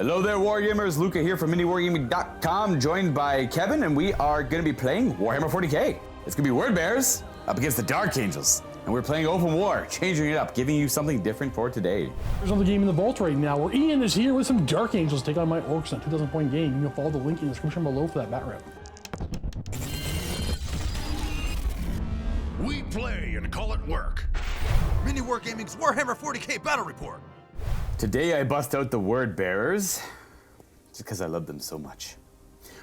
Hello there, Wargamers. Luka here from MiniWarGaming.com, joined by Kevin, and we are going to be playing Warhammer 40k. It's going to be Word Bearers up against the Dark Angels, and we're playing Open War, changing it up, giving you something different for today. There's another game in the vault right now where Ian is here with some Dark Angels take on my Orks in a 2,000 point game. You can follow the link in the description below for that bat rep. We play and call it work. MiniWarGaming's Warhammer 40k Battle Report. Today I bust out the Word Bearers, just because I love them so much.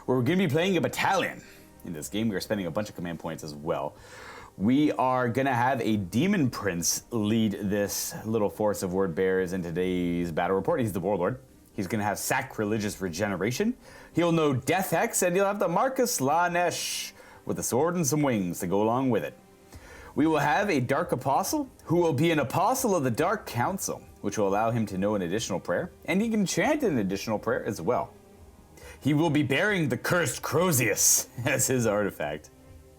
We're going to be playing a battalion. In this game, we are spending a bunch of command points as well. We are going to have a Demon Prince lead this little force of Word Bearers in today's battle report. He's the Warlord. He's going to have Sacrilegious Regeneration. He'll know Death Hex, and he'll have the Marcus Slanesh with a sword and some wings to go along with it. We will have a Dark Apostle, who will be an Apostle of the Dark Council, which will allow him to know an additional prayer, and he can chant an additional prayer as well. He will be bearing the Cursed Crozius as his artifact.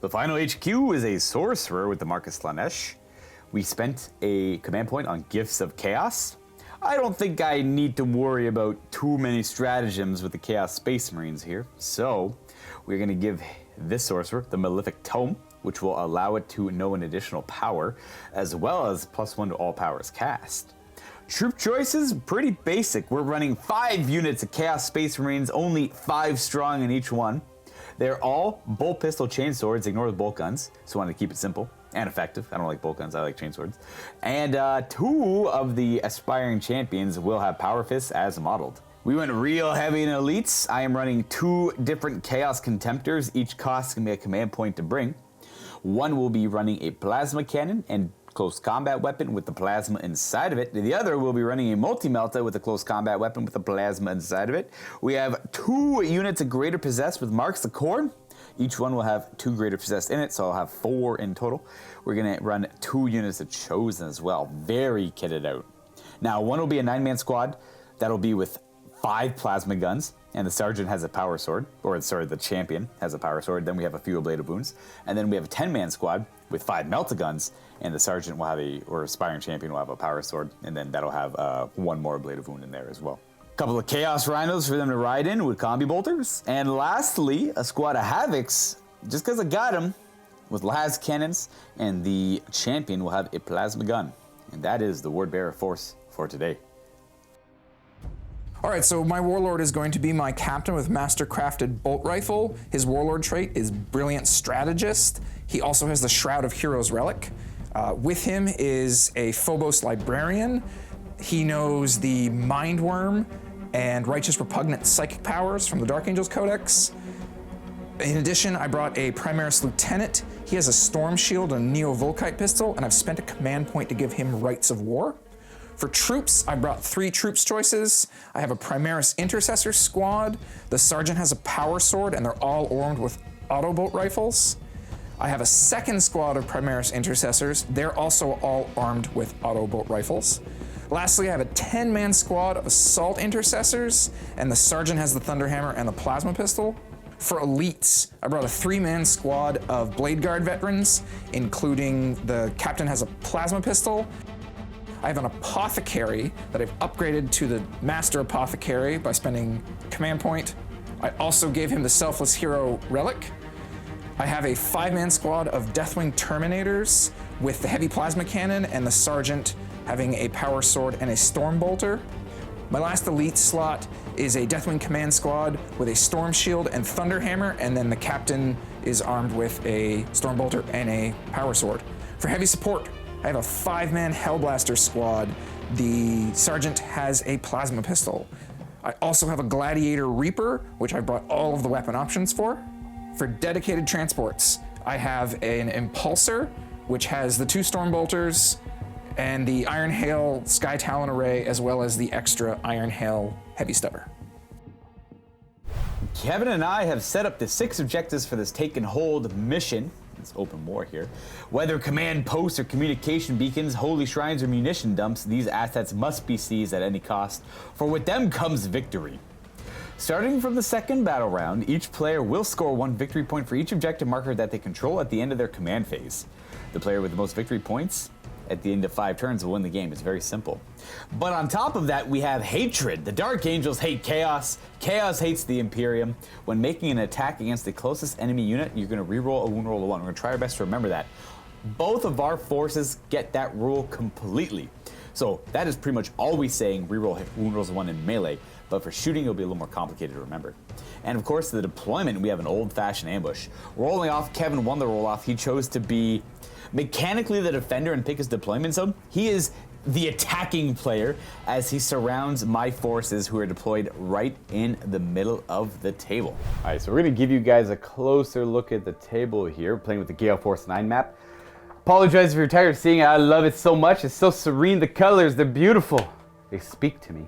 The final HQ is a Sorcerer with the Marcus Slanesh. We spent a command point on Gifts of Chaos. I don't think I need to worry about too many stratagems with the Chaos Space Marines here, so we're going to give this Sorcerer the Malefic Tome, which will allow it to know an additional power, as well as +1 to all powers cast. Troop choices, pretty basic. We're running 5 units of Chaos Space Marines, only 5 strong in each one. They're all bolt pistol chainswords, ignore the bolt guns, so I want to keep it simple and effective. I don't like bolt guns, I like chainswords. And 2 of the aspiring champions will have power fists as modeled. We went real heavy in elites. I am running 2 different Chaos Contemptors. Each cost can be a command point to bring. One will be running a plasma cannon and close combat weapon with the plasma inside of it. The other will be running a multi-melta with a close combat weapon with the plasma inside of it. We have 2 units of Greater Possessed with Marks the Core. Each one will have 2 Greater Possessed in it, so I'll have 4 in total. We're gonna run 2 units of Chosen as well, very kitted out. Now, one will be a 9-man squad that'll be with 5 plasma guns, and the sergeant has a power sword, or sorry, the champion has a power sword. Then we have a few blade of wounds, and then we have a 10-man squad with 5 melta guns, and the sergeant will have or aspiring champion will have a power sword, and then that'll have 1 more blade of wound in there as well. A couple of chaos rhinos for them to ride in with combi bolters, and lastly, a squad of havocs, just because I got them, with las cannons, and the champion will have a plasma gun, and that is the Word Bearer force for today. All right, so my Warlord is going to be my captain with Mastercrafted Bolt Rifle. His Warlord trait is Brilliant Strategist. He also has the Shroud of Heroes Relic. With him is a Phobos Librarian. He knows the Mind Worm and Righteous Repugnant Psychic powers from the Dark Angels Codex. In addition, I brought a Primaris Lieutenant. He has a Storm Shield and a Neo-Volkite pistol, and I've spent a command point to give him Rights of War. For troops, I brought 3 troops choices. I have a Primaris Intercessor squad. The sergeant has a power sword, and they're all armed with auto bolt rifles. I have a second squad of Primaris Intercessors. They're also all armed with auto bolt rifles. Lastly, I have a 10-man squad of Assault Intercessors, and the sergeant has the Thunderhammer and the plasma pistol. For elites, I brought a 3-man squad of Blade Guard veterans, including the captain has a plasma pistol. I have an Apothecary that I've upgraded to the Master Apothecary by spending command point. I also gave him the Selfless Hero Relic. I have a 5-man squad of Deathwing Terminators with the Heavy Plasma Cannon and the Sergeant having a Power Sword and a Storm Bolter. My last elite slot is a Deathwing Command Squad with a Storm Shield and Thunderhammer, and then the Captain is armed with a Storm Bolter and a Power Sword. For heavy support, I have a 5-man Hellblaster squad. The Sergeant has a plasma pistol. I also have a Gladiator Reaper, which I brought all of the weapon options for. For dedicated transports, I have an Impulsor, which has the 2 Storm Bolters and the Iron Hail Sky Talon array, as well as the extra Iron Hail Heavy Stubber. Kevin and I have set up the 6 objectives for this Take and Hold mission. It's open war here. Whether command posts or communication beacons, holy shrines or munition dumps, these assets must be seized at any cost, for with them comes victory. Starting from the second battle round, each player will score 1 victory point for each objective marker that they control at the end of their command phase. The player with the most victory points at the end of 5 turns will win the game. It's very simple. But on top of that, we have hatred. The Dark Angels hate Chaos. Chaos hates the Imperium. When making an attack against the closest enemy unit, you're going to reroll a wound roll of 1. We're going to try our best to remember that. Both of our forces get that rule completely. So that is pretty much always saying reroll wound rolls of 1 in melee, but for shooting it'll be a little more complicated to remember. And of course the deployment, we have an old-fashioned ambush. Rolling off, Kevin won the roll-off. He chose to be mechanically the defender and pick his deployment zone. He is the attacking player as he surrounds my forces who are deployed right in the middle of the table. All right, so we're gonna give you guys a closer look at the table here, playing with the Gale Force 9 map. Apologize if you're tired of seeing it. I love it so much. It's so serene. The colors, they're beautiful. They speak to me.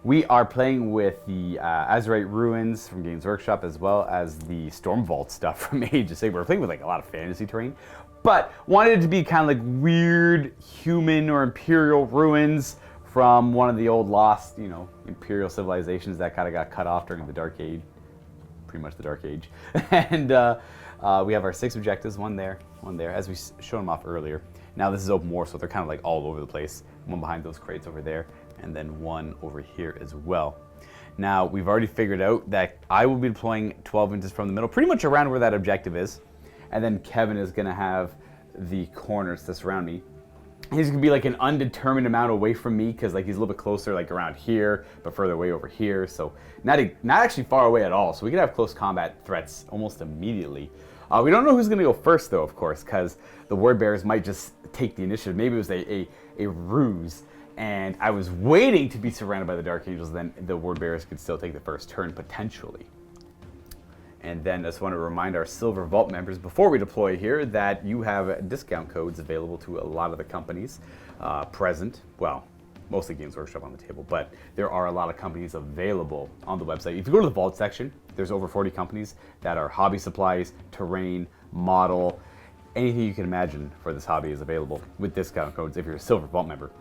We are playing with the Azerite Ruins from Games Workshop as well as the Storm Vault stuff from Age of Sigmar. We're playing with like a lot of fantasy terrain, but wanted it to be kind of like weird human or imperial ruins from one of the old lost, you know, imperial civilizations that kind of got cut off during the Dark Age. Pretty much the Dark Age. And we have our 6 objectives, one there, as we showed them off earlier. Now this is open war, so they're kind of like all over the place. One behind those crates over there, and then one over here as well. Now, we've already figured out that I will be deploying 12 inches from the middle, pretty much around where that objective is. And then Kevin is gonna have the corners to surround me. He's gonna be like an undetermined amount away from me because like he's a little bit closer, like around here, but further away over here. So not actually far away at all. So we could have close combat threats almost immediately. We don't know who's gonna go first though, of course, because the word bearers might just take the initiative. Maybe it was a ruse, and I was waiting to be surrounded by the Dark Angels, then the word bearers could still take the first turn potentially. And then I just want to remind our Silver Vault members before we deploy here that you have discount codes available to a lot of the companies present. Well, mostly Games Workshop on the table, but there are a lot of companies available on the website. If you go to the Vault section, there's over 40 companies that are hobby supplies, terrain, model, anything you can imagine for this hobby is available with discount codes if you're a Silver Vault member.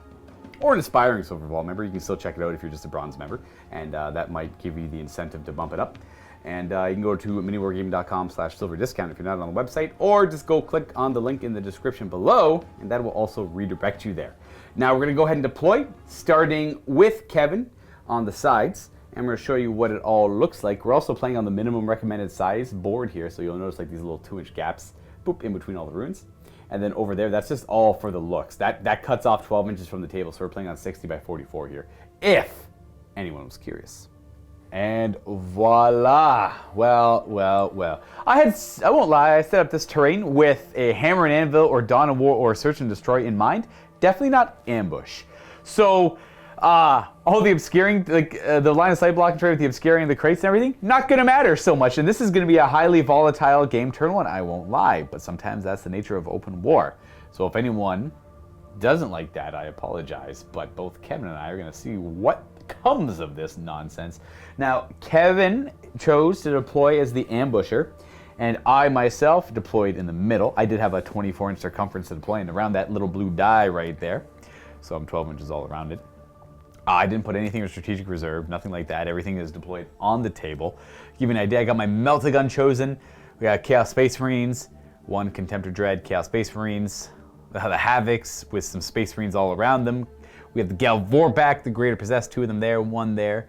Or an aspiring Silver Vault member, you can still check it out if you're just a Bronze member, and that might give you the incentive to bump it up. And you can go to MiniWarGaming.com/silver discount if you're not on the website, or just go click on the link in the description below, and that will also redirect you there. Now we're gonna go ahead and deploy, starting with Kevin on the sides, and we're gonna show you what it all looks like. We're also playing on the minimum recommended size board here, so you'll notice like these little 2-inch gaps, boop, in between all the runes. And then over there, that's just all for the looks. That cuts off 12 inches from the table, so we're playing on 60 by 44 here, if anyone was curious. And voila! Well. I won't lie, I set up this terrain with a hammer and anvil or dawn of war or search and destroy in mind. Definitely not ambush. So, all the obscuring, like the line of sight blocking trade with the obscuring, the crates and everything, not gonna matter so much. And this is gonna be a highly volatile game turn 1, I won't lie, but sometimes that's the nature of open war. So if anyone doesn't like that, I apologize, but both Kevin and I are gonna see what comes of this nonsense. Now, Kevin chose to deploy as the ambusher, and I myself deployed in the middle. I did have a 24-inch circumference to deploy, and around that little blue die right there, so I'm 12 inches all around it. I didn't put anything in strategic reserve, nothing like that. Everything is deployed on the table. To give you an idea, I got my Meltagun chosen. We got Chaos Space Marines, 1 Contemptor Dread, Chaos Space Marines, the Havocs with some Space Marines all around them. We have the Gal Vorback, the Greater Possessed, 2 of them there, 1 there,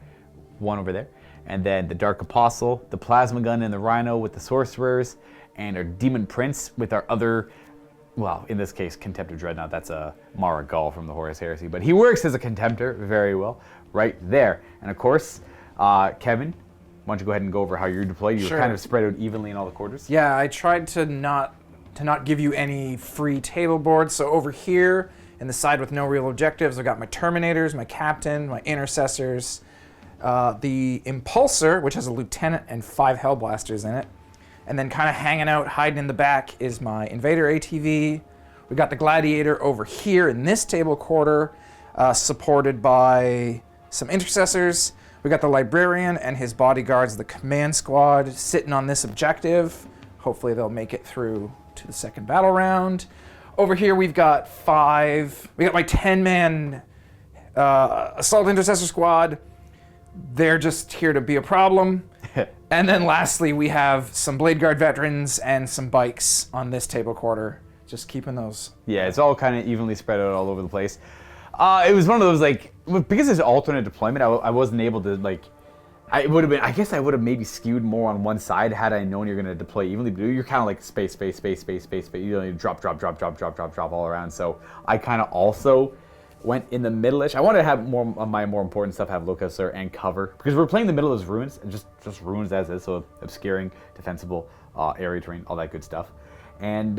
1 over there. And then the Dark Apostle, the Plasma Gun and the Rhino with the Sorcerers, and our Demon Prince with our other, well, in this case, Contemptor Dreadnought. That's a Mara Gall from the Horus Heresy, but he works as a Contemptor very well right there. And of course, Kevin, why don't you go ahead and go over how you're deployed? You were kind of spread out evenly in all the quarters. Yeah, I tried to not give you any free table boards. So over here, in the side with no real objectives, I got my Terminators, my Captain, my Intercessors, the Impulsor, which has a Lieutenant and 5 Hellblasters in it. And then kind of hanging out, hiding in the back is my Invader ATV. We got the Gladiator over here in this table quarter, supported by some Intercessors. We got the Librarian and his bodyguards, the Command Squad, sitting on this objective. Hopefully they'll make it through to the second battle round. Over here we've got we got my 10-man Assault Intercessor Squad. They're just here to be a problem. And then lastly, we have some Blade Guard veterans and some bikes on this table quarter, just keeping those. Yeah, it's all kind of evenly spread out all over the place. It was one of those, like, because it's alternate deployment, I wasn't able to, like, I guess I would have maybe skewed more on one side had I known you're going to deploy evenly, but you're kind of like space, but you know, drop all around. So I kind of also went in the middle-ish. I wanted to have more of my more important stuff, have Luka and cover, because we're playing the middle as ruins, and just ruins as is, so obscuring, defensible, area terrain, all that good stuff. And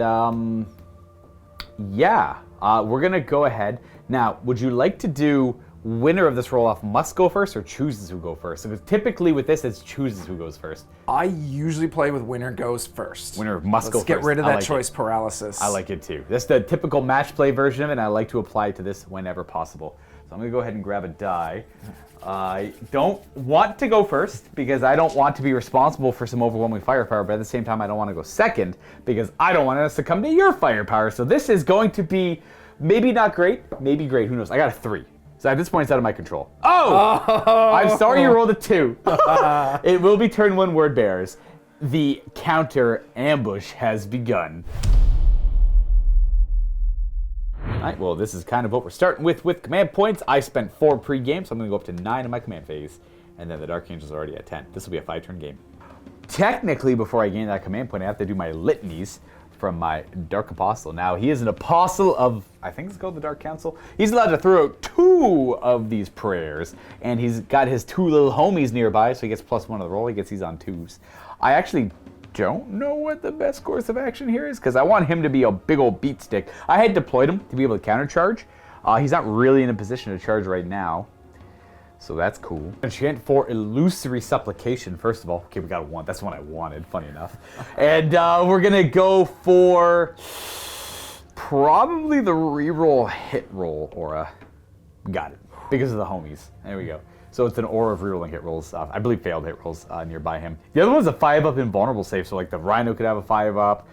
yeah, we're gonna go ahead. Now, would you like to do winner of this roll-off must go first or chooses who go first? Because typically with this, it's chooses who goes first. I usually play with winner goes first. Winner must go first. Let's get rid of that like choice paralysis. I like it too. That's the typical match play version of it, and I like to apply it to this whenever possible. So I'm gonna go ahead and grab a die. I don't want to go first because I don't want to be responsible for some overwhelming firepower, but at the same time I don't want to go second because I don't want to succumb to your firepower. So this is going to be maybe not great, maybe great, who knows. I got a 3. So at this point, it's out of my control. Oh! I'm sorry you rolled a 2. It will be turn 1 word bearers. The counter ambush has begun. All right, well, this is kind of what we're starting with command points. I spent 4 pre-game, so I'm going to go up to 9 in my command phase. And then the Dark Angel's already at 10. This will be a 5-turn game. Technically, before I gain that command point, I have to do my litanies from my Dark Apostle. Now, he is an apostle of, I think it's called the Dark Council. He's allowed to throw out 2 of these prayers, and he's got his 2 little homies nearby, so he gets +1 of the roll. He gets these on 2s. I actually don't know what the best course of action here is, because I want him to be a big old beat stick. I had deployed him to be able to countercharge. He's not really in a position to charge right now, so that's cool. Enchant for Illusory Supplication, first of all. Okay, we got a 1. That's the one I wanted, funny enough. And we're going to go for probably the reroll hit roll aura. Got it, because of the homies. There we go. So it's an aura of rerolling hit rolls. I believe failed hit rolls nearby him. The other one's a 5-up invulnerable save, so like the Rhino could have a 5-up.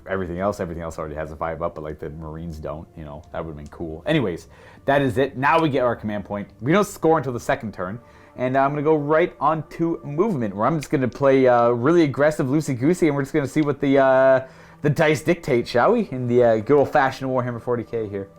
Everything else already has a 5-up, but like the Marines don't, you know, that would have been cool. Anyways, that is it. Now we get our command point. We don't score until the 2nd turn, and I'm gonna go right on to movement, where I'm just gonna play really aggressive loosey-goosey, and we're just gonna see what the dice dictate, shall we? In the good old-fashioned Warhammer 40k here.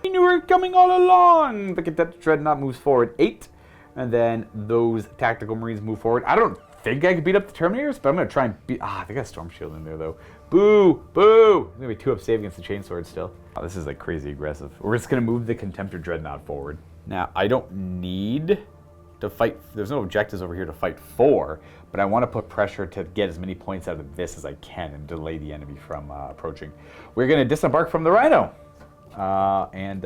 We knew we were coming all along. The Cadet Dreadnought moves forward 8, and then those Tactical Marines move forward. I don't think I could beat up the Terminators, but I'm going to try and beat... they got Storm Shield in there, though. Boo! Boo! It's going to be 2-up save against the Chainsword still. Oh, this is, like, crazy aggressive. We're just going to move the Contemptor Dreadnought forward. Now, I don't need to fight... There's no objectives over here to fight for, but I want to put pressure to get as many points out of this as I can and delay the enemy from approaching. We're going to disembark from the Rhino and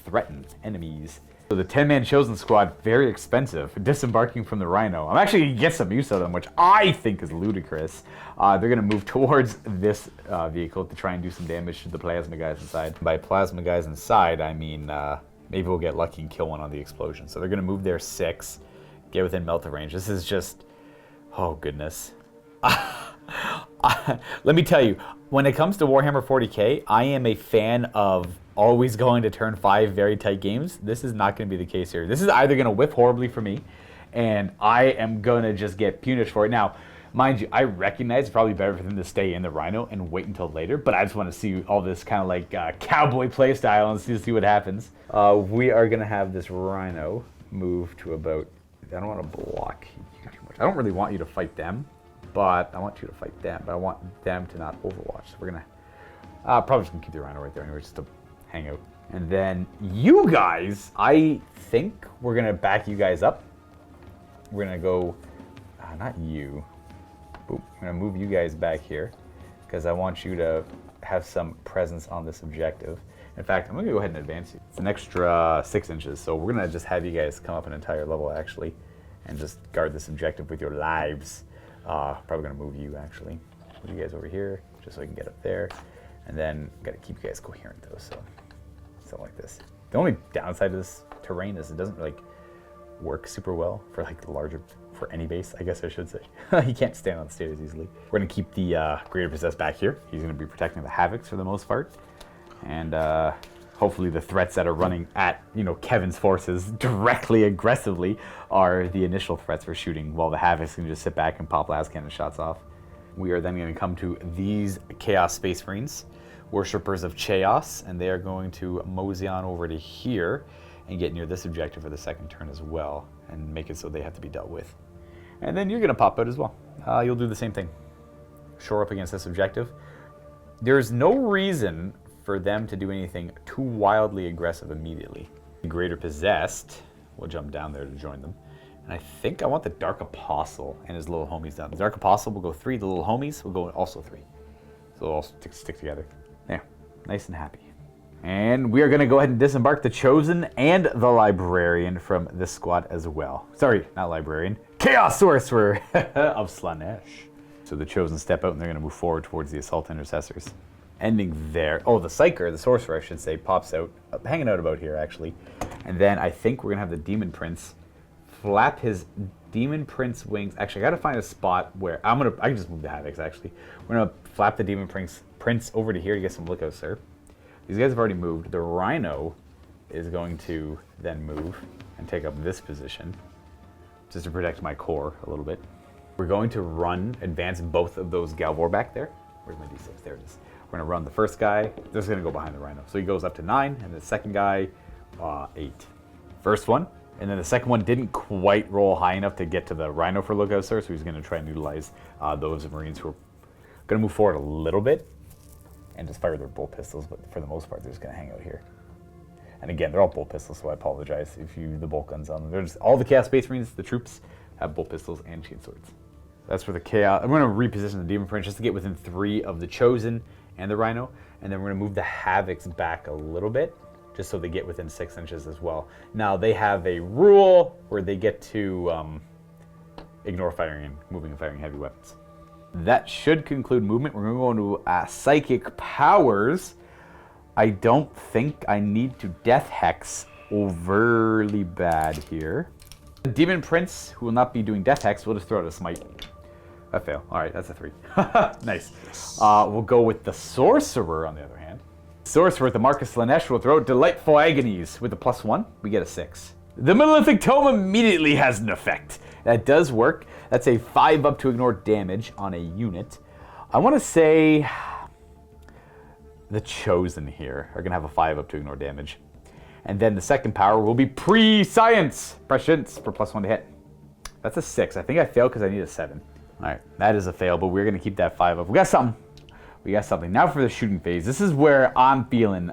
threaten enemies. So the 10-man Chosen Squad, very expensive. Disembarking from the Rhino. I'm actually going to get some use of them, which I think is ludicrous. They're going to move towards this vehicle to try and do some damage to the plasma guys inside. By plasma guys inside, I mean maybe we'll get lucky and kill one on the explosion. So they're going to move their 6, get within melta range. This is just, oh goodness. Let me tell you, when it comes to Warhammer 40k, I am a fan of always going to turn 5 very tight games. This is not going to be the case here. This is either going to whiff horribly for me, and I am going to just get punished for it. Now, mind you, I recognize it's probably better for them to stay in the Rhino and wait until later, but I just want to see all this kind of like cowboy play style and see what happens. We are going to have this Rhino move to about... I don't want to block you too much. I don't really want you to fight them, but I want you to fight them, but I want them to not overwatch. So we're going to... probably just going to keep the Rhino right there anyway, just to hang out. And then you guys, I think we're going to back you guys up. We're going to go... not you. Boop. I'm going to move you guys back here because I want you to have some presence on this objective. In fact, I'm going to go ahead and advance you. It's an extra 6 inches, so we're going to just have you guys come up an entire level, actually, and just guard this objective with your lives. Probably going to move you, actually. Move you guys over here, just so I can get up there. And then, got to keep you guys coherent, though, so something like this. The only downside of this terrain is it doesn't, like, work super well for, like, the larger... for any base, I guess I should say. He can't stand on the stairs easily. We're going to keep the Greater Possessed back here. He's going to be protecting the Havocs for the most part. And hopefully the threats that are running at, Kevin's forces directly, aggressively, are the initial threats for shooting, while the Havocs can just sit back and pop las cannon shots off. We are then going to come to these Chaos Space Marines, Worshippers of Chaos, and they are going to mosey on over to here and get near this objective for the second turn as well, and make it so they have to be dealt with. And then you're going to pop out as well. You'll do the same thing. Shore up against this objective. There's no reason for them to do anything too wildly aggressive immediately. The Greater Possessed will jump down there to join them. And I think I want the Dark Apostle and his little homies down. The Dark Apostle will go 3, the little homies will go also 3. So they'll all stick together. There, nice and happy. And we are going to go ahead and disembark the Chosen and the Librarian from this squad as well. Sorry, not Librarian. Chaos Sorcerer of Slaanesh. So the Chosen step out and they're going to move forward towards the Assault Intercessors. Ending there. Oh, the Psyker, the Sorcerer, I should say, pops out, hanging out about here, actually. And then I think we're going to have the Demon Prince flap his Demon Prince wings. Actually, I got to find a spot where I can just move the Havocs, actually. We're going to flap the Demon Prince over to here to get some lookouts there. These guys have already moved. The Rhino is going to then move and take up this position just to protect my core a little bit. We're going to advance both of those Galvor back there. Where's my D6? There it is. We're going to run the first guy. This is going to go behind the Rhino. So he goes up to 9, and the second guy, 8. First one. And then the second one didn't quite roll high enough to get to the Rhino for lookouts there, so he's going to try and utilize those Marines who are going to move forward a little bit and just fire their bolt pistols, but for the most part, they're just going to hang out here. And again, they're all bolt pistols, so I apologize if you the bolt guns on them. There's all the Chaos Space Marines, the troops, have bolt pistols and chain swords. That's for the Chaos. I'm going to reposition the Demon Prince just to get within 3 of the Chosen and the Rhino, and then we're going to move the Havocs back a little bit, just so they get within 6 inches as well. Now, they have a rule where they get to ignore firing and moving and firing heavy weapons. That should conclude movement. We're going to go into Psychic Powers. I don't think I need to Death Hex overly bad here. The Demon Prince, who will not be doing Death Hex, will just throw out a Smite. A fail. All right, that's a 3. Nice. We'll go with the Sorcerer on the other hand. Sorcerer with the Marcus Slaanesh will throw out Delightful Agonies. With the +1, we get a 6. The Monolithic Tome immediately has an effect. That does work. That's a 5 up to ignore damage on a unit. I want to say the Chosen here are going to have a 5 up to ignore damage. And then the second power will be Prescience for +1 to hit. That's a 6. I think I failed because I need a 7. All right, that is a fail, but we're going to keep that 5 up. We got something. We got something. Now for the shooting phase. This is where I'm feeling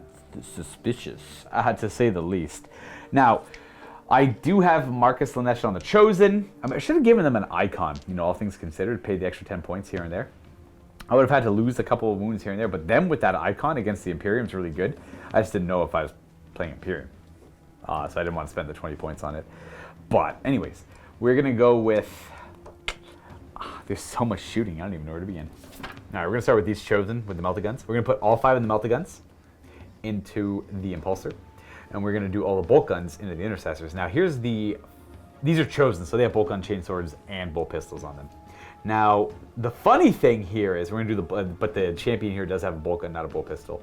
suspicious, to say the least. Now, I do have Marcus Slaanesh on the Chosen. I should have given them an icon, all things considered, paid the extra 10 points here and there. I would have had to lose a couple of wounds here and there, but them with that icon against the Imperium is really good. I just didn't know if I was playing Imperium, so I didn't want to spend the 20 points on it. But anyways, we're going to go with... there's so much shooting, I don't even know where to begin. All right, we're going to start with these Chosen with the Melta Guns. We're going to put all 5 of the Melta Guns into the Impulsor, and we're going to do all the bolt guns into the Intercessors. Now, these are Chosen, so they have bolt gun, chain swords, and bolt pistols on them. Now, the funny thing here is we're going to do but the champion here does have a bolt gun, not a bolt pistol.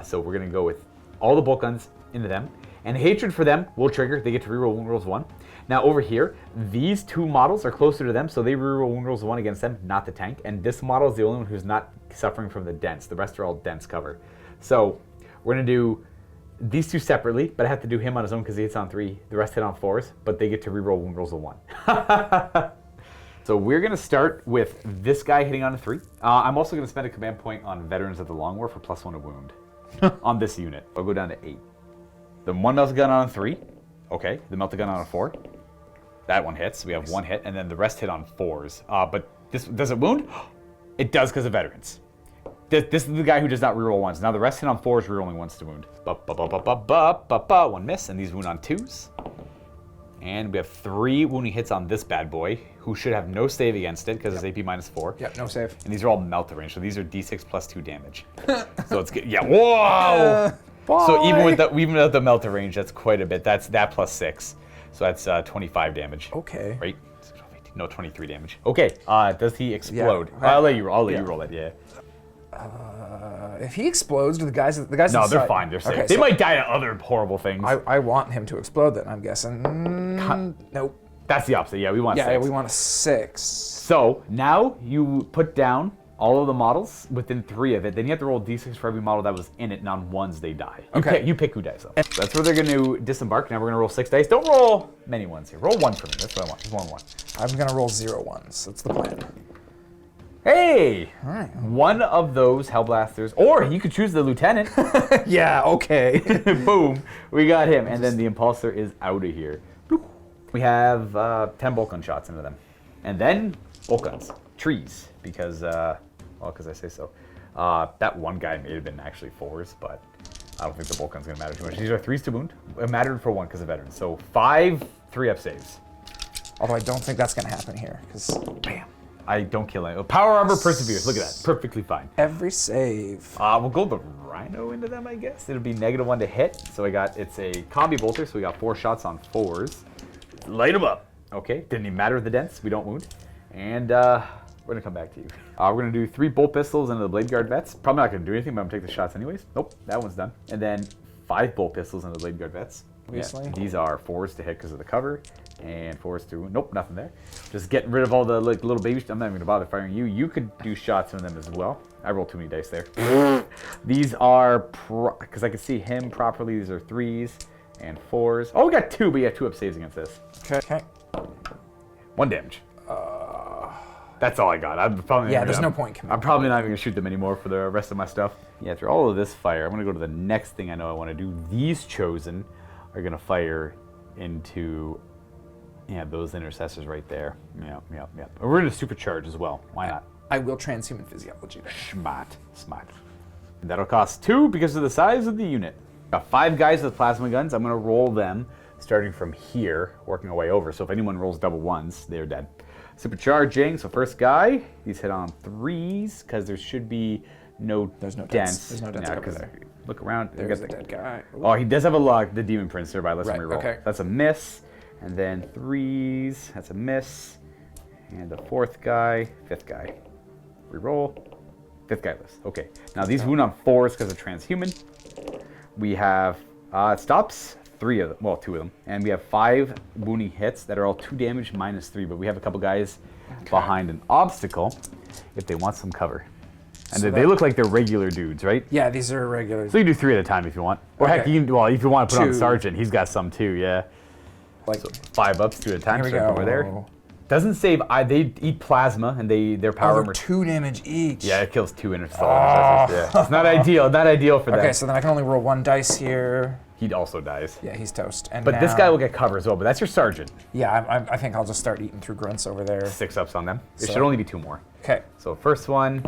So we're going to go with all the bolt guns into them, and Hatred for them will trigger. They get to reroll wound rolls 1. Now over here, these 2 models are closer to them, so they reroll wound rolls 1 against them, not the tank. And this model is the only one who's not suffering from the dents. The rest are all dense cover. So we're going to do these 2 separately, but I have to do him on his own because he hits on 3. The rest hit on 4s, but they get to reroll wound rolls of 1. So we're going to start with this guy hitting on a 3. I'm also going to spend a command point on Veterans of the Long War for +1 to wound on this unit. I'll go down to 8. The 1 Melta Gun on a 3. Okay, the Melta Gun on a 4. That one hits. We have 1 hit, and then the rest hit on 4s. But this does it wound? It does because of Veterans. This is the guy who does not reroll 1s. Now the rest hit on 4s, rerolling 1s to wound. 1 miss, and these wound on 2s. And we have 3 wounding hits on this bad boy, who should have no save against it because it's AP -4. Yep, no save. And these are all Melta range, so these are D6 +2 damage. So it's good. Yeah, whoa! So even without the Melta range, that's quite a bit. That's that +6. So that's 25 damage. Okay. Right? No, 23 damage. Okay. Does he explode? Yeah. I'll let you roll it. Yeah. If he explodes, do the guys No, inside... they're fine. They're safe. Okay, They might die to other horrible things. I want him to explode then, I'm guessing. Nope. That's the opposite. Yeah, we want 6. Yeah, we want a 6. So now you put down all of the models within 3 of it. Then you have to roll d6 for every model that was in it, and on ones they die. Okay. You pick who dies, though. So that's where they're going to disembark. Now we're going to roll 6 dice. Don't roll many ones here. Roll 1 for me. That's what I want. Just 1 1. I'm going to roll 0 ones. That's the plan. Hey! All right. One of those Hellblasters, or you could choose the Lieutenant. Yeah, okay. Boom. We got him. And then the Impulsor is out of here. We have 10 bolt gun shots into them. And then bolt guns. Trees. Because, because I say so. That one guy may have been actually 4s, but I don't think the bolt gun's going to matter too much. These are 3s to wound. It mattered for 1 because of veterans. So 5 3-up saves. Although I don't think that's going to happen here, because Bam. I don't kill anyone. Power armor perseveres. Look at that. Perfectly fine. every save. We'll go the Rhino into them, I guess. It'll be -1 to hit. So it's a combi bolter, so we got 4 shots on 4s. Light them up. Okay, didn't even matter the dents. We don't wound. And we're gonna come back to you. We're gonna do 3 bolt pistols into the Blade Guard vets. Probably not gonna do anything, but I'm gonna take the shots anyways. Nope, that one's done. And then 5 bolt pistols into the Blade Guard vets. Obviously. Yeah, these are 4s to hit because of the cover, and 4s to nope, nothing there. Just getting rid of all the little baby. I'm not even gonna bother firing you. You could do shots on them as well. I rolled too many dice there. These are because I can see him properly. These are 3s and 4s. Oh, we got 2, but you have 2-up saves against this. Okay. 1 damage. That's all I got. I'm probably Yeah, there's no point committing. I'm probably not even gonna shoot them anymore for the rest of my stuff. Yeah, after all of this fire, I'm gonna go to the next thing I know I want to do. These chosen are gonna fire into those intercessors right there. Yeah. We're gonna supercharge as well. Why not? I will transhuman physiology then. Smart. And that'll cost 2 because of the size of the unit. Got 5 guys with plasma guns. I'm gonna roll them starting from here, working our way over. So if anyone rolls double 1s, they're dead. Supercharging. So first guy, he's hit on 3s because there should be There's no dents. dents. There's no dents over 'cause there. Look around. There's the dead guy. Oh, he does have a log, the Demon Prince there, but let's Right, reroll. okay. That's a miss. And then 3s, that's a miss. And the 4th guy, 5th guy. Reroll. 5th guy lives. Okay. Now these wound on 4s because of transhuman. We have, it stops 2 of them. And we have 5 wounding hits that are all 2 damage -3, but we have a couple guys behind an obstacle if they want some cover. And So they look like they're regular dudes, right? Yeah, these are regular. So you do 3 at a time if you want. Or heck, Okay. if you want to put on 2. Sergeant, he's got some too, yeah. Like, So 5 ups, 2 at a time, here we start go. over there. Doesn't save, they eat plasma and their power they're armor. 2 damage each. Yeah, it kills 2 intercessors. Yeah. It's not ideal for them. Okay, so then I can only roll 1 dice here. He also dies. Yeah, he's toast. And But this now- guy will get cover as well, but that's your Sergeant. Yeah, I think I'll just start eating through grunts over there. 6 ups on them. It So- should only be 2 more. Okay, So first one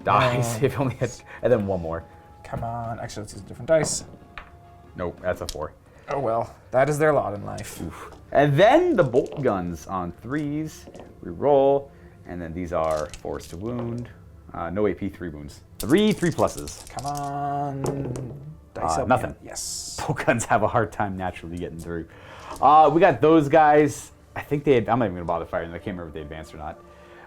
dies if only hits, and then 1 more. come on. Actually, let's use a different dice. Nope, that's a 4. Oh well, that is their lot in life. And then the bolt guns on 3s, we roll, and then these are 4s to wound. No AP, 3 wounds. 3 pluses. Come on. Dice help me nothing. out. Yes. Bolt guns have a hard time naturally getting through. We got those guys. I think I'm not even gonna bother firing them. I can't remember if they advanced or not.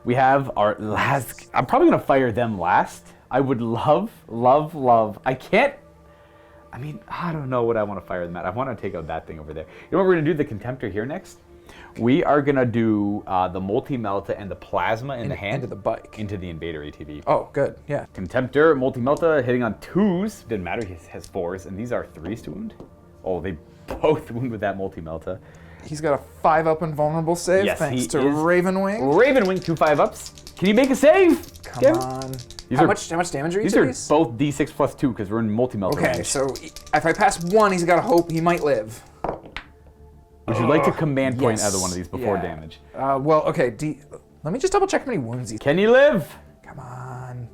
We have our last, I'm probably gonna fire them last. I would love, I don't know what I want to fire them at. I want to take out that thing over there. You know what we're going to do? The Contemptor here next. We are going to do the Multi-Melta and the Plasma in the hand. Into the bike. Into the Invader ATV. Oh, good. Yeah. Contemptor, Multi-Melta hitting on 2s. Didn't matter, he has 4s. And these are 3s to wound. Oh, they both wound with that Multi-Melta. He's got a 5-up invulnerable save Yes, thanks he to is. Ravenwing. Ravenwing, 2 5-ups. Can you make a save? Come on. How much damage are each These of are these? both D6 plus 2 because we're in Multi-Melta Okay, range. so if I pass 1, he's got a hope he might live. Would you like to command point Yes. either one of these before Yeah. damage? Well, okay. Let me just double check how many wounds he's. Can you live? Come on.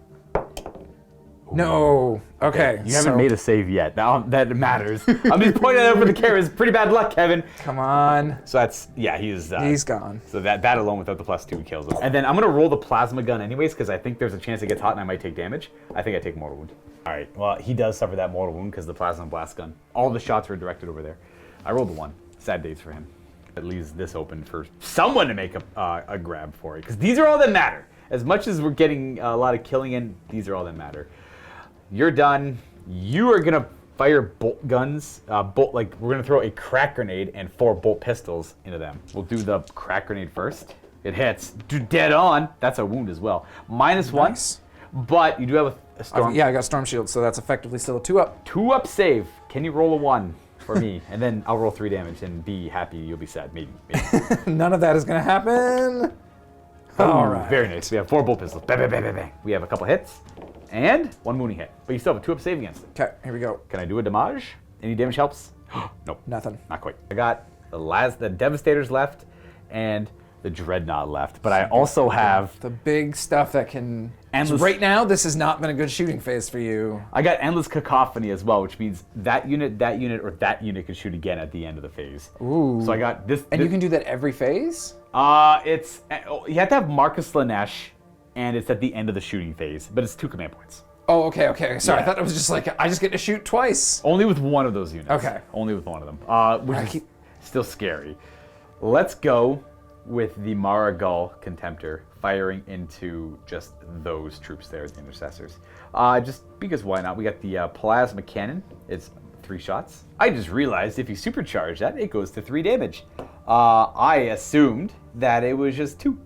No. Okay. You haven't made a save yet. Now that matters. I'm just pointing out for the camera. It's pretty bad luck, Kevin. Come on. So that's, yeah, he's gone. So that alone without the +2 kills him. And then I'm gonna roll the plasma gun anyways because I think there's a chance it gets hot and I might take damage. I think I take mortal wound. All right. Well, he does suffer that mortal wound because the plasma blast gun. All the shots were directed over there. I rolled a 1. Sad days for him. It leaves this open for someone to make a grab for it because these are all that matter. As much as we're getting a lot of killing in, these are all that matter. You're done. You are gonna fire bolt guns. We're gonna throw a crack grenade and 4 bolt pistols into them. We'll do the crack grenade first. It hits. Dead on. That's a wound as well. -1. Nice. But you do have a storm. Yeah, I got Storm Shield, so that's effectively still a 2-up. 2-up save. Can you roll a 1 for me? And then I'll roll 3 damage and be happy. You'll be sad. Maybe. None of that is going to happen. All right. Very nice. We have 4 bolt pistols. Bang, bang, bang, bang, bang. We have a couple hits and 1 wounding hit. But you still have a 2-up save against it. Okay, here we go. Can I do a damage? Any damage helps? Nope. Nothing. Not quite. I got the Devastators left and the Dreadnought left. But I also have... The big stuff that can... Endless... So right now, this has not been a good shooting phase for you. I got Endless Cacophony as well, which means that unit, or that unit can shoot again at the end of the phase. Ooh. So I got this... And you can do that every phase? You have to have Marcus Lanesh, and it's at the end of the shooting phase, but it's 2 command points. Oh, okay. Sorry, Yeah. I thought it was just like, I just get to shoot twice. Only with one of those units. Okay. Only with one of them, which is still scary. Let's go with the Maragal Contemptor firing into just those troops there, the Intercessors. Just because why not? We got the Plasma Cannon. It's 3 shots. I just realized if you supercharge that, it goes to 3 damage. I assumed that it was just 2.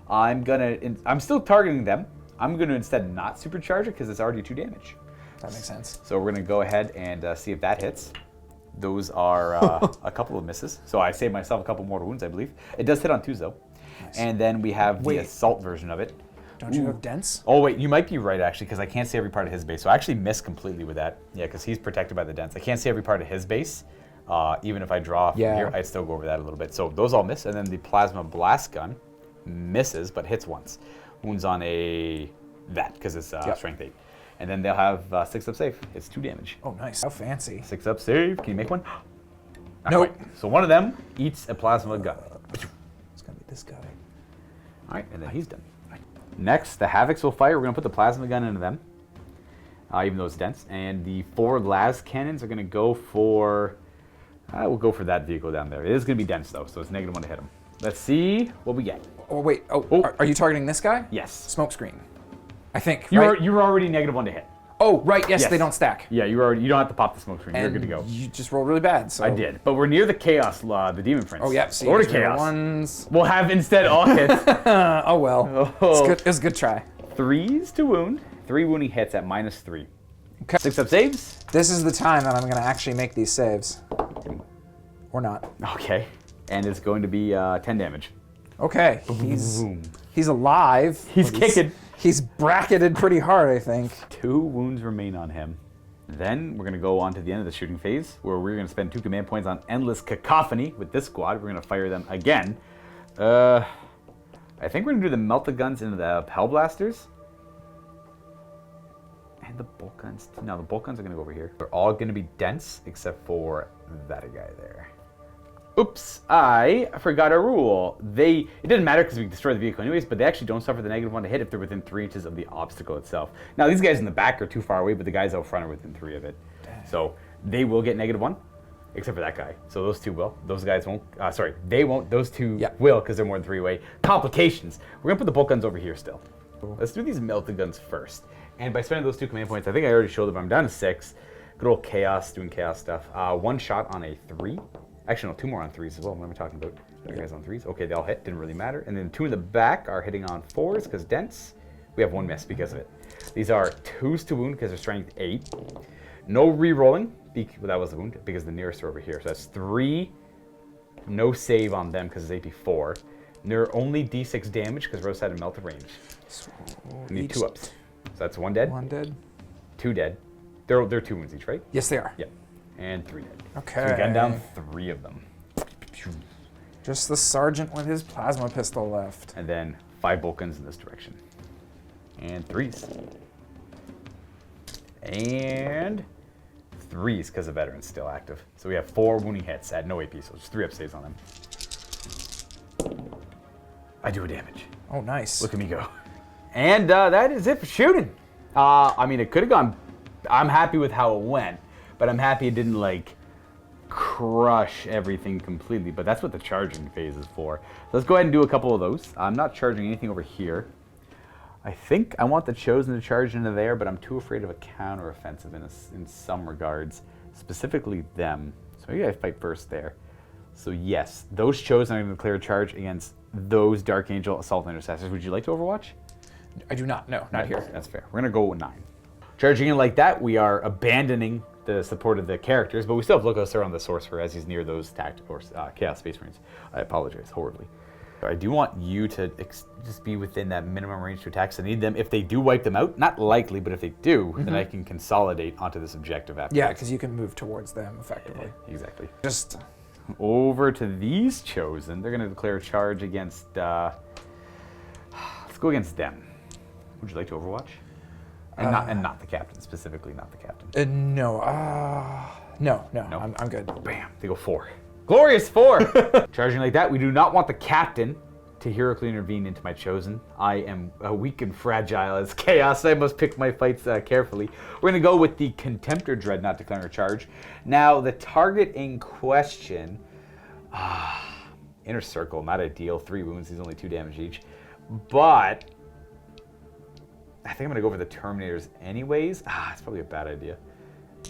I'm still targeting them. I'm gonna instead not supercharge it because it's already 2 damage. That makes sense. So we're gonna go ahead and see if that hits. Those are a couple of misses. So I saved myself a couple more wounds, I believe. It does hit on 2s though. Nice. And then we have the assault version of it. Don't you have dents? Oh wait, you might be right actually, because I can't see every part of his base. So I actually missed completely with that. Yeah, because he's protected by the dents. I can't see every part of his base. Even if I draw from here, I'd still go over that a little bit. So those all miss, and then the Plasma Blast Gun misses, but hits once. Wounds on that, because it's strength 8. And then they'll have 6-up save. It's 2 damage. Oh, nice. How fancy. 6-up save. Can you make one? Nope. So one of them eats a plasma gun. It's going to be this guy. All right, and then he's done. Next, the Havocs will fire. We're going to put the plasma gun into them, even though it's dense. And the 4 las cannons are going to go for... we'll go for that vehicle down there. It is going to be dense, though, so it's -1 to hit them. Let's see what we get. Oh, wait. Are you targeting this guy? Yes. Smoke screen. I think, you right? were already -1 to hit. Oh, right. Yes, they don't stack. Yeah, you don't have to pop the smoke screen. You're good to go. You just rolled really bad. So I did, but we're near the Chaos, the Demon Prince. Oh, yeah. See, Lord of Chaos. Ones. We'll have instead all hits. Oh, well. It was a good try. 3s to wound. 3 wounding hits at -3. Okay. 6-up saves. This is the time that I'm going to actually make these saves. Or not. Okay. And it's going to be 10 damage. Okay. He's alive. He's kicking. He's bracketed pretty hard, I think. 2 wounds remain on him. Then we're going to go on to the end of the shooting phase, where we're going to spend 2 command points on Endless Cacophony with this squad. We're going to fire them again. I think we're going to do the Melta Guns into the Hellblasters. And the Bolt Guns. No, the Bolt Guns are going to go over here. They're all going to be dense, except for that guy there. Oops, I forgot a rule. It doesn't matter because we destroy the vehicle anyways, but they actually don't suffer the -1 to hit if they're within 3 inches of the obstacle itself. Now, these guys in the back are too far away, but the guys out front are within 3 of it. Dang. So they will get -1, except for that guy. So those 2 will. Those guys won't. They won't. Those 2 will because they're more than 3 away. Complications. We're going to put the bolt guns over here still. Let's do these melted guns first. And by spending those 2 command points, I think I already showed them. I'm down to 6. Good old chaos, doing chaos stuff. 1 shot on a 3. Actually, no, 2 more on 3s as well. What am I talking about? You guys on 3s? Okay, they all hit. Didn't really matter. And then 2 in the back are hitting on 4s because dense. We have 1 miss because of it. These are 2s to wound because they're strength 8. No re-rolling. Well, that was the wound because the nearest are over here. So that's 3. No save on them because it's AP 4. And they're only D6 damage because Rose had a melted range. So we need 2 ups. So that's 1 dead. 1 dead. 2 dead. They're 2 wounds each, right? Yes, they are. Yeah. And 3 dead. Okay. So we gun down 3 of them. Just the sergeant with his plasma pistol left. And then 5 bolt guns in this direction. And 3s. And 3s because the veteran's still active. So we have 4 wounding hits at no AP, so just 3 up saves on them. I do a damage. Oh, nice. Look at me go. And that is it for shooting. I mean, it could have gone... I'm happy with how it went, but I'm happy it didn't, like, crush everything completely. But that's what the charging phase is for. Let's go ahead and do a couple of those. I'm not charging anything over here. I think I want the Chosen to charge into there, but I'm too afraid of a counter-offensive in some regards. specifically them. So maybe I fight first there. So yes, those chosen are going to declare a charge against those Dark Angel Assault Intercessors. Would you like to Overwatch? I do not. No, not here. That's fair. We're going to go with 9. Charging in like that, we are abandoning the support of the characters, but we still have Luka on the Sorcerer as he's near those tactical Chaos Space Marines. I apologize horribly. I do want you to just be within that minimum range to attack. So I need them. If they do wipe them out, not likely, but if they do, then I can consolidate onto this objective after. Yeah, because you can move towards them effectively. Yeah, exactly. Just over to these chosen. They're going to declare a charge against. Let's go against them. Would you like to Overwatch? And not the captain, specifically not the captain. no. I'm good. Bam! They go 4. Glorious 4! Charging like that, we do not want the captain to heroically intervene into my chosen. I am weak and fragile as chaos. I must pick my fights carefully. We're going to go with the Contemptor Dreadnought declaring a charge. Now, the target in question, Inner Circle, not ideal. 3 wounds, he's only 2 damage each. But I think I'm going to go for the Terminators anyways. It's probably a bad idea.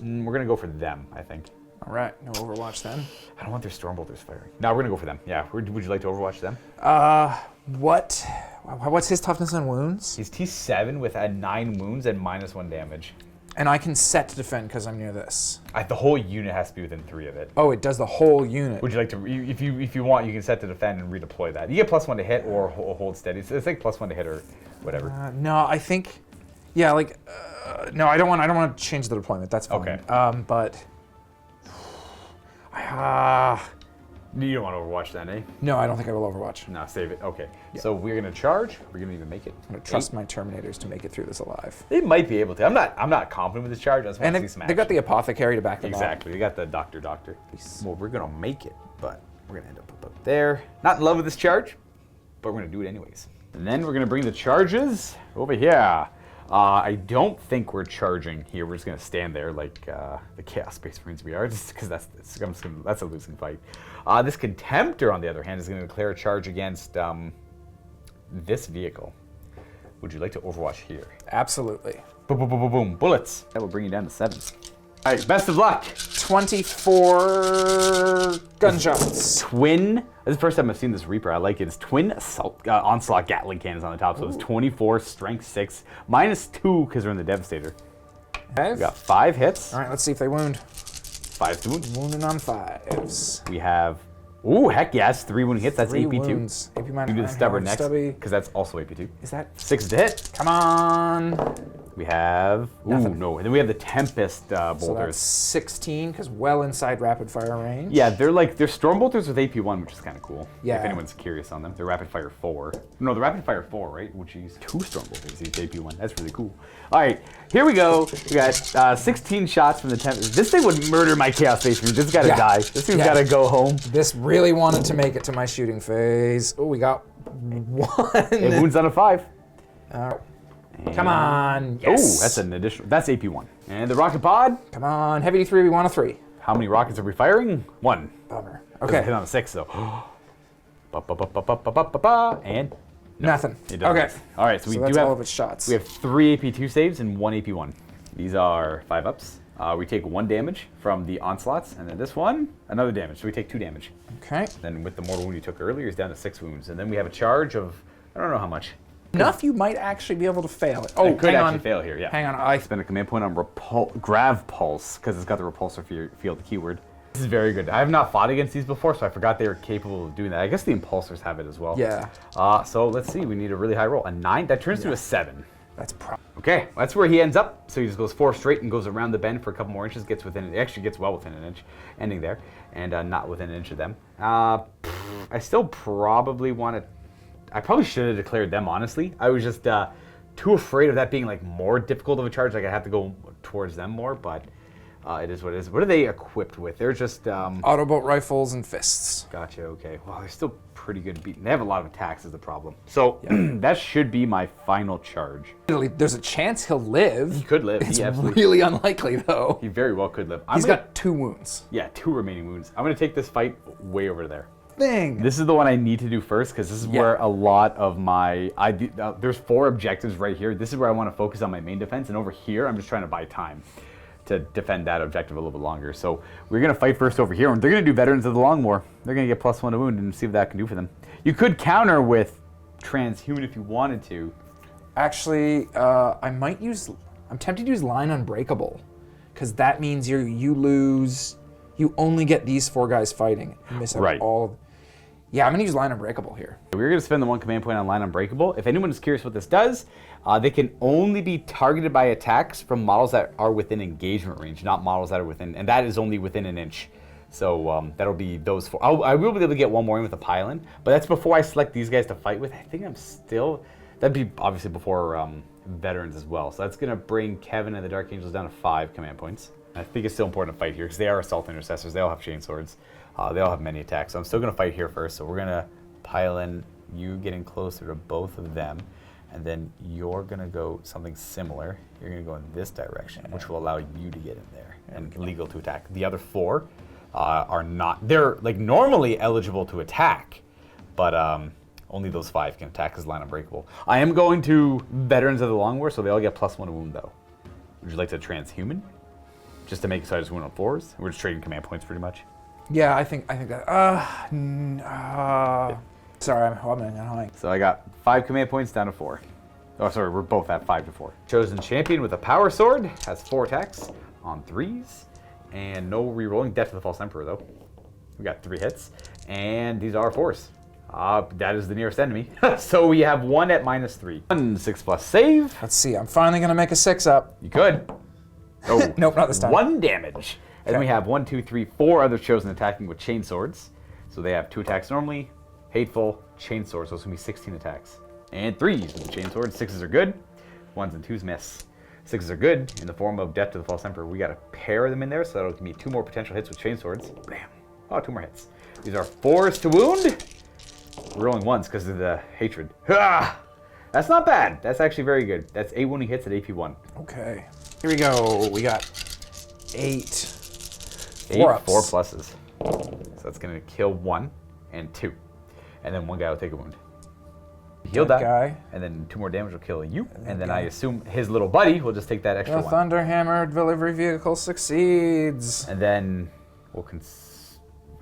We're going to go for them, I think. All right, no Overwatch then. I don't want their Stormbolters firing. No, we're going to go for them. Yeah, would you like to Overwatch them? What's his toughness on wounds? He's T7 with 9 wounds and -1 damage. And I can set to defend because I'm near this. The whole unit has to be within 3 of it. Oh, it does the whole unit. Would you like to, if you want, you can set to defend and redeploy that. You get +1 to hit or hold steady. It's like +1 to hit or whatever. No, I think, yeah, like, no, I don't want to change the deployment. That's fine. Okay. But, You don't want to Overwatch then, eh? no, I don't think I will Overwatch. No, save it. Okay. Yeah. So we're gonna charge. We're gonna even make it. I'm gonna trust my Terminators to make it through this alive. They might be able to. I'm not confident with this charge. I just want to see some action. They got the Apothecary to back them up. Exactly. They got the Doctor. Well, we're gonna make it, but we're gonna end up there. Not in love with this charge, but we're gonna do it anyways. And then we're gonna bring the charges over here. I don't think we're charging here. We're just gonna stand there like the Chaos Space Marines we are, just because that's a losing fight. This Contemptor, on the other hand, is gonna declare a charge against this vehicle. Would you like to Overwatch here? Absolutely. Boom, boom, boom, boom, boom. Bullets. That will bring you down to 7. All right, best of luck. 24 gunshots. Twin. This is the first time I've seen this Reaper. I like it. It's twin assault onslaught Gatling cannons on the top. So it's 24, strength 6, -2 because they're in the Devastator. Okay. We got 5 hits. All right, let's see if they wound. 5 to wound. Wounding on 5s. We have, ooh, heck yes, 3 wound hits. That's 3 AP2. wounds. AP minus We do the 9, stubborn hard next stubby. because that's also AP2. Is that? 6 to hit. Come on. We have, Nothing. no. And then we have the Tempest So that's bolters. 16 because well inside rapid fire range. Yeah, they're Storm Bolters with AP1, which is kind of cool. Yeah. If anyone's curious on them. They're Rapid Fire 4. No, the Rapid Fire 4, right? Which is 2 Storm Bolters, each AP1. That's really cool. All right, here we go. We got 16 shots from the Tempest. This thing would murder my Chaos Space Marine. This has got to die. This thing's got to go home. This really wanted to make it to my shooting phase. Oh, we got 1. It wounds on a 5. Come on. Oh, Yes. that's an additional. That's AP1. And the rocket pod. Come on. Heavy D3, we want a 3. How many rockets are we firing? 1. Bummer. Okay. Hit Okay. on a 6 though. And no, Nothing. it doesn't. Okay. All right, so we So do that's have all of its shots. we have 3 AP2 saves and 1 AP1. These are 5-ups. We take 1 damage from the onslaughts, and then this one, another damage. So we take 2 damage. Okay. Then with the mortal wound you took earlier, is down to 6 wounds. And then we have a charge of, I don't know how much. Enough you might actually be able to fail it. I Oh, could hang actually on. fail here, yeah. Hang on. I Spend a command point on Grav Pulse, because it's got the repulsor field keyword. This is very good. I have not fought against these before, so I forgot they were capable of doing that. I guess the Impulsors have it as well. Yeah. So let's see, we need a really high roll. A 9, that turns to a 7. That's Okay, that's where he ends up. So he just goes 4 straight and goes around the bend for a couple more inches, gets within, it actually gets well within an inch, ending there, and not within an inch of them. I still probably want to, I probably should have declared them, honestly. I was just too afraid of that being like more difficult of a charge, like I have to go towards them more, but it is what it is. What are they equipped with? They're just, autobolt rifles and fists. Gotcha, okay. Well, they're still pretty good beating. They have a lot of attacks is the problem. So that should be my final charge. There's a chance he'll live. He could live. It's He absolutely, really unlikely though. he very well could live. He's got 2 wounds. Yeah, 2 remaining wounds. I'm going to take this fight way over there. Thing. This is the one I need to do first because this is where a lot of my, there's 4 objectives right here. This is where I want to focus on my main defense, and over here I'm just trying to buy time. to defend that objective a little bit longer. So we're going to fight first over here, and they're going to do Veterans of the Long War. They're going to get +1 to wound and see what that can do for them. You could counter with Transhuman if you wanted to. Actually, I'm tempted to use Line Unbreakable, because that means you only get these 4 guys fighting. You miss out all. Yeah, I'm gonna use Line Unbreakable here. We're gonna spend the 1 command point on Line Unbreakable. If anyone is curious what this does, they can only be targeted by attacks from models that are within engagement range, not models that are within, and that is only within an inch. So that'll be those 4. I will be able to get 1 more in with a pylon, but that's before I select these guys to fight with. I think that'd be obviously before Veterans as well. So that's gonna bring Kevin and the Dark Angels down to 5 command points. I think it's still important to fight here because they are Assault Intercessors. They all have chain swords. They all have many attacks. So I'm still going to fight here first. So we're going to pile in you getting closer to both of them. And then you're going to go something similar. You're going to go in this direction, which will allow you to get in there and legal to attack. The other 4 are not. They're like normally eligible to attack, but only those 5 can attack as Line Unbreakable. I am going to Veterans of the Long War, so they all get +1 to wound though. Would you like to Transhuman? Just to make it so I just wound on 4s? We're just trading command points pretty much. Yeah, I think that. Sorry, I'm humming and hawing. So I got 5 command points down to 4. Oh, sorry, we're both at 5 to 4. Chosen Champion with a Power Sword has 4 attacks on 3s, and no re-rolling. Death to the False Emperor though. We got 3 hits, and these are 4s. That is the nearest enemy. So we have 1 at -3. 1 6+ save. Let's see. I'm finally gonna make a 6 up. You could. Oh, nope, not this time. 1 damage. And we have 1, 2, 3, 4 other chosen attacking with chain swords. So they have 2 attacks normally, hateful, chain swords. So it's gonna be 16 attacks. And 3s with the chain swords. 6s are good. 1s and 2s miss. 6s are good in the form of Death to the False Emperor. We got a pair of them in there, so that'll give me 2 more potential hits with chain swords. Bam. Oh, 2 more hits. These are 4s to wound. We're rolling 1s because of the hatred. Ah! That's not bad. That's actually very good. That's 8 wounding hits at AP1. Okay. Here we go. We got 8. 4 pluses. So that's going to kill 1 and 2. And then 1 guy will take a wound. Heal that guy. And then 2 more damage will kill you. And then I assume his little buddy will just take that extra The 1. Thunderhammer delivery vehicle succeeds. And then we're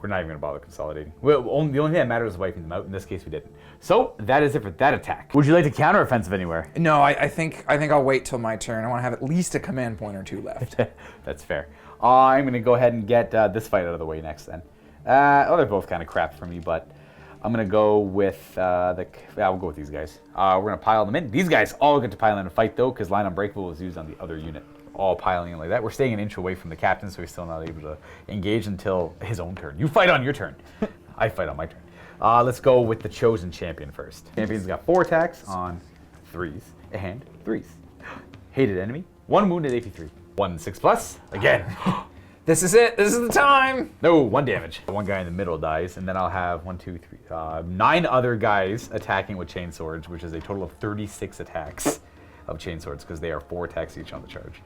not even going to bother consolidating. The only thing that matters is wiping them out. In this case, we didn't. So that is it for that attack. Would you like to counter offensive anywhere? No, I think I'll wait till my turn. I want to have at least a command point or 2 left. That's fair. I'm going to go ahead and get this fight out of the way next then. They're both kind of crap for me, but I'm going to go with we'll go with these guys. We're going to pile them in. These guys all get to pile in a fight though, because Line Unbreakable was used on the other unit. All piling in like that. We're staying an inch away from the captain, so he's still not able to engage until his own turn. You fight on your turn. I fight on my turn. Let's go with the Chosen Champion first. Champion's got 4 attacks on 3s and 3s. Hated enemy. 1 wound at AP3. 1 6+. Again. This is it. This is the time. No, 1 damage. 1 guy in the middle dies, and then I'll have 1, 2, 3, 9 other guys attacking with chain swords, which is a total of 36 attacks of chain swords because they are 4 attacks each on the charge.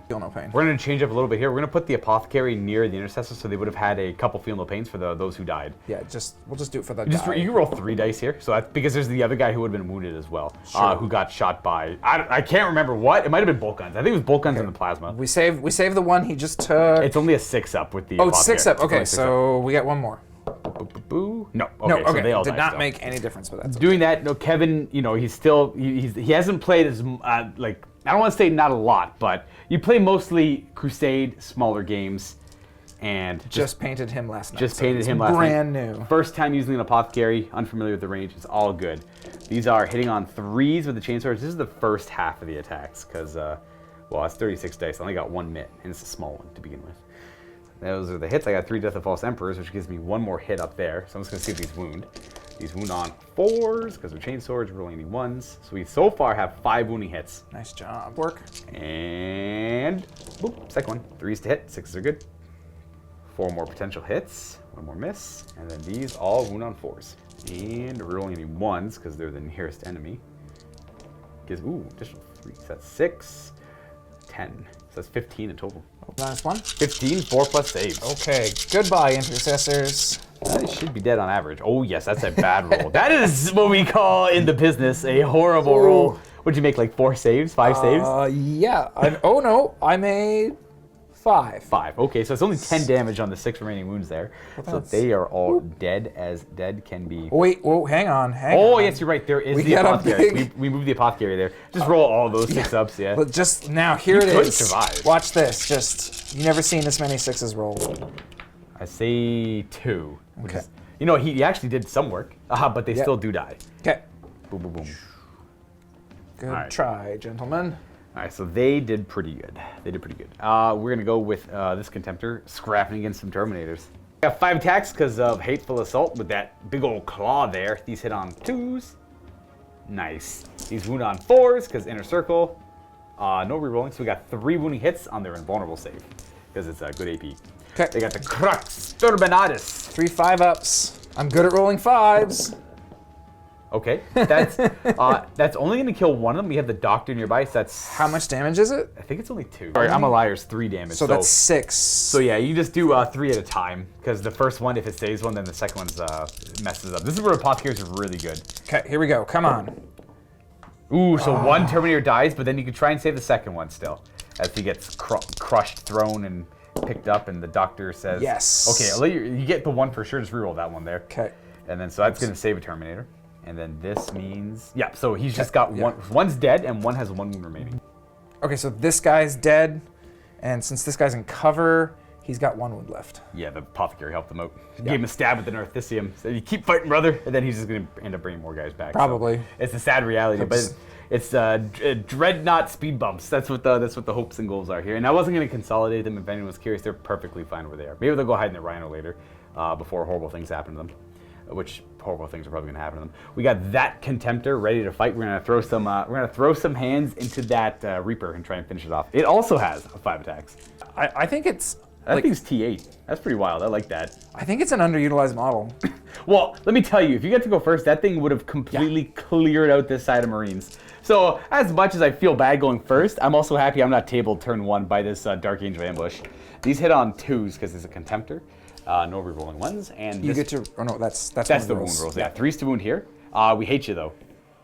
Feel no pain. We're going to change up a little bit here. We're going to put the Apothecary near the Intercessor, so they would have had a couple feel no pains for those who died. Yeah, we'll just do it for the You can roll 3 dice here, so because there's the other guy who would have been wounded as well, who got shot by I can't remember what. It might have been bolt guns. I think it was bolt guns in the plasma. We save the one he just took. It's only a 6-up with the. Oh, it's 6-up. Okay, It's so we get 1 more. Boo. No. Okay, No, okay. So they all Did died not still. make any difference with that. Doing that, no, Kevin, he's still, he hasn't played as, I don't want to say not a lot, but you play mostly Crusade, smaller games, and just painted him last night. Just painted him last night. Brand new. First time using an Apothecary, unfamiliar with the range, it's all good. These are hitting on 3s with the chain swords. This is the first half of the attacks, because, it's 36 dice. I only got 1 mitt, and it's a small one to begin with. Those are the hits. I got 3 Death of False Emperors, which gives me 1 more hit up there. So I'm just going to see if these wound. These wound on 4s, because they're chain swords, we're rolling any 1s. So we so far have 5 wounding hits. Nice job. Work. And, boop, second one. 3s to hit, 6s are good. 4 more potential hits, 1 more miss. And then these all wound on 4s. And we're rolling any 1s, because they're the nearest enemy. Gives, additional 3. So that's 6, 10. So that's 15 in total. Last one. 15, 4+ saves. Okay, goodbye, Intercessors. They should be dead on average. Oh yes, that's a bad roll. That is what we call in the business a horrible roll. What'd you make, like 4 saves, 5 saves? Yeah. Oh no, I made 5. 5. Okay, so it's only 10 damage on the 6 remaining wounds there. So they are all dead as dead can be. Wait, whoa, hang on. Oh, yes, you're right. There is the got a apothecary. big- We moved the apothecary there. Just roll all those 6-ups, yeah. But just now, here it could is. survive. Watch this. Just, you never seen this many 6s roll. I say 2. Which Okay. is, you know, he actually did some work, but they still do die. Okay. Boom, boom, boom. Good All right. try, gentlemen. All right, so they did pretty good. They did pretty good. We're gonna go with this Contemptor scrapping against some Terminators. Got 5 attacks because of Hateful Assault with that big old claw there. These hit on 2s. Nice. These wound on 4s because Inner Circle. No rerolling, so we got 3 wounding hits on their Invulnerable save because it's a good AP. Okay. They got the Crux Turbinatus. 3 5-ups. I'm good at rolling 5s. Okay, that's only gonna kill one of them. We have the Doctor nearby, so that's... How much damage is it? I think it's only 2. Sorry, I'm a liar's 3 damage. So that's 6. So yeah, you just do 3 at a time, because the first one, if it saves one, then the second one's messes up. This is where Apothecaries are really good. Okay, here we go. Come on. Ooh, so one Terminator dies, but then you can try and save the second one still, as he gets crushed, thrown, and picked up, and the Doctor says... Yes. Okay, I'll let you get the one for sure. Just reroll that one there. Okay. And then, so that's going to save a Terminator. And then this means... Yeah, so he's just got one. One's dead, and one has 1 wound remaining. Okay, so this guy's dead, and since this guy's in cover, he's got 1 wound left. Yeah, the Apothecary helped him out. Gave him a stab with the Narthicium. So you keep fighting, brother, and then he's just going to end up bringing more guys back. Probably. So it's a sad reality, but it's Dreadnought speed bumps. That's what the hopes and goals are here. And I wasn't going to consolidate them if anyone was curious. They're perfectly fine where they are. Maybe they'll go hide in the Rhino later before horrible things happen to them. Which horrible things are probably going to happen to them. We got that Contemptor ready to fight. We're going to throw some hands into that Reaper and try and finish it off. It also has 5 attacks. I think it's... I think it's T8. That's pretty wild. I like that. I think it's an underutilized model. Well, let me tell you, if you get to go first, that thing would have completely cleared out this side of Marines. So as much as I feel bad going first, I'm also happy I'm not tabled turn 1 by this Dark Angel ambush. These hit on 2s because it's a Contemptor. No rerolling 1s, and You get to... Oh no, that's the wound rolls. Yeah, 3s to wound here. We hate you though.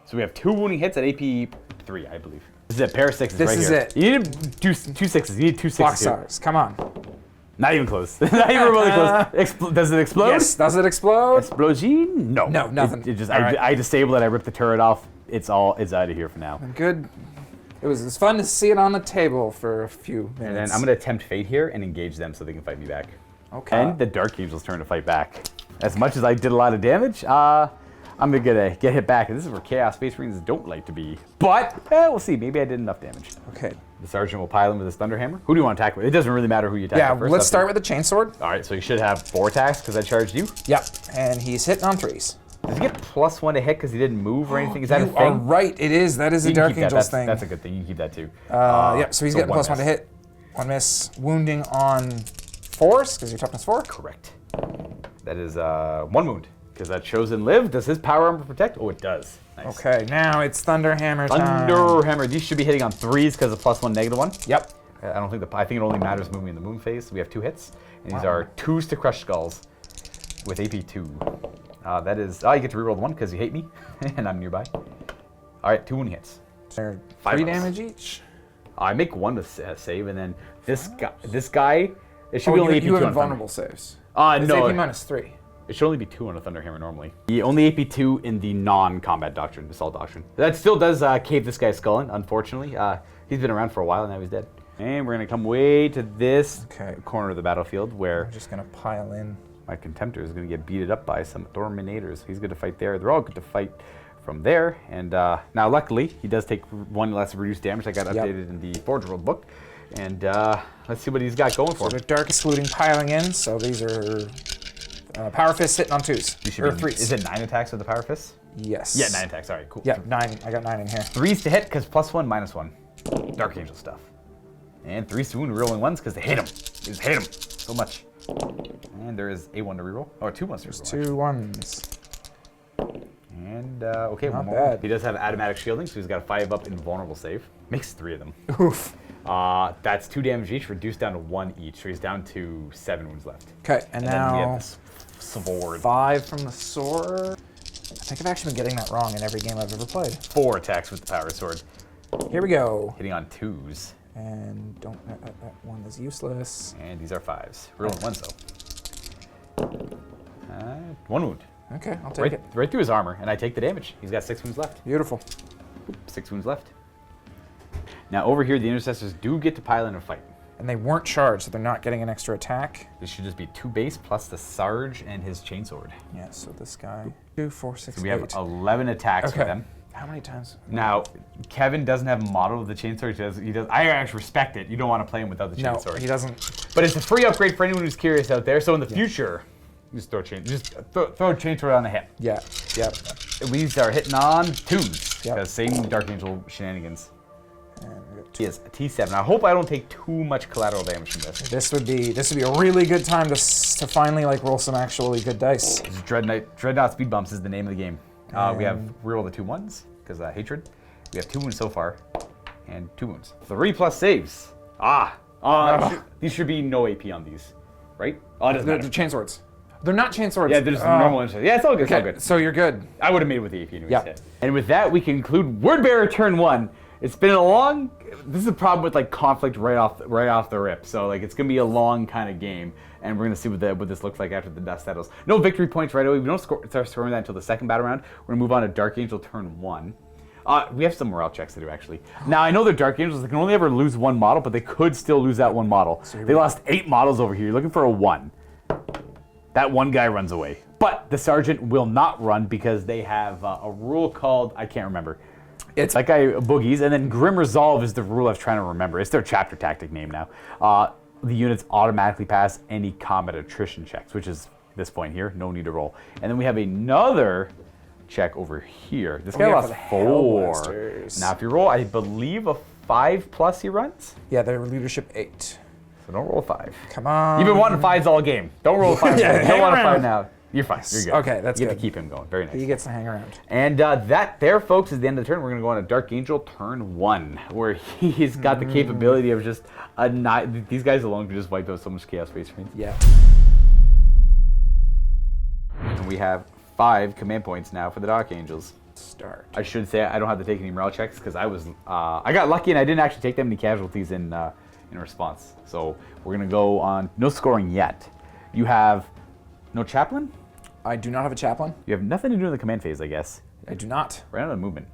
So we have 2 wounding hits at AP 3, I believe. This is it. Pair of 6s right here. This is it. You need to do 2 6s. You need 2 6s Block here. stars. Come on. Not even close. Not even really close. Does it explode? Yes. Does it explode? Explosion? No. No, nothing. It just All right. I disable it. I rip the turret off. It's out of here for now. Good. It was fun to see it on the table for a few minutes. And then I'm gonna attempt Fate here and engage them so they can fight me back. Okay. And the Dark Angel's turn to fight back. As much as I did a lot of damage, I'm gonna get hit back. And this is where Chaos Space Marines don't like to be. But we'll see. Maybe I did enough damage. Okay. The Sergeant will pile him with his Thunderhammer. Who do you want to attack with? It doesn't really matter who you attack Yeah, with first. let's start with the chainsword. All right, so you should have 4 attacks because I charged you. Yep. And he's hitting on 3s. Does he get +1 to hit because he didn't move or anything? Is that a You thing? are right. It is. That is a You can Dark keep that. Angel's thing. That's a good thing. You can keep that too. Yep. So he's getting one +1 to miss. hit. 1 miss. Wounding on 4s because you're toughness 4. Correct. That is 1 wound because that Chosen Live. Does his power armor protect? Oh, it does. Nice. Okay. Now it's Thunderhammer time. Thunderhammer. These should be hitting on 3s because of +1, -1. Yep. I think it only matters moving in the moon phase. So we have 2 hits, and these are 2s to crush skulls with AP 2. That is. You get to reroll the 1 because you hate me, and I'm nearby. All right, 2 wounding hits. They're 5 3 ups. damage each. I make 1 to save, and then this guy. It should be Oh, only AP you 2 have on invulnerable saves. Thunder. It's No. AP -3. It should only be 2 on a Thunderhammer normally. The only AP 2 in the non-combat doctrine, Assault Doctrine. That still does cave this guy's skull in, unfortunately. He's been around for a while, and now he's dead. And we're gonna come way to this corner of the battlefield where I'm just gonna pile in. my Contemptor is gonna get beated up by some Terminators. He's good to fight there. They're all good to fight from there. And now, luckily, he does take 1 less reduced damage. I got updated in the Forge World book. And let's see what he's got going for So him. the Dark Excluding piling in. So these are Power Fists hitting on 2s. Or 3s. Is it 9 attacks with the Power Fist? Yes. Yeah, 9 attacks. All right, cool. Yeah, 9. I got 9 in here. 3s to hit because +1, -1. Dark Angel stuff. And 3s to wound, rerolling 1s because they hate him. They just hate him so much. And there is a 1 to reroll. Or 2 ones to reroll. 2 1s. And, okay, Not one more. bad. He does have automatic shielding, so he's got a 5-up invulnerable save. Makes 3 of them. Oof. That's 2 damage each, reduced down to 1 each. So he's down to 7 wounds left. Okay, and then we have now this sword. 5 from the sword. think I've actually been getting that wrong in every game I've ever played. 4 attacks with the power sword. Here we go. Hitting on 2s. And don't, that one is useless. And these are 5s. Rolling 1s though. 1 wound. Okay, I'll take it. Right through his armor, and I take the damage. He's got 6 wounds left. Beautiful. 6 wounds left. Now over here, the intercessors do get to pile in and fight. And they weren't charged, so they're not getting an extra attack. This should just be 2 base plus the Sarge and his chainsword. Yeah, so this guy, 2, 4, 6, So we 8. have 11 attacks Okay. with them. How many times? Now, Kevin doesn't have a model of the chainsword. He does. I actually respect it. You don't want to play him without the No, chainsword. he doesn't. But it's a free upgrade for anyone who's curious out there. So in the future, just throw a chainsword on the hip. Yeah, yep. We start hitting on 2s. Yep. Because same Dark Angel shenanigans. And we got He has a T7. I hope I don't take too much collateral damage from this. This would be a really good time to finally like roll some actually good dice. This is Dreadnought Speed Bumps is the name of the game. We have reroll the 2 1s because hatred. We have 2 wounds so far, and 2 wounds. 3+ saves. These should be no AP on these, right? Oh, it doesn't They're matter. chainswords. They're not chainswords. Yeah, they're just normal ones. Yeah, it's all good. It's all Okay, good. so you're good. I would have made it with the AP anyways. Yeah. Yeah. And with that, we conclude Word Bearer turn 1. It's been a long. This is a problem with like conflict right off the rip. So like it's gonna be a long kind of game, and we're gonna see what this looks like after the dust settles. No victory points right away. We don't start scoring that until the second battle round. We're gonna move on to Dark Angel turn 1. We have some morale checks to do actually. Now I know they're Dark Angels. They can only ever lose 1 model, but they could still lose that 1 model. They lost 8 models over here. You're looking for a 1. That 1 guy runs away. But the Sergeant will not run because they have a rule called, I can't remember. It's that guy boogies, and then Grim Resolve is the rule I was trying to remember. It's their chapter tactic name now. The units automatically pass any combat attrition checks, which is this point here, no need to roll. And then we have another check over here. This guy yeah, lost for the 4. Hellblasters. Now if you roll, I believe a 5+ he runs. Yeah, they're leadership 8. So don't roll a 5. Come on. You've been wanting 5s all game. Don't roll a 5. Yeah, You don't hang want a 5 around. now. You're fine. You're good. Okay, that's you get good. to keep him going. Very nice. He gets to hang around. And that there, folks, is the end of the turn. We're going to go on a Dark Angel turn 1, where he's got the capability of just these guys alone can just wipe out so much Chaos Space Marines. Yeah. And we have 5 command points now for the Dark Angels. Start. I should say I don't have to take any morale checks because I got lucky and I didn't actually take that many casualties in response. So we're going to go on no scoring yet. You have no chaplain? I do not have a chaplain. You have nothing to do in the command phase, I guess. I do not. Right on the movement.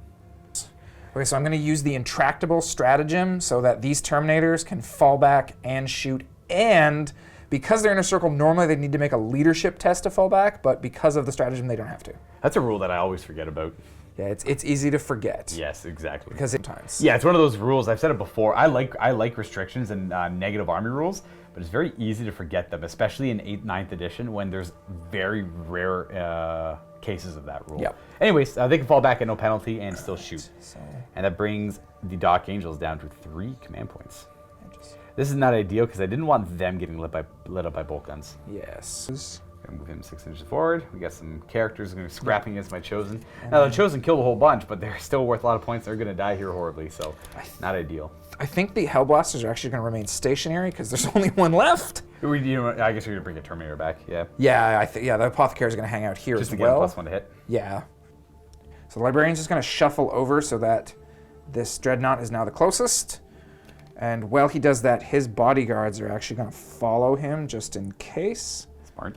Okay, so I'm going to use the intractable stratagem so that these Terminators can fall back and shoot. And because they're in a circle, normally they need to make a leadership test to fall back, but because of the stratagem, they don't have to. That's a rule that I always forget about. Yeah, it's easy to forget. Yes, exactly. Because sometimes. Yeah, it's one of those rules. I've said it before. I like restrictions and negative army rules, but it's very easy to forget them, especially in 8th, 9th edition when there's very rare cases of that rule. Yep. Anyways, they can fall back at no penalty and still shoot. So, And that brings the Dark Angels down to 3 command points. This is not ideal because I didn't want them getting lit up by bolt guns. yes. Gonna move him 6 inches forward. We got some characters going to be scrapping against my Chosen. Now the Chosen killed a whole bunch, but they're still worth a lot of points. They're going to die here horribly, so not ideal. I think the Hellblasters are actually going to remain stationary because there's only 1 left. I guess you're going to bring a Terminator back, yeah. Yeah, the Apothecary is going to hang out here Just as to well. get a +1 to hit. Yeah. So the Librarian's just going to shuffle over so that this Dreadnought is now the closest. And while he does that, his bodyguards are actually going to follow him just in case. Smart.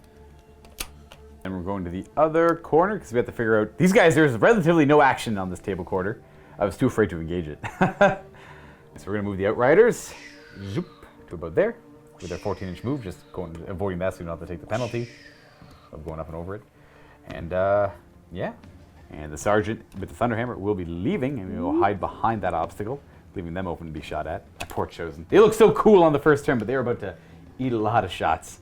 And we're going to the other corner because we have to figure out... These guys, there's relatively no action on this table quarter. I was too afraid to engage it. So we're going to move the Outriders zoop, to about there with their 14-inch move, just avoiding that so we don't have to take the penalty of going up and over it. And yeah. And the Sergeant with the Thunderhammer will be leaving, and we will hide behind that obstacle, leaving them open to be shot at. My poor Chosen. They look so cool on the first turn, but they're about to eat a lot of shots.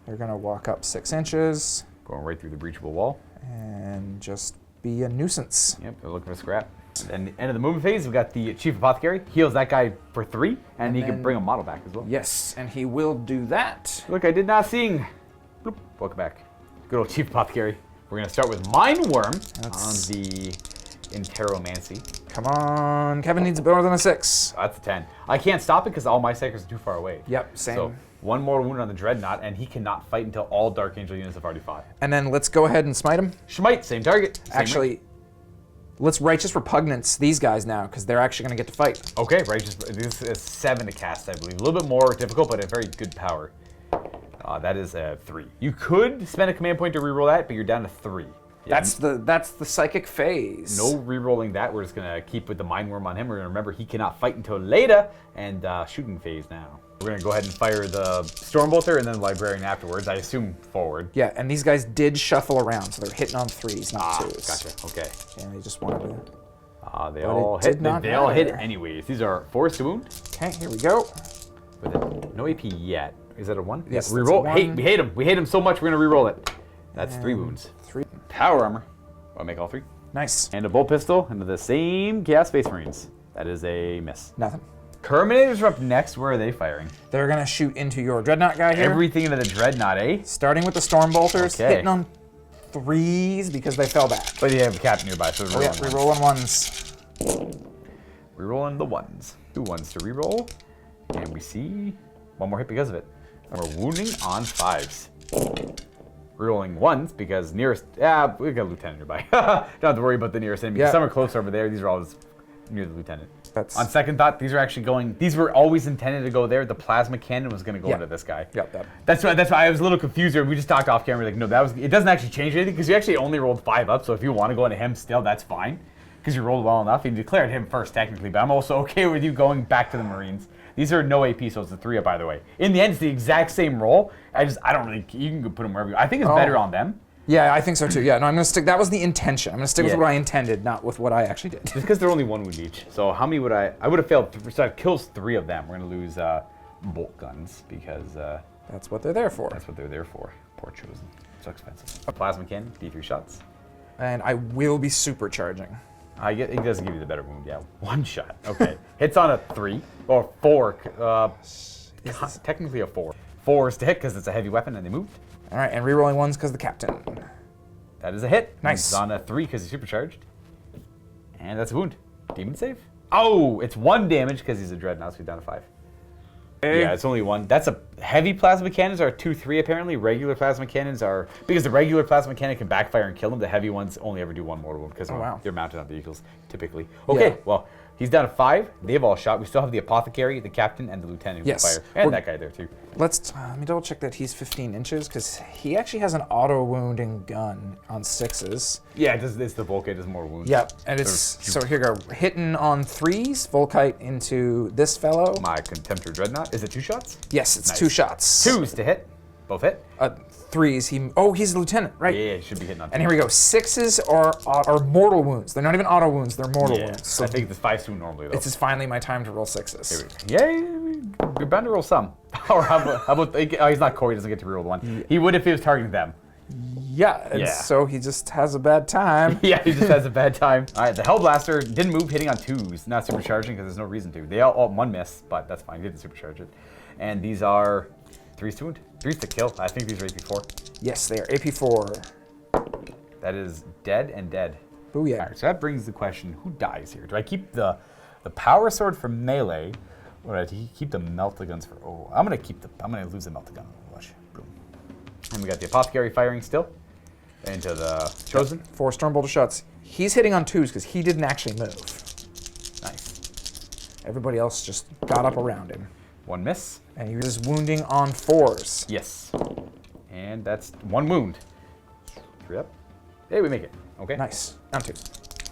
They're going to walk up 6 inches Going right through the breachable wall. and just be a nuisance. Yep, they're looking for scrap. And end of the movement phase, we've got the Chief Apothecary. Heals that guy for 3, and he can then- bring a model back as well. Yes, and he will do that. Look, I did not sing. Bloop. Welcome back. Good old Chief Apothecary. We're going to start with Mind Worm on the Interomancy. Come on, Kevin needs more than a 6. Oh, that's a 10. I can't stop it because all my psychers are too far away. Yep, same. So 1 mortal wound on the Dreadnought, and he cannot fight until all Dark Angel units have already fought. And then let's go ahead and smite him. Smite, same target. Same Actually, range. let's Righteous Repugnance these guys now, because they're actually going to get to fight. Okay, Righteous. This is 7 to cast, I believe. A little bit more difficult, but a very good power. That is a 3. You could spend a command point to reroll that, but you're down to 3. Yeah. That's the psychic phase. No rerolling that. We're just gonna keep with the Mind Worm on him. We're gonna remember he cannot fight until later, and shooting phase now. We're gonna go ahead and fire the Stormbolter and then Librarian afterwards. I assume forward. Yeah, and these guys did shuffle around, so they're hitting on 3s, not 2s. Gotcha. Okay. And they just wanted to. They all hit. They all hit anyways. These are 4 to wound. Okay, here we go. With no AP yet. Is that a 1? Yes. Reroll. Hey, we hate him. We hate him so much. We're gonna reroll it. That's 3 wounds. 3. Power armor. I'll make all 3. Nice. And a bolt pistol into the same Chaos Space Marines. That is a miss. Nothing. Terminators are up next. Where are they firing? They're gonna shoot into your Dreadnought guy here. Everything into the Dreadnought, eh? Starting with the Stormbolters, Okay. hitting on 3s because they fell back. But you have a cap nearby, so Oh yeah, rerolling 1s. Rerolling the 1s. 2 1s to reroll. And we see 1 more hit because of it. And we're wounding on 5s. Rerolling 1s because nearest, we got a lieutenant nearby. Don't have to worry about the nearest enemy. Yeah. Some are close over there. These are always near the lieutenant. That's On second thought, these are actually going. These were always intended to go there. The plasma cannon was going to go into this guy. Yep. That's why I was a little confused there. We just talked off camera. Like, no, it doesn't actually change anything because you actually only rolled 5 up. So if you want to go into him still, that's fine because you rolled well enough. You declared him first technically, but I'm also okay with you going back to the Marines. These are no AP, so it's a 3 up, by the way. In the end, it's the exact same roll. I don't really. You can put them wherever you. I think it's better on them. Yeah, I think so too. Yeah, no, I'm gonna stick. That was the intention. I'm gonna stick with Yeah. what I intended, not with what I actually did. Just because they're only 1 wound each. So how many would I would have failed. So that kills 3 of them. We're gonna lose bolt guns because That's what they're there for. that's what they're there for. Poor chosen. So expensive. A plasma cannon, D3 shots. And I will be supercharging. It doesn't give you the better wound. Yeah, 1 shot. Okay. Hits on a 3 or 4. Technically a 4. 4 is to hit because it's a heavy weapon and they moved. All right, and rerolling 1s because the captain. That is a hit. Nice. It's on a 3 because he's supercharged. And that's a wound. Demon save. Oh, it's 1 damage because he's a Dreadnought, so he's down to 5. Yeah, it's only 1. That's a heavy plasma cannons are 2/3 apparently. Regular plasma cannons are because the regular plasma cannon can backfire and kill them. The heavy ones only ever do 1 mortal wound because wow. they're mounted on vehicles typically. Okay, Yeah. well he's down to 5. They've all shot. We still have the apothecary, the captain, and the lieutenant who Yes. can fire, and that guy there too. Let me double check that he's 15 inches because he actually has an auto wounding gun on 6s. Yeah, it's the Volkite does more wounds. Yep, and it's so here we go. Hitting on 3s, Volkite into this fellow. My Contemptor Dreadnought. Is it 2 shots? Yes, it's Nice. 2 shots. 2s to hit. Both hit. 3s. He's a lieutenant, right? Yeah, he should be hitting on 2. And here we go. 6s are mortal wounds. They're not even auto wounds. They're mortal wounds. So I think it's 5 soon normally though. this is finally my time to roll 6s. Yeah, you're bound to roll some. Or how about oh, he's not core, he doesn't get to reroll 1. He would if he was targeting them. Yeah, and so he just has a bad time. Yeah, he just has a bad time. All right, the Hellblaster didn't move, hitting on 2s, not supercharging because there's no reason to. They all 1 miss, but that's fine. He didn't supercharge it. And these are 3s to wound. 3s to kill. I think these are AP4. Yes, they are AP4. That is dead and dead. Booyah. All right, so that brings the question, who dies here? Do I keep the power sword for melee, or do I keep the meltaguns for... Oh, I'm going to lose the meltagun. Watch. Boom. And we got the apothecary firing still into the chosen. 4 Stormbolter shots. He's hitting on 2s because he didn't actually move. Nice. Everybody else just got up around him. 1 miss. And he was wounding on 4s. Yes. And that's 1 wound. 3 up. Hey, we make it. Okay. Nice. Down 2.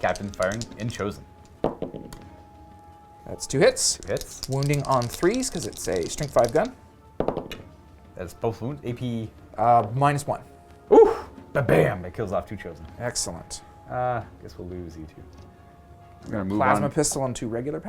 Captain firing in chosen. That's 2 hits. 2 hits. Wounding on 3s because it's a strength 5 gun. That's both wounds. AP. -1. Ooh! Bam! It kills off 2 chosen. Excellent. Guess we'll lose E2. We're gonna move Plasma on. pistol and 2 regular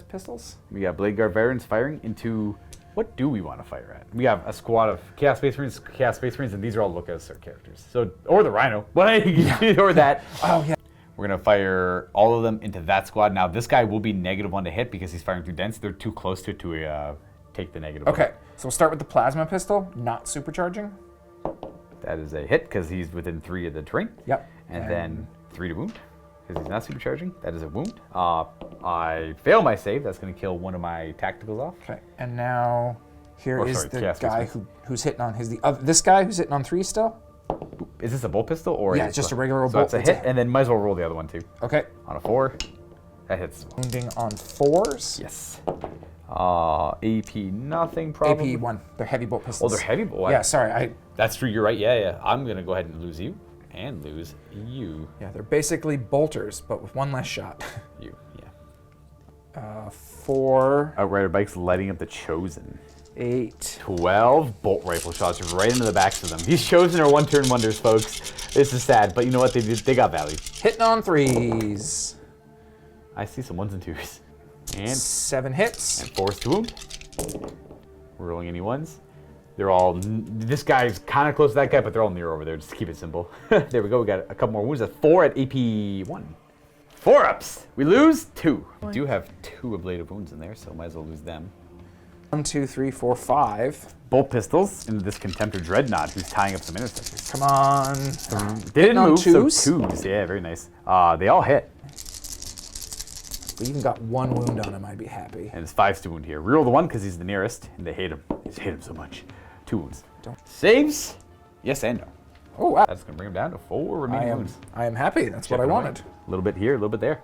pistols. We got Blade Guard veterans firing into. What do we want to fire at? We have a squad of Chaos Space Marines, and these are all Luka characters. So, or the Rhino, or that. Oh yeah. We're gonna fire all of them into that squad. Now, this guy will be -1 to hit because he's firing through dense. They're too close to it to take the negative. Okay, so we'll start with the plasma pistol, not supercharging. That is a hit because he's within 3 of the terrain. Yep. And then 3 to wound because he's not supercharging. That is a wound. I fail my save. That's going to kill one of my tacticals off. Okay, and now Here Or, is sorry, the chaos guy beast. who's hitting on this guy who's hitting on 3 still. Is this a bolt pistol or? Yeah, just a regular old so bolt. So it's a hit, and then might as well roll the other one too. Okay. On a 4, that hits. Wounding on 4s. Yes. AP nothing probably. AP 1. They're heavy bolt pistols. Oh, they're heavy bolt. Yeah, sorry. That's true. You're right. Yeah. I'm gonna go ahead and lose you, and lose you. Yeah, they're basically bolters, but with 1 less shot. You. Yeah. 4. Outrider bikes lighting up the Chosen. 8. 12 bolt rifle shots right into the backs of them. These Chosen are one-turn wonders, folks. This is sad, but you know what? They got value. Hitting on 3s. I see some 1s and 2s. And 7 hits. 4s to wound. We're rolling any 1s. They're all, this guy's kind of close to that guy, but they're all near over there, just to keep it simple. There we go, we got a couple more wounds. That's 4 at AP 1. 4 ups. We lose 2. We do have 2 ablative wounds in there, so might as well lose them. 1, 2, 3, 4, 5. Bolt pistols into this Contemptor Dreadnought who's tying up some intercessors. Come on. They didn't on move, 2s? so 2s. Yeah, very nice. They all hit. We even got 1 wound on him, I'd be happy. And it's 5s to wound here. Reroll the 1 because he's the nearest, and they hate him. They just hate him so much. 2 wounds. Saves? Yes and no. Oh, wow. That's going to bring him down to 4 remaining wounds. I am happy. That's what I wanted. A little bit here, a little bit there.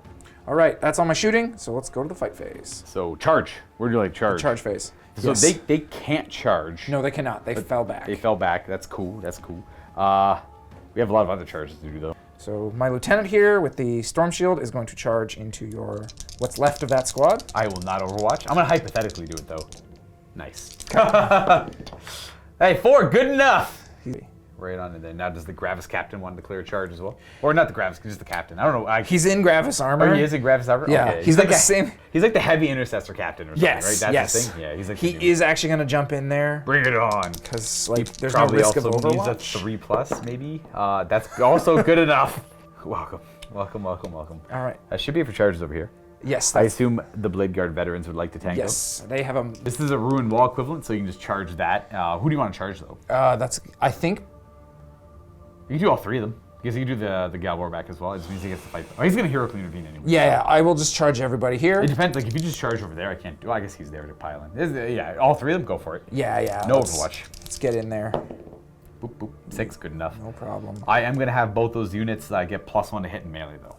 All right, that's all my shooting, so let's go to the fight phase. So charge. Where do you like charge? Charge phase. So Yes. they can't charge. No, they cannot. They fell back. They fell back. That's cool. That's cool. We have a lot of other charges to do though. So my lieutenant here with the storm shield is going to charge into your what's left of that squad. I will not overwatch. I'm gonna hypothetically do it though. Nice. Hey, 4, good enough. Right on in there. Now, does the Gravis captain want to declare a charge as well? Or not the Gravis, just the captain. I don't know. He's in Gravis armor. Oh, he is in Gravis armor? Yeah, Okay. he's like the same. He's like the heavy intercessor captain or something, Yes, right? That's yes. his thing? Yeah, he's like He is actually going to jump in there Bring it on. because like there's no Probably risk of also needs a Overwatch. 3+ maybe. That's also good enough. Welcome. Welcome, welcome, welcome. All right. That should be for charges over here. Yes. I assume the Blade Guard veterans would like to tank Yes, they have a. those. This is a ruined wall equivalent, so you can just charge that. Who do you want to charge though? That's I think. You can do all 3 of them. Because you can do the Galbor back as well. It just means he gets to fight. Oh, he's gonna heroically intervene anyway. Yeah, I will just charge everybody here. It depends. Like if you just charge over there, I can't do. Well, I guess he's there to pile in. Yeah, all 3 of them, go for it. Yeah. No let's- Overwatch. Let's get in there. Boop boop. 6, good enough. No problem. I am gonna have both those units get +1 to hit in melee though.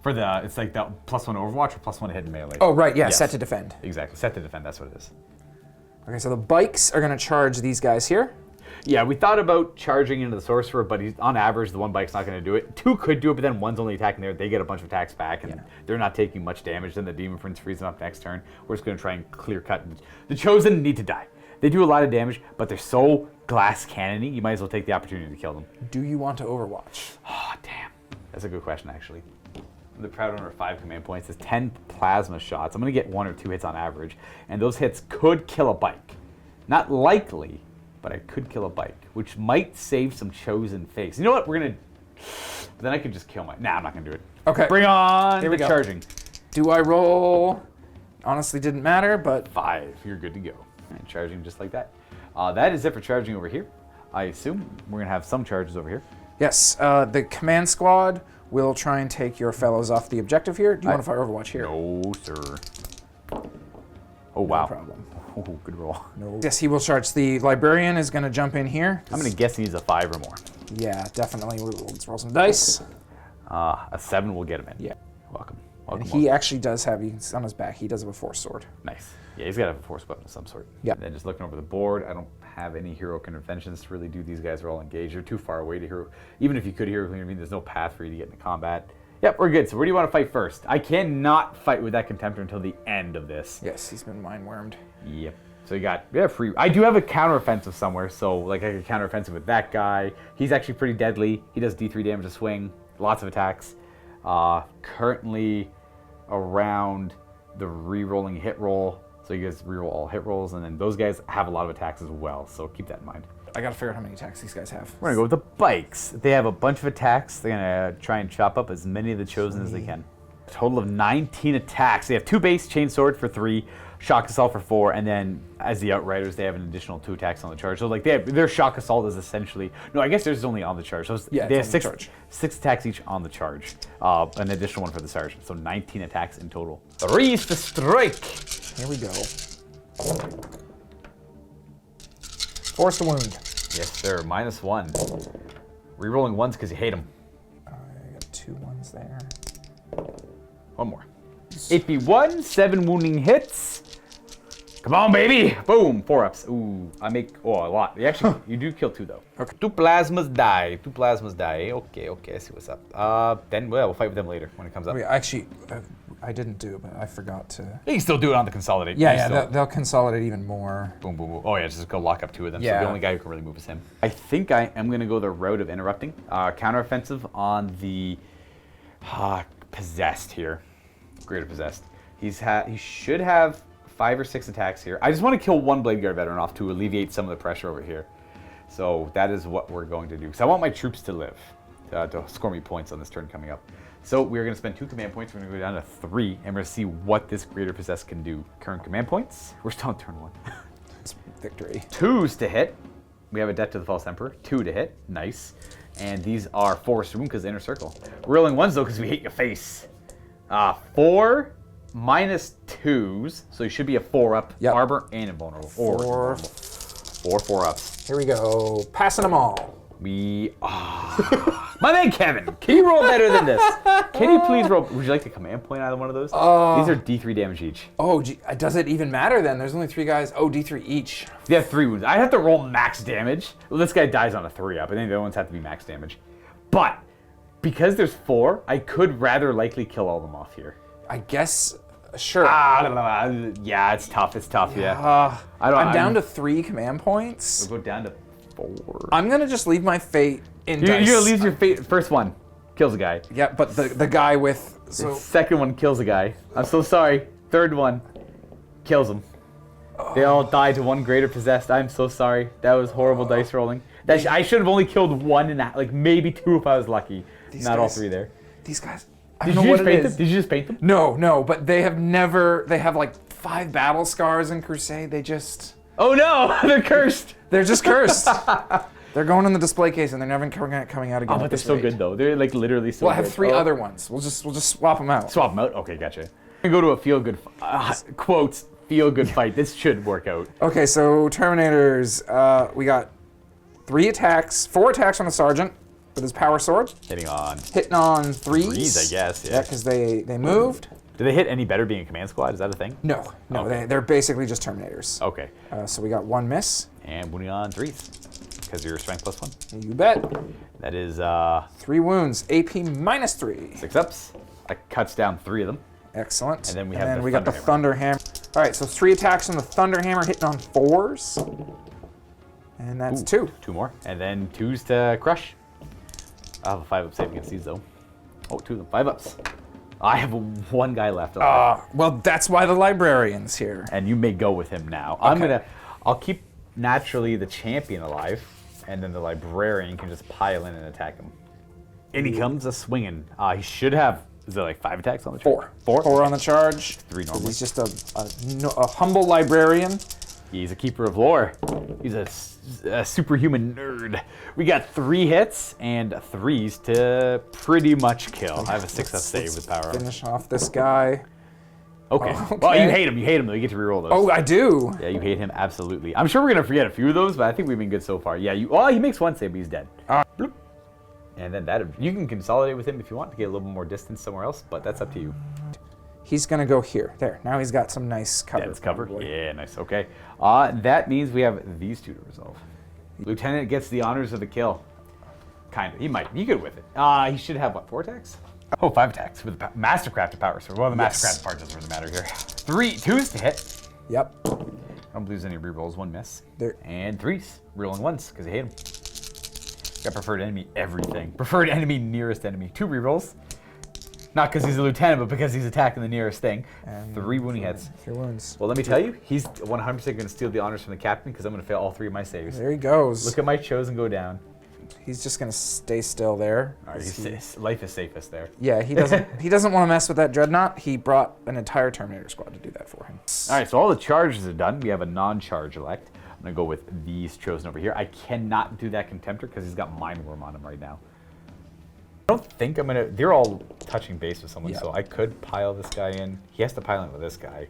For the, it's like the +1 Overwatch or +1 to hit in melee. Oh right, yeah, Yes. set to defend. Exactly. Set to defend. That's what it is. Okay, so the bikes are gonna charge these guys here. Yeah, we thought about charging into the sorcerer, but on average, the 1 bike's not going to do it. 2 could do it, but then 1's only attacking there. They get a bunch of attacks back, and they're not taking much damage. Then the Demon Prince frees them up next turn. We're just going to try and clear cut. The Chosen need to die. They do a lot of damage, but they're so glass cannony, you might as well take the opportunity to kill them. Do you want to Overwatch? Oh, damn. That's a good question, actually. The proud owner of 5 command points is 10 plasma shots. I'm going to get 1 or 2 hits on average, and those hits could kill a bike. Not likely, but I could kill a bike, which might save some Chosen face. You know what? We're going to... Then I could just kill my... Nah, I'm not going to do it. Okay. Bring on Here we the go. charging. Do I roll? Honestly, didn't matter, but 5. You're good to go. And charging just like that. That is it for charging over here. I assume we're going to have some charges over here. yes, the command squad will try and take your fellows off the objective here. Do you want to fire Overwatch here? No, sir. Oh, wow. No problem. Oh, good roll. No. Yes, he will charge. The librarian is going to jump in here. I'm going to guess he needs a 5 or more. Yeah, definitely. Let's roll some dice. A 7 will get him in. Yeah. Welcome. And Welcome. he actually does have, he's on his back, he does have a force sword. Nice. Yeah, he's got to have a force weapon of some sort. Yeah. And then just looking over the board, I don't have any heroic interventions to really do. These guys are all engaged. They're too far away to hero. Even if you could heroically intervene, there's no path for you to get into combat. Yep, we're good. So where do you want to fight first? I cannot fight with that Contemptor until the end of this. Yes, he's been mind-wormed. Yep. So you got, we have free. I do have a counteroffensive somewhere, so like I could counteroffensive with that guy. He's actually pretty deadly. He does D3 damage a swing, lots of attacks. Currently around the re-rolling hit roll, so you guys re-roll all hit rolls, and then those guys have a lot of attacks as well, so keep that in mind. I gotta figure out how many attacks these guys have. We're gonna go with the bikes. They have a bunch of attacks. They're gonna try and chop up as many of the Chosen as they can. A total of 19 attacks. They have 2 base, chain sword for 3, shock assault for 4, and then as the Outriders, they have an additional 2 attacks on the charge. So like their shock assault is essentially, no, I guess theirs is only on the charge. So Yeah, they it's have on the 6 charge. attacks each on the charge. An additional 1 for the sergeant. So 19 attacks in total. Raise the strike. Here we go. Force the wound. Yes, sir. -1. Rerolling ones because you hate them. I got 2 ones there. One more. AP1, 7 wounding hits. Come on, baby! Boom! 4-ups. Ooh, I make a lot. You do kill 2 though. Okay. 2 plasmas die. 2 plasmas die. Okay, I see what's up. Then we'll fight with them later when it comes up. Wait, actually, I didn't do it, but I forgot to. You can still do it on the consolidate. Yeah, they'll consolidate even more. Boom, boom, boom. Oh yeah, just go lock up 2 of them. Yeah. So the only guy who can really move is him. I think I am gonna go the route of interrupting. Counteroffensive on the possessed here. Greater possessed. He should have 5 or 6 attacks here. I just want to kill 1 Blade Guard veteran off to alleviate some of the pressure over here. So that is what we're going to do. Because I want my troops to live, to score me points on this turn coming up. So we're going to spend 2 command points. We're going to go down to 3, and we're going to see what this Greater Possessed can do. Current command points. We're still on turn 1. It's victory. 2s to hit. We have a Debt to the False Emperor. 2 to hit. Nice. And these are Force Wound because Inner Circle. We're rolling 1s though because we hate your face. 4 -2s, so you should be a 4-up. Yep. Arbor and invulnerable. 4 4-ups. Here we go. Passing them all. My man Kevin, can you roll better than this? Can you please roll? Would you like to command point either one of those? These are D3 damage each. Oh, does it even matter then? There's only 3 guys. Oh, D3 each. They have 3 wounds. I have to roll max damage. Well, this guy dies on a 3-up. I think the other ones have to be max damage. But because there's 4, I could rather likely kill all of them off here. I guess, sure. Yeah, it's tough. Yeah. I'm down to 3 command points. We'll go down to 4. I'm gonna just leave my fate in dice. You're gonna leave your fate. First one kills a guy. Yeah, but the guy with Second one kills a guy. I'm so sorry. Third one kills him. They all die to 1 Greater Possessed. I'm so sorry. That was horrible dice rolling. I should have only killed 1 and like maybe 2 if I was lucky. Not all 3 there. These guys. Did you just paint them? Did you just paint them? No, but they have like 5 battle scars in Crusade. They just. Oh no, they're cursed. They're just cursed. They're going in the display case and they're never coming out again. Oh, but they're so good though. They're like literally so good. Well, I have 3 other ones. We'll just swap them out. Swap them out? Okay, gotcha. I'm gonna go to a feel-good, quotes, feel-good fight. This should work out. Okay, so Terminators, we got 4 attacks on the Sergeant with his power sword. Hitting on 3s. 3s, I guess, yeah. Yeah, because they moved. Do they hit any better being a command squad? Is that a thing? No, Okay. they're basically just Terminators. Okay. So we got 1 miss. And wounding on 3s. Because you're strength +1. You bet. That is 3 wounds, AP -3. 6 ups. That cuts down 3 of them. Excellent. And then we got the Thunder Hammer. All right, so 3 attacks on the Thunder Hammer hitting on 4s. And that's 2. 2 more. And then 2s to crush. I'll have a 5-up save against these though. Oh, 2 of them. 5 ups. I have 1 guy left. Well, that's why the Librarian's here. And you may go with him now. Okay. I'll keep naturally the champion alive, and then the Librarian can just pile in and attack him. And he comes a swinging. He should have, is there like 5 attacks on the charge? 4. 4 on the charge. 3 normally. He's just a humble Librarian. He's a keeper of lore. He's a superhuman nerd. We got 3 hits and 3s to pretty much kill. I have a 6-up save with power. Finish off this guy. Okay. Okay. Well, you hate him though. You get to reroll those. Oh, I do. Yeah, you hate him absolutely. I'm sure we're gonna forget a few of those, but I think we've been good so far. Yeah, he makes 1 save, but he's dead. Bloop. And then you can consolidate with him if you want to get a little more distance somewhere else, but that's up to you. He's gonna go here. There. Now he's got some nice cover. Dense cover. probably. Yeah, nice. Okay. That means we have these 2 to resolve. Lieutenant gets the honors of the kill. Kind of. He might be good with it. He should have what? 4 attacks? Oh, 5 attacks with the Mastercrafted power sword. Well, the Mastercrafted part doesn't really matter here. 2s to hit. Yep. Don't lose any rerolls. 1 miss. There. And 3s. Rerolling 1s because you hate him. Got preferred enemy everything. Preferred enemy, nearest enemy. 2 rerolls. Not because he's a lieutenant, but because he's attacking the nearest thing. And 3 wounding hits. 3 wounds. Well, let me tell you, he's 100% going to steal the honors from the captain because I'm going to fail all 3 of my saves. There he goes. Look at my chosen go down. He's just gonna stay still there. All right, life is safest there. Yeah, he doesn't want to mess with that Dreadnought. He brought an entire Terminator squad to do that for him. All right, so all the charges are done. We have a non-charge elect. I'm going to go with these chosen over here. I cannot do that Contemptor because he's got Mind Worm on him right now. I don't think I'm going to... They're all touching base with someone, Yeah. so I could pile this guy in. He has to pile in with this guy.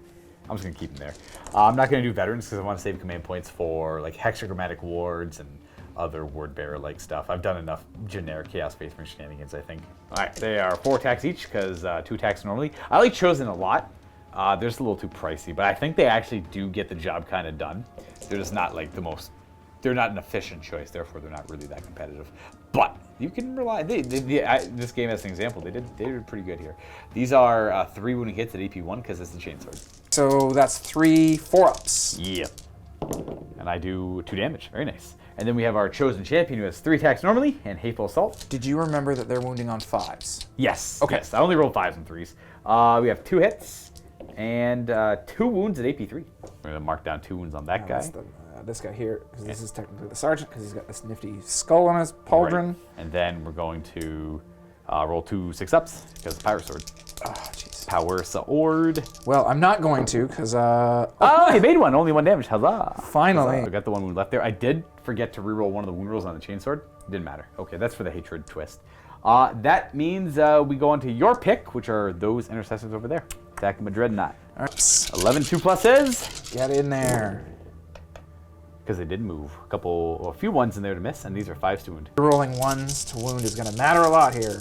I'm just going to keep them there. I'm not going to do veterans because I want to save command points for like hexagrammatic wards and other word bearer like stuff. I've done enough generic chaos space marine shenanigans, I think. All right, they are 4 attacks each because 2 attacks normally. I like Chosen a lot. They're just a little too pricey, but I think they actually do get the job kind of done. They're just not like the most, they're not an efficient choice, therefore they're not really that competitive. But you can rely, this game as an example, they did pretty good here. These are 3 wounding hits at AP 1 because it's the chainsword. So that's 3 4-ups. Yep. And I do 2 damage, very nice. And then we have our chosen champion who has 3 attacks normally and hateful assault. Did you remember that they're wounding on 5s? Yes. Okay. Yes, I only rolled 5s and 3s. We have 2 hits and 2 wounds at AP 3. We're gonna mark down 2 wounds on that guy. That's this guy here, because this is technically the sergeant, because he's got this nifty skull on his pauldron. Right. And then we're going to roll 2 6-ups because of Power Sword. Oh, jeez. Power Sword. Well, I'm not going to, because Oh, he made one. Only 1 damage. Huzzah. Finally. Huzzah. I got the 1 wound left there. I did forget to reroll one of the wound rolls on the chainsword. Didn't matter. Okay, that's for the hatred twist. That means we go on to your pick, which are those intercessors over there. Attacking my dreadnought. All right. 11 2 pluses. Get in there. Because they did move. A few ones in there to miss, and these are 5s to wound. Rolling 1s to wound is going to matter a lot here.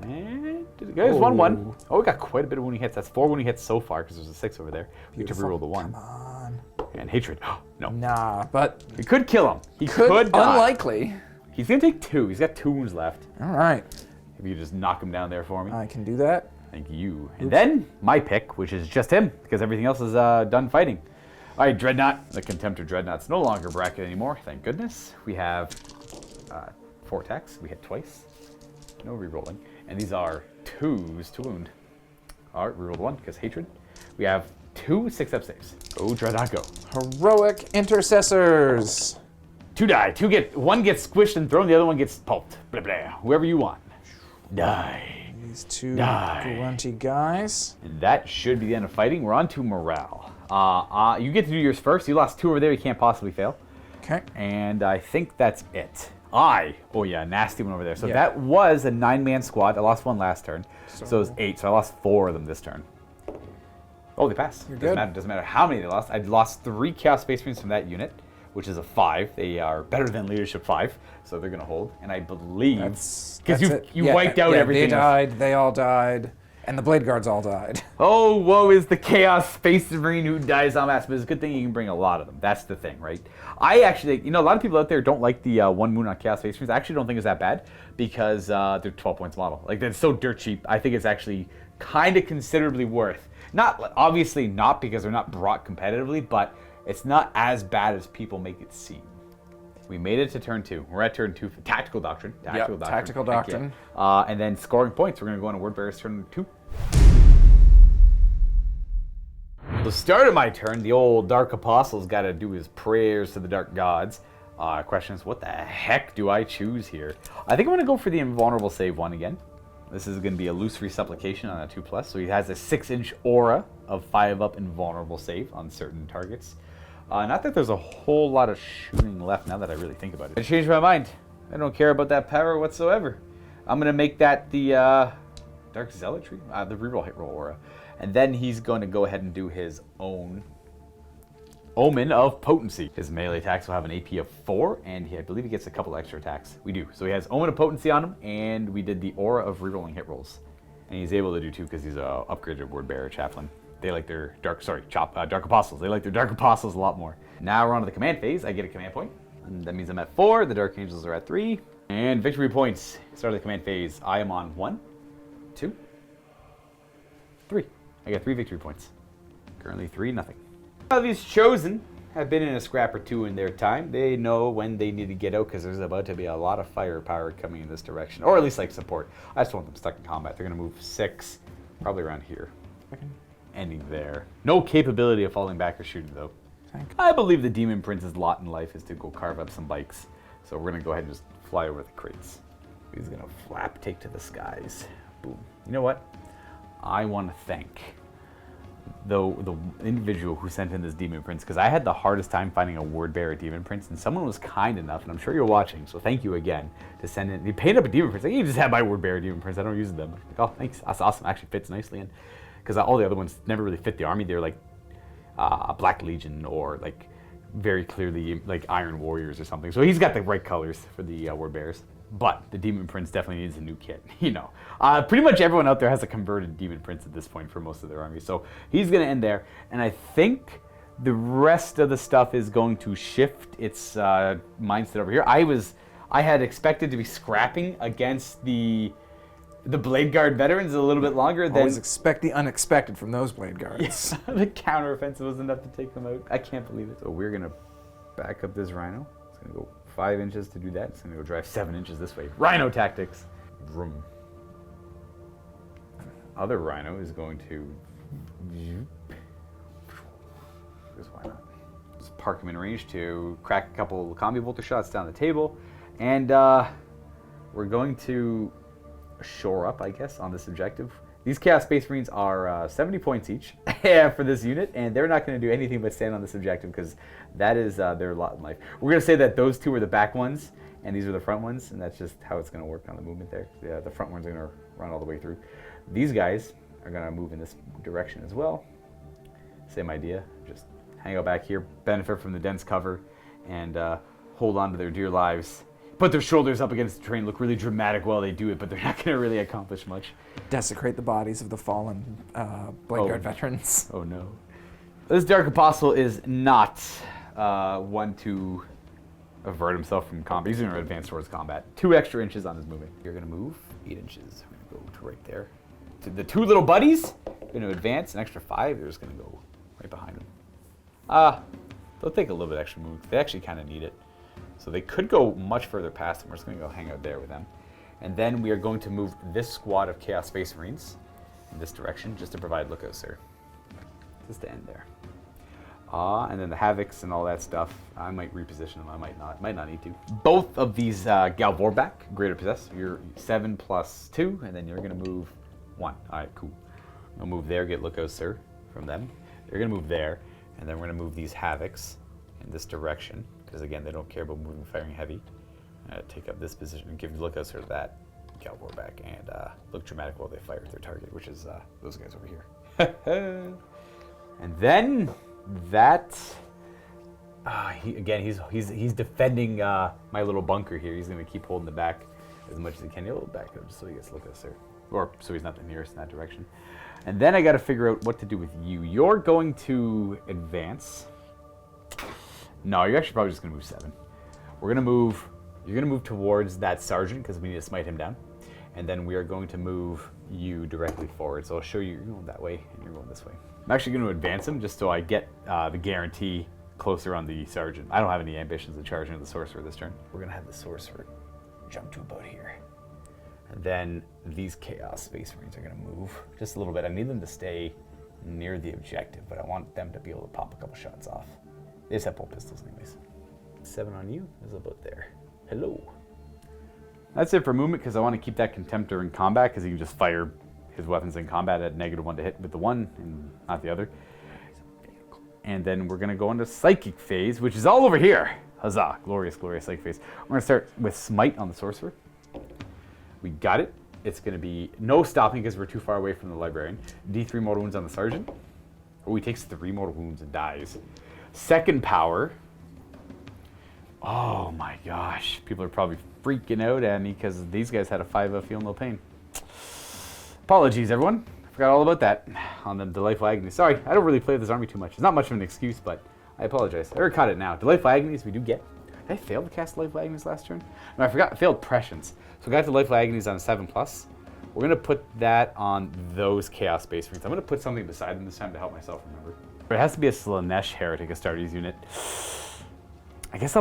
And there's 1-1. Oh, we got quite a bit of wounding hits. That's 4 wounding hits so far because there's a 6 over there. We get to reroll the 1. Come on. And hatred. No. Nah, but We could kill him. He could die. Unlikely. He's going to take 2. He's got 2 wounds left. All right. If you just knock him down there for me. I can do that. Thank you. And then my pick, which is just him, because everything else is done fighting. All right, Dreadnought. The Contempt of Dreadnought's no longer bracket anymore, thank goodness. We have 4 attacks. We hit twice. No re-rolling. And these are 2s to wound. All right, rerolled 1 because hatred. We have 2 6-up saves. Go, Dreadnought, go. Heroic intercessors. 2 die. 1 gets squished and thrown, the other one gets pulped. Blah, blah. Whoever you want. Die. These 2 Die. grunty guys. And that should be the end of fighting. We're on to morale. You get to do yours first. You lost 2 over there. You can't possibly fail. Okay. And I think that's it. Oh yeah, nasty one over there. So Yeah. that was a 9-man squad. I lost 1 last turn. So it was 8. So I lost 4 of them this turn. Oh, they passed. You're Doesn't good. matter, doesn't matter how many they lost. I lost 3 Chaos Space Marines from that unit, which is a 5. They are better than Leadership 5, so they're going to hold. And I believe... Because you wiped out everything They else. died, they all died, and the Blade Guards all died. Oh, woe is the Chaos Space Marine who dies en masse, but it's a good thing you can bring a lot of them. That's the thing, right? I actually, a lot of people out there don't like the 1 wound on Chaos Space Marines. I actually don't think it's that bad because they're 12 points model. Like, that's so dirt cheap. I think it's actually kind of considerably worth. Not, obviously not because they're not brought competitively, but it's not as bad as people make it seem. We made it to turn 2. We're at turn 2 for Tactical Doctrine. Tactical Doctrine. Yeah. And then scoring points. We're going to go on to Word Bearer's turn 2. The start of my turn, the old Dark Apostle's got to do his prayers to the Dark Gods. Question is, what the heck do I choose here? I think I'm going to go for the Invulnerable Save 1 again. This is going to be a Illusory Supplication on a 2+. So he has a 6-inch aura of 5-up Invulnerable Save on certain targets. Not that there's a whole lot of shooting left now that I really think about it. I changed my mind. I don't care about that power whatsoever. I'm going to make that the Dark Zealotry, the reroll hit roll aura. And then he's going to go ahead and do his own Omen of Potency. His melee attacks will have an AP of 4, and I believe he gets a couple extra attacks. We do. So he has Omen of Potency on him, and we did the aura of rerolling hit rolls. And he's able to do 2 because he's a upgraded Word Bearer Chaplain. They like their Dark Apostles. They like their Dark Apostles a lot more. Now we're on to the command phase. I get a command point. And that means I'm at 4. The Dark Angels are at 3. And victory points. Start of the command phase. I am on 1, 2, 3. I got 3 victory points. Currently 3-0. Now these chosen have been in a scrap or 2 in their time. They know when they need to get out because there's about to be a lot of firepower coming in this direction. Or at least like support. I just want them stuck in combat. They're going to move 6, probably around here. Ending there. No capability of falling back or shooting though. I believe the Demon Prince's lot in life is to go carve up some bikes. So we're going to go ahead and just fly over the crates. He's going to flap take to the skies. Boom. You know what? I want to thank the individual who sent in this Demon Prince because I had the hardest time finding a Word Bearer Demon Prince, and someone was kind enough, and I'm sure you're watching, so thank you again, to send in. He painted up a Demon Prince. Like, you just have my Word Bearer Demon Prince. I don't use them. Like, oh, thanks. That's awesome. Actually fits nicely in. because all the other ones never really fit the army. They're like Black Legion or like very clearly like Iron Warriors or something. So he's got the right colors for the Word Bearers. But the Demon Prince definitely needs a new kit, you know. Pretty much everyone out there has a converted Demon Prince at this point for most of their army. So he's going to end there. And I think the rest of the stuff is going to shift its mindset over here. I had expected to be scrapping against the Blade Guard veterans a little bit longer than... Always expect the unexpected from those Blade Guards. Yes, the counteroffensive was enough to take them out. I can't believe it. So we're going to back up this Rhino. It's going to go 5 inches to do that. It's going to go drive 7 inches this way. Rhino tactics. Vroom. Other Rhino is going to... Because why not? Just park him in range to crack a couple combi bolter shots down the table. And we're going to shore up, I guess, on this objective. These Chaos Space Marines are 70 points each for this unit, and they're not going to do anything but stand on this objective because that is their lot in life. We're going to say that those two are the back ones, and these are the front ones, and that's just how it's going to work on the movement there. Yeah, the front ones are going to run all the way through. These guys are going to move in this direction as well. Same idea, just hang out back here, benefit from the dense cover, and hold on to their dear lives. Put their shoulders up against the terrain, look really dramatic while they do it, but they're not going to really accomplish much. Desecrate the bodies of the fallen Blade Guard veterans. Oh no. This Dark Apostle is not one to avert himself from combat. He's going to advance towards combat. 2 extra inches on his movement. You're going to move 8 inches. We're going to go to right there. To the 2 little buddies, you're going to advance an extra 5. You're just going to go right behind them. They'll take a little bit extra move. They actually kind of need it. So they could go much further past them. We're just going to go hang out there with them. And then we are going to move this squad of Chaos Space Marines in this direction just to provide lookouts there. Just to end there. And then the Havocs and all that stuff, I might reposition them. I might not need to. Both of these Galvorback, Greater Possess, you're 7 plus 2, and then you're going to move 1. All right, cool. I'll move there, get lookouts, sir, from them. They're going to move there, and then we're going to move these Havocs in this direction. Because again, they don't care about moving firing heavy. Take up this position and give lookouts to that Galvorback and look dramatic while they fire at their target, which is those guys over here. And then that he's defending my little bunker here. He's going to keep holding the back as much as he can. He'll back up just so he gets lookouts there, or so he's not the nearest in that direction. And then I got to figure out what to do with you. You're going to advance. No, you're actually probably just going to move 7. You're going to move towards that sergeant because we need to smite him down. And then we are going to move you directly forward. So I'll show you, you're going that way and you're going this way. I'm actually going to advance him just so I get the guarantee closer on the sergeant. I don't have any ambitions of charging the sorcerer this turn. We're going to have the sorcerer jump to about here. And then these Chaos Space Marines are going to move just a little bit. I need them to stay near the objective, but I want them to be able to pop a couple shots off. They just have bolt pistols anyways. 7 on you is about there. Hello. That's it for movement because I want to keep that Contemptor in combat because he can just fire his weapons in combat at -1 to hit with the one and not the other. And then we're going to go into Psychic phase, which is all over here. Huzzah. Glorious, glorious Psychic phase. We're going to start with Smite on the Sorcerer. We got it. It's going to be no stopping because we're too far away from the Librarian. D3 mortal wounds on the Sergeant. Oh, he takes 3 mortal wounds and dies. Second power. Oh my gosh. People are probably freaking out at me because these guys had a 5 feel no pain. Apologies, everyone. I forgot all about that on the Delightful Agony. Sorry, I don't really play this army too much. It's not much of an excuse, but I apologize. I caught it now. Delightful Agonies we do get. Did I fail to cast Delightful Agonies last turn? No, I forgot. I failed Prescience. So I got Delightful Agonies on a 7+. We're going to put that on those Chaos Space Marines. I'm going to put something beside them this time to help myself remember. But it has to be a Slanesh Heretic Astartes unit. I guess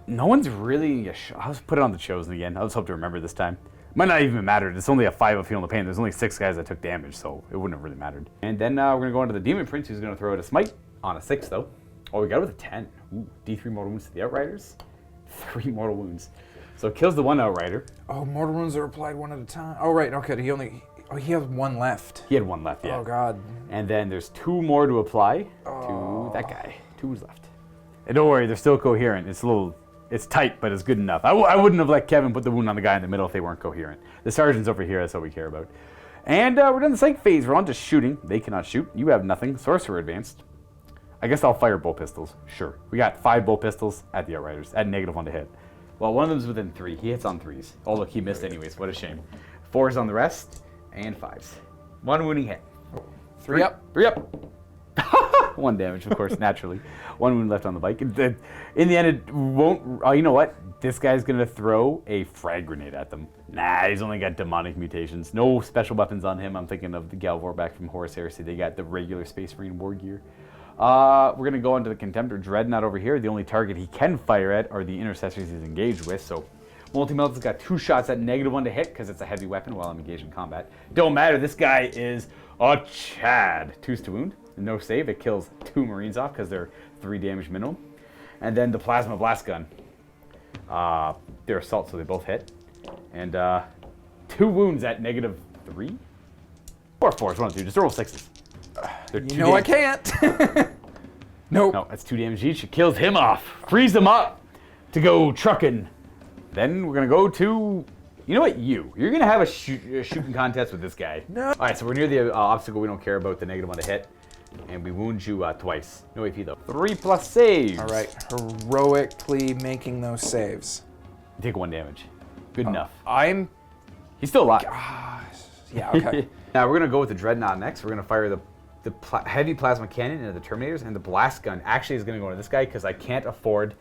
no one's really... I'll just put it on the Chosen again. I'll just hope to remember this time. Might not even matter. It's only a 5 feel no pain. There's only 6 guys that took damage, so it wouldn't have really mattered. And then we're going to go into the Demon Prince, who's going to throw out a Smite on a 6, though. Oh, we got it with a 10. Ooh, D3 mortal wounds to the Outriders. 3 mortal wounds. So it kills the one Outrider. Oh, mortal wounds are applied 1 at a time. Oh, right. Okay. He has 1 left. He had 1 left, yeah. Oh, God. And then there's 2 more to apply to that guy. 2's left. And don't worry, they're still coherent. It's tight, but it's good enough. I wouldn't have let Kevin put the wound on the guy in the middle if they weren't coherent. The sergeant's over here, that's what we care about. And we're done the psych phase. We're on to shooting. They cannot shoot. You have nothing. Sorcerer advanced. I guess I'll fire bolt pistols. Sure. We got 5 bolt pistols at the Outriders at -1 to hit. Well, one of them's within 3. He hits on 3s. Oh, look, he missed anyways. What a shame. 4s on the rest and 5s. 1 wounding hit. 3 up. 3 up. 1 damage, of course, naturally. 1 wound left on the bike. In the end, it won't... Oh, you know what? This guy's going to throw a frag grenade at them. Nah, he's only got demonic mutations. No special weapons on him. I'm thinking of the Galvor back from Horus Heresy. They got the regular Space Marine war gear. We're going to go into the Contemptor Dreadnought over here. The only target he can fire at are the intercessors he's engaged with. So Multi-Melt's got 2 shots at -1 to hit because it's a heavy weapon while I'm engaged in combat. Don't matter. This guy is a Chad. 2s to wound. No save. It kills 2 Marines off because they're 3 damage minimum. And then the Plasma Blast Gun. They're assault, so they both hit. And 2 wounds at -3? Or 4s. 1 or 2. Just roll 6s. You know I can't. Nope. No, that's 2 damage each. It kills him off. Frees them up to go trucking. Then we're going to go to... You know what? You're going to have a shooting contest with this guy. No. All right, so we're near the obstacle. We don't care about the -1 to hit. And we wound you twice. No AP, though. 3+ saves. All right. Heroically making those saves. You take 1 damage. Good enough. I'm... He's still alive. Yeah, okay. Now we're going to go with the Dreadnought next. We're going to fire the heavy plasma cannon into the Terminators, and the blast gun actually is going to go into this guy because I can't afford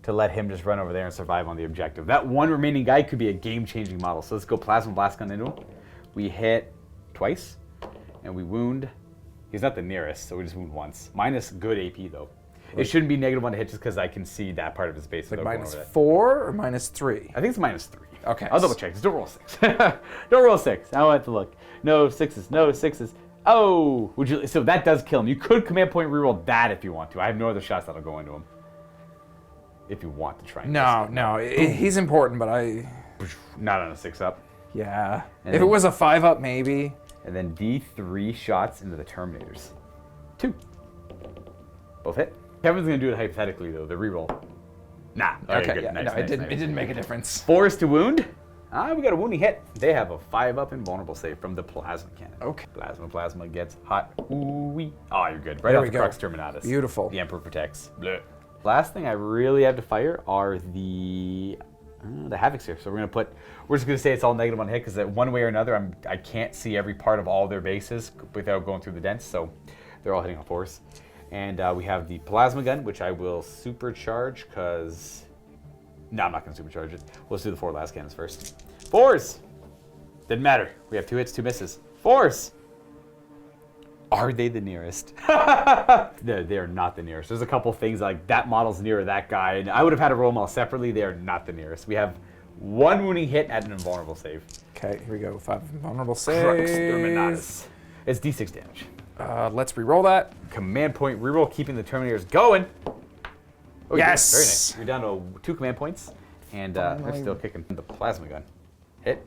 to let him just run over there and survive on the objective. That 1 remaining guy could be a game-changing model. So let's go plasma blast gun into him. We hit twice, and we wound. He's not the nearest, so we just wound once. Minus good AP, though. It shouldn't be -1 to hit just because I can see that part of his base. Like -4 or -3? I think it's -3. Okay. I'll double check. Just don't roll 6. Don't roll 6. I want to look. No 6s. No 6s. Oh, would you? So that does kill him. You could command point reroll that if you want to. I have no other shots that'll go into him. If you want to try. And No. He's important, but I... Not on a 6-up. Yeah. And if then, it was a 5-up, maybe. And then D3 shots into the Terminators. 2. Both hit. Kevin's gonna do it hypothetically though. The reroll. Nah. Okay. Good. Yeah, Nice, no, nice, it didn't. nice. It didn't make a difference. 4s to wound. We got a wounding hit. They have a 5-up invulnerable save from the plasma cannon. Okay. Plasma gets hot. Ooh-wee. Oh, you're good. Right There off we the go. Crux Terminatus. Beautiful. The Emperor protects. Blech. Last thing I really have to fire are the Havocs here. So we're just gonna say it's all -1 hit because one way or another I can't see every part of all their bases without going through the dents. So they're all hitting on 4s. And we have the plasma gun, which I will supercharge because... No, I'm not going to supercharge it. Let's do the 4 last cannons first. 4s! Didn't matter. We have 2 hits, 2 misses. 4s! Are they the nearest? They are not the nearest. There's a couple things like that model's nearer that guy, and I would have had to roll them all separately. They are not the nearest. We have 1 wounding hit at an invulnerable save. Okay, here we go. 5 invulnerable Crux saves. Terminatus. It's D6 damage. Let's re-roll that. Command point reroll, keeping the Terminators going. Oh, Yes! Very nice. You're down to 2 command points, and they're still kicking. The plasma gun. Hit.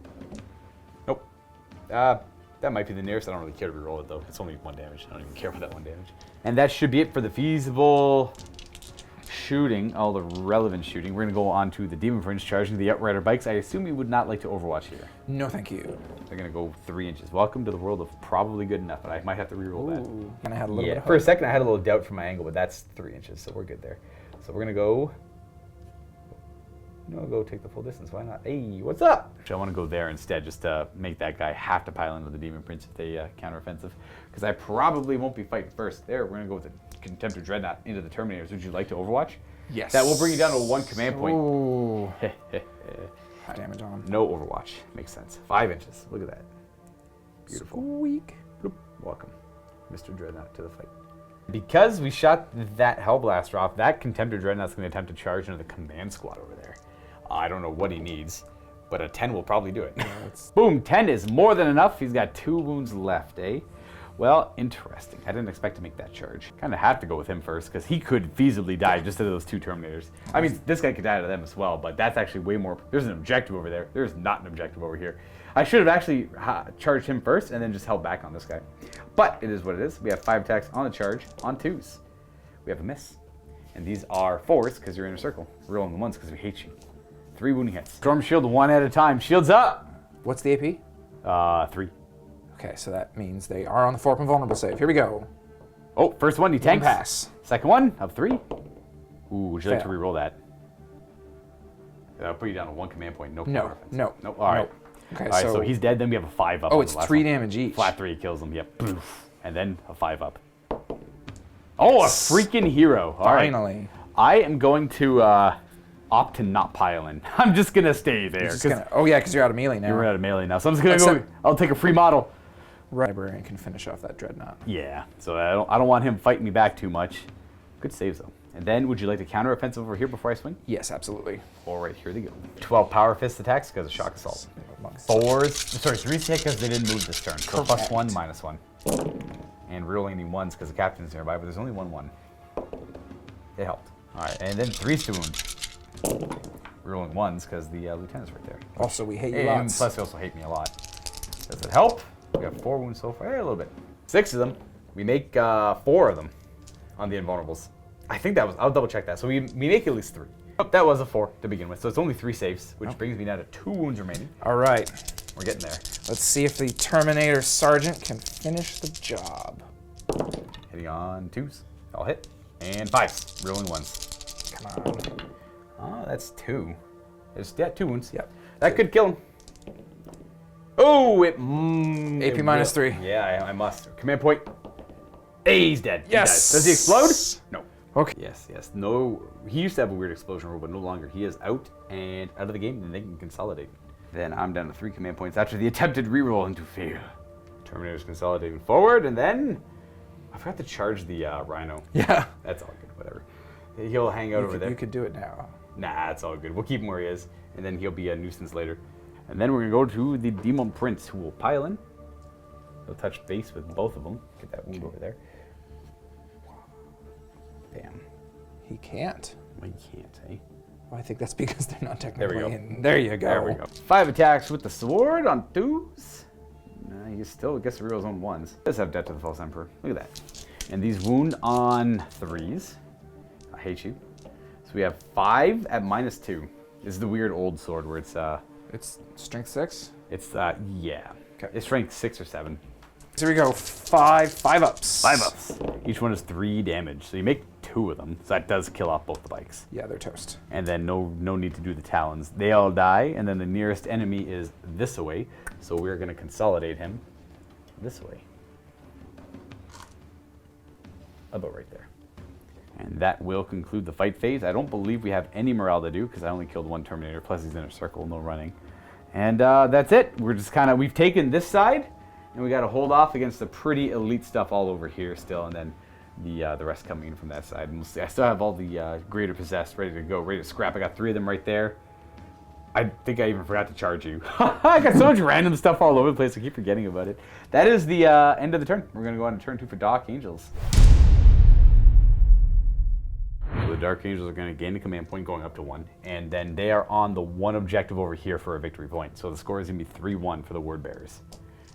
Nope. That might be the nearest. I don't really care to reroll it, though. It's only 1 damage. I don't even care about that 1 damage. And that should be it for the feasible shooting, all the relevant shooting. We're going to go on to the Demon Fringe charging the Outrider bikes. I assume you would not like to Overwatch here. No, thank you. They're going to go 3 inches. Welcome to the world of probably good enough, but I might have to reroll that. And I had a little bit of For a hope. second, I had a little doubt from my angle, but that's 3 inches, so we're good there. So we're gonna go. No, go take the full distance. Why not? Hey, what's up? I want to go there instead, just to make that guy have to pile in with the Demon Prince if they counteroffensive, because I probably won't be fighting first. There, we're gonna go with the Contemptor Dreadnought into the Terminators. Would you like to Overwatch? Yes. That will bring you down to 1 command point. Ooh. Damage on him. No Overwatch. Makes sense. 5 inches. Look at that. Beautiful. Squeak. Bloop. Welcome, Mr. Dreadnought, to the fight. Because we shot that Hellblaster off, that Contemptor Dreadnought's going to attempt to charge into the command squad over there. I don't know what he needs, but a 10 will probably do it. Boom, 10 is more than enough. He's got 2 wounds left, eh? Well, interesting. I didn't expect to make that charge. Kind of had to go with him first, because he could feasibly die just out of those 2 Terminators. I mean, this guy could die out of them as well, but that's actually way more... There's an objective over there. There's not an objective over here. I should have actually charged him first and then just held back on this guy. But it is what it is. We have 5 attacks on the charge on 2s. We have a miss. And these are 4s because you're in a circle. We're rolling the 1s because we hate you. 3 wounding hits. Storm shield 1 at a time. Shields up! What's the AP? 3. Okay, so that means they are on the 4-up invulnerable save. Here we go. Oh, first one, he One tanks. pass. Second one, of 3. Ooh, would you like to Fail. reroll that? That'll put you down to 1 command point. No No, counter offense. no, Nope. All right. Okay, All right, so he's dead. Then we have a 5-up. Oh, on it's the last 3 one. damage each. Flat 3 kills him. Yep. Poof. And then a 5-up. Oh, a freaking hero. All right. Finally. I am going to opt to not pile in. I'm just going to stay there. Oh, yeah, because you're out of melee now. You're out of melee now. So I'm just going to go. Except- I'll take a free model. Librarian can finish off that Dreadnought. Yeah. So I don't want him fighting me back too much. Good saves, though. And then, would you like to counter offensive over here before I swing? Yes, absolutely. All right, here they go. 12 power fist attacks because of shock assault. 3 hit because they didn't move this turn. So Correct. +1, -1. And rolling any 1s because the captain's nearby, but there's only 1/1. It helped. All right, and then 3 to wound. Rolling 1s because the lieutenant's right there. Also, we hate you And lots. plus, they also hate me a lot. Does it help? We got 4 wounds so far. A little bit. 6 of them. We make 4 of them on the invulnerables. I think that was. I'll double check that. So we make at least 3. Oh, that was a 4 to begin with. So it's only 3 saves, which brings me down to 2 wounds remaining. All right. We're getting there. Let's see if the Terminator Sergeant can finish the job. Hitting on 2s. I'll hit. And 5s. Rolling 1s. Come on. Oh, that's 2. There's 2 wounds. Yep. That could kill him. Oh, it. AP -3. Yeah, I must. Command point. Hey, he's dead. Yes. He dies. Does he explode? No. Okay. Yes, yes. No. He used to have a weird explosion rule, but no longer. He is out and out of the game, and they can consolidate. Then I'm down to 3 command points after the attempted reroll into fail. Terminator's consolidating forward, and then I forgot to charge the Rhino. Yeah. That's all good. Whatever. He'll hang out over there. You could do it now. Nah, it's all good. We'll keep him where he is, and then he'll be a nuisance later. And then we're gonna go to the Demon Prince, who will pile in. He'll touch base with both of them. Get that wound over there. Bam. He can't. Well, you can't, eh? Well, I think that's because they're not technically go. in. There you go. There we go. 5 attacks with the sword on 2s. Nah, he still gets to reroll his own 1s. Does have Death to the False Emperor. Look at that. And these wound on 3s. I hate you. So we have 5 at -2. This is the weird old sword where it's It's strength 6. It's yeah. Okay. It's strength 6 or 7. So here we go. 5 ups. 5 ups. Each one is 3 damage. So you make 2 of them. So that does kill off both the bikes. Yeah, they're toast. And then no need to do the talons. They all die, and then the nearest enemy is this way. So we're gonna consolidate him this way. About right there. And that will conclude the fight phase. I don't believe we have any morale to do because I only killed 1 Terminator, plus he's in a circle, no running. And that's it. We're just we've taken this side, and we got to hold off against the pretty elite stuff all over here still, and then the rest coming in from that side. And we'll see. I still have all the greater possessed ready to go, ready to scrap. I got 3 of them right there. I think I even forgot to charge you. I got so much random stuff all over the place. I keep forgetting about it. That is the end of the turn. We're going to go on to turn 2 for Dark Angels. So the Dark Angels are going to gain a command point going up to 1, and then they are on the 1 objective over here for a victory point. So the score is going to be 3-1 for the Word Bearers.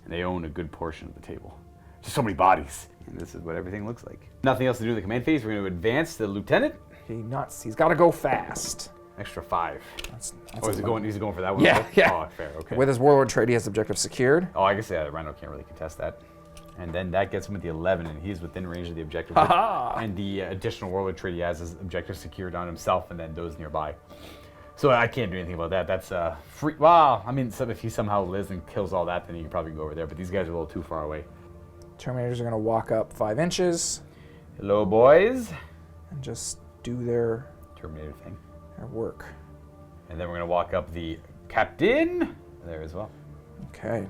And they own a good portion of the table. Just so many bodies. And this is what everything looks like. Nothing else to do with the command phase. We're going to advance the Lieutenant. He's got to go fast. Extra 5. That's Oh, is he going for that one? Yeah, also? yeah. Oh, fair, okay. With his Warlord trait, he has objective secured. Oh, I guess the Rhino can't really contest that. And then that gets him with the 11, and he's within range of the objective. And the additional Warlord trait he has is objective secured on himself and then those nearby. So I can't do anything about that. That's free. Wow. I mean, so if he somehow lives and kills all that, then he can probably go over there. But these guys are a little too far away. Terminators are going to walk up 5 inches Hello, boys. and just do their Terminator thing. work. And then we're going to walk up the Captain there as well. Okay.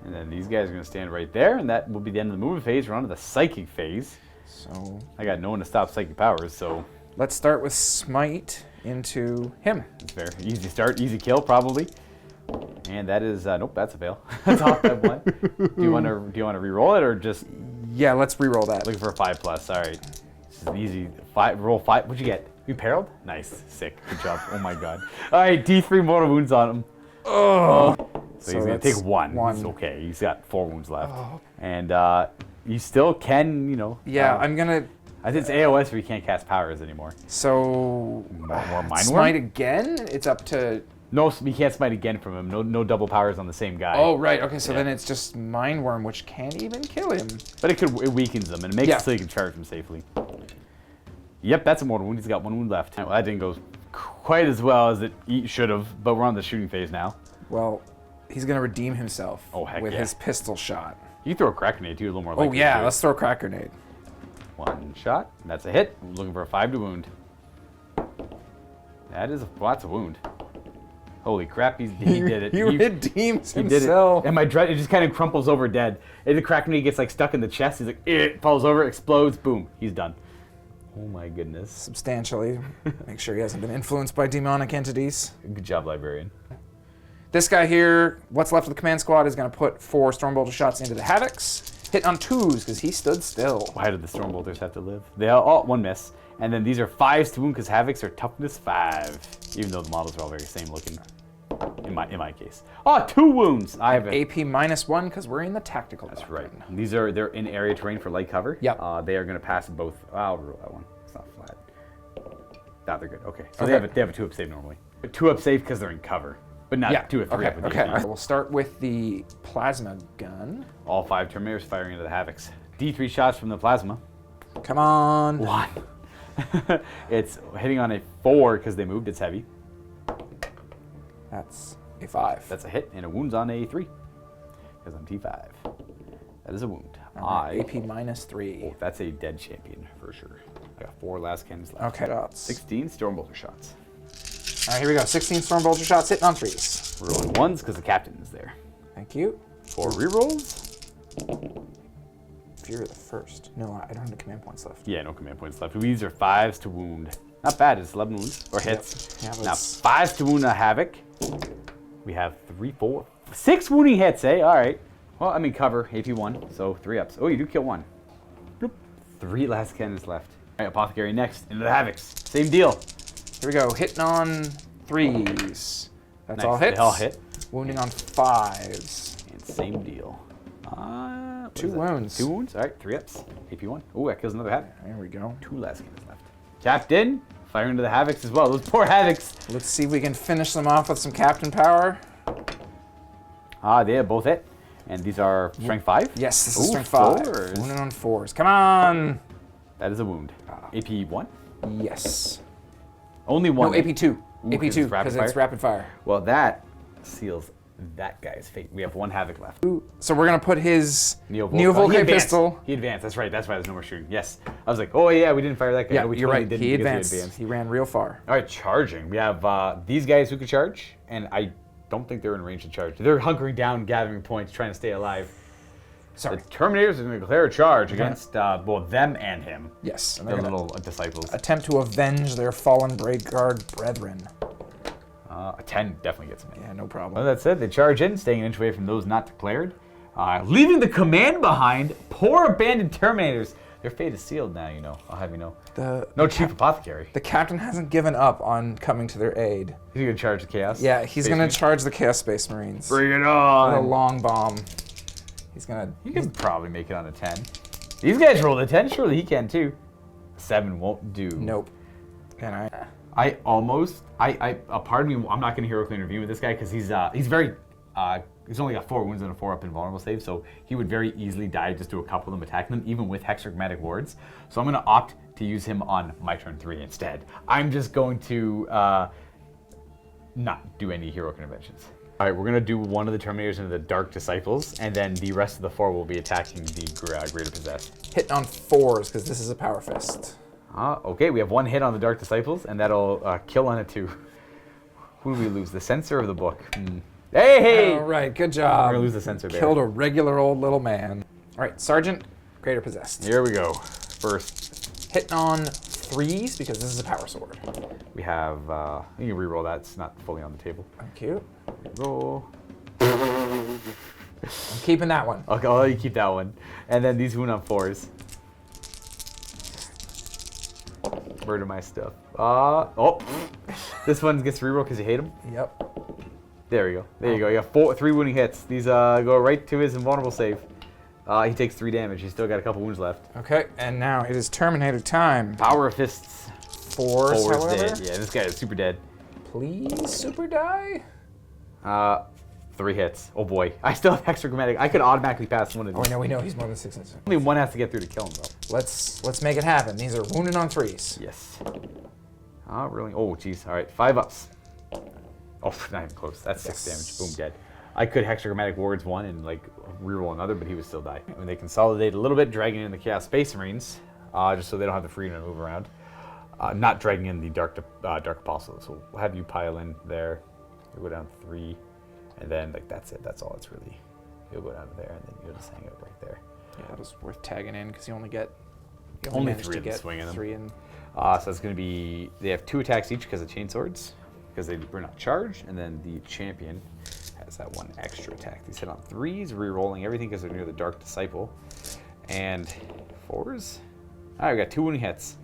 And then these guys are going to stand right there, and that will be the end of the movement phase. We're on to the Psychic phase. So I got no one to stop Psychic powers, so let's start with Smite into him. it's fair. Easy start, easy kill, probably. And that is nope, that's a fail. That's off that one. Do you want to re-roll it or just Yeah, let's re-roll that. looking for a 5+? All right, this is an easy 5. Roll 5. What'd you get? You parried? Nice, sick, good job. Oh my god. All right, D3 mortal wounds on him. Oh. So he's gonna that's take 1. It's okay. He's got 4 wounds left, and you still can, Yeah, I'm gonna. I think it's AOS where you can't cast powers anymore. So More mind Smite worm? again. It's up to No, we can't smite again from him. No double powers on the same guy. Oh, right. Okay, so then it's just Mind Worm, which can't even kill him. But it weakens him and it makes it so you can charge him safely. Yep, that's a mortal wound. He's got 1 wound left. Well, that didn't go quite as well as it should have, but we're on the shooting phase now. Well, he's going to redeem himself with his pistol shot. You can throw a crack grenade too, a little more likely. Oh, yeah, let's throw a crack grenade. 1 shot. That's a hit. I'm looking for a 5 to wound. That's a wound. Holy crap, he did it. He redeems himself. Did it. And my dread, it just kind of crumples over dead. And the crack grenade gets like stuck in the chest. He's like, it falls over, explodes, boom, he's done. Oh my goodness. Substantially. Make sure he hasn't been influenced by demonic entities. Good job, Librarian. This guy here, what's left of the command squad, is going to put 4 Stormbolter shots into the Havocs. Hit on 2s, because he stood still. Why did the Stormbolters have to live? They all 1 miss. And then these are 5s to wound, because Havocs are toughness 5. Even though the models are all very same looking. In my case. Oh, 2 wounds! I have AP -1, because we're in the tactical That's doctrine. right. And they're in area terrain for light cover. Yep. They are going to pass both. I'll roll that one. It's not flat. No, they're good. Okay. So they have a 2-up save normally. 2-up save because they're in cover. But not 2 or 3 up with Okay. the AP. We'll start with the plasma gun. All 5 Terminators firing into the Havocs. D3 shots from the plasma. Come on. 1. It's hitting on a 4 because they moved. It's heavy. That's a 5. That's a hit, and a wound's on a 3 because I'm T5. That is a wound. Right, AP -3. Oh, that's a dead champion for sure. I got 4 last cannons left. Okay. 16 Stormbolter shots. All right, here we go. 16 Stormbolter shots hitting on 3s. We're rolling 1s because the captain is there. Thank you. 4 rerolls. Fear the first. No, I don't have the command points left. Yeah, no command points left. These are 5s to wound. Not bad. It's 11 wounds or hits. Yep. Yeah, now 5s to wound a Havoc. We have 3, 4, 6 wounding hits. Eh? All right. Well, I mean cover AP1, so 3 ups. Oh, you do kill 1. Bloop. 3 last cannons left. All right, Apothecary next into the Havocs. Same deal. Here we go. Hitting on 3s. That's Nice. all hits. They all hit. Wounding on 5s. And same deal. 2 wounds. 2 wounds. All right, 3 ups. AP1. Oh, that kills another Havoc. There we go. 2 last cannons left. Captain, fire into the Havocs as well. Those poor Havocs. Let's see if we can finish them off with some captain power. They have both hit. And these are strength 5? Yes, this is Ooh, strength 5. 4s. Wounding on 4s. Come on. That is a wound. AP1? Yes. Only 1. No, AP2. Ooh, AP2, because it's rapid fire. Well, that seals that guy's fate. We have 1 Havoc left. So we're going to put his Neo He Volkite advanced. pistol. He advanced. That's right. That's why there's no more shooting. Yes. I was like, oh, yeah, we didn't fire that guy. Yeah, No, we you're totally right. didn't He because advanced. He ran real far. All right, charging. We have these guys who can charge, and I don't think they're in range to charge. They're hunkering down, gathering points, trying to stay alive. Sorry. The Terminators are going to declare a charge against them and him. Yes. And Their they're little disciples. attempt to avenge their fallen Braidguard brethren. A 10 definitely gets him in. Yeah, no Well, problem. that's it. They charge in, staying an inch away from those not declared. Leaving the command behind. Poor abandoned Terminators. Their fate is sealed now, you know. I'll have you know. No Chief Apothecary. The captain hasn't given up on coming to their aid. He's going to charge the Chaos. Yeah, he's Space going Marine. to charge the Chaos Space Marines. Bring it With a on. long bomb. He's going He to... can probably make it on a 10. These guys rolled a 10. Surely he can too. 7 won't do. Nope. And I... I almost, pardon me, I'm not going to heroically intervene with this guy because he's very, he's only got 4 wounds and a 4-up invulnerable save, so he would very easily die just to a couple of them attacking them, even with Hexagrammatic Wards. So I'm going to opt to use him on my turn 3 instead. I'm just going to not do any heroic interventions. All right, we're going to do one of the Terminators into the Dark Disciples, and then the rest of the 4 will be attacking the Greater Possessed. Hitting on 4s, because this is a Power Fist. Okay, we have 1 hit on the Dark Disciples, and that'll kill on a 2. Who do we lose? The censor of the book? Hey! All right, good job. We're gonna lose the censor there. Killed a regular old little man. All right, Sergeant, Greater Possessed. Here we go. First, Hitting on 3s, because this is a Power Sword. we have, you can reroll that. It's not fully on the table. Thank you. Roll. I'm keeping that one. Okay, I'll let you keep that one. And then these wound on 4s. Murder my stuff. This one gets reroll because you hate him. Yep. There we go. There you go. You have 3 wounding hits. These go right to his invulnerable save. He takes 3 damage. He's still got a couple wounds left. Okay, and now it is Terminator time. Power of Fists. 4s, however. Dead. Yeah, this guy is super dead. Please super die. 3 hits. Oh boy. I still have hexagomatic. I could automatically pass one of these. Oh, no, we know he's more than 6 inches. Only one has to get through to kill him, though. Let's make it happen. These are wounded on 3s. Yes. Oh, really? Oh, jeez. All right. 5 ups. Oh, not even close. That's 6 damage. Boom, dead. I could hexagrammatic wards one and like reroll another, but he would still die. When they consolidate a little bit, dragging in the Chaos Space Marines, just so they don't have the freedom to move around. Not dragging in the Dark Apostle. So we'll have you pile in there. You'll go down 3, and then like that's it. That's all it's really. You'll go down to there, and then you'll just hang out right there. Yeah, that was worth tagging in because you only get. Only 3 of them swinging them. 3 in. So that's going to be. They have 2 attacks each because of chainswords, because they were not charged, and then the champion has that 1 extra attack. These hit on 3s, re-rolling everything because they're near the Dark Disciple, and 4s. All right, we got 2 winning hits.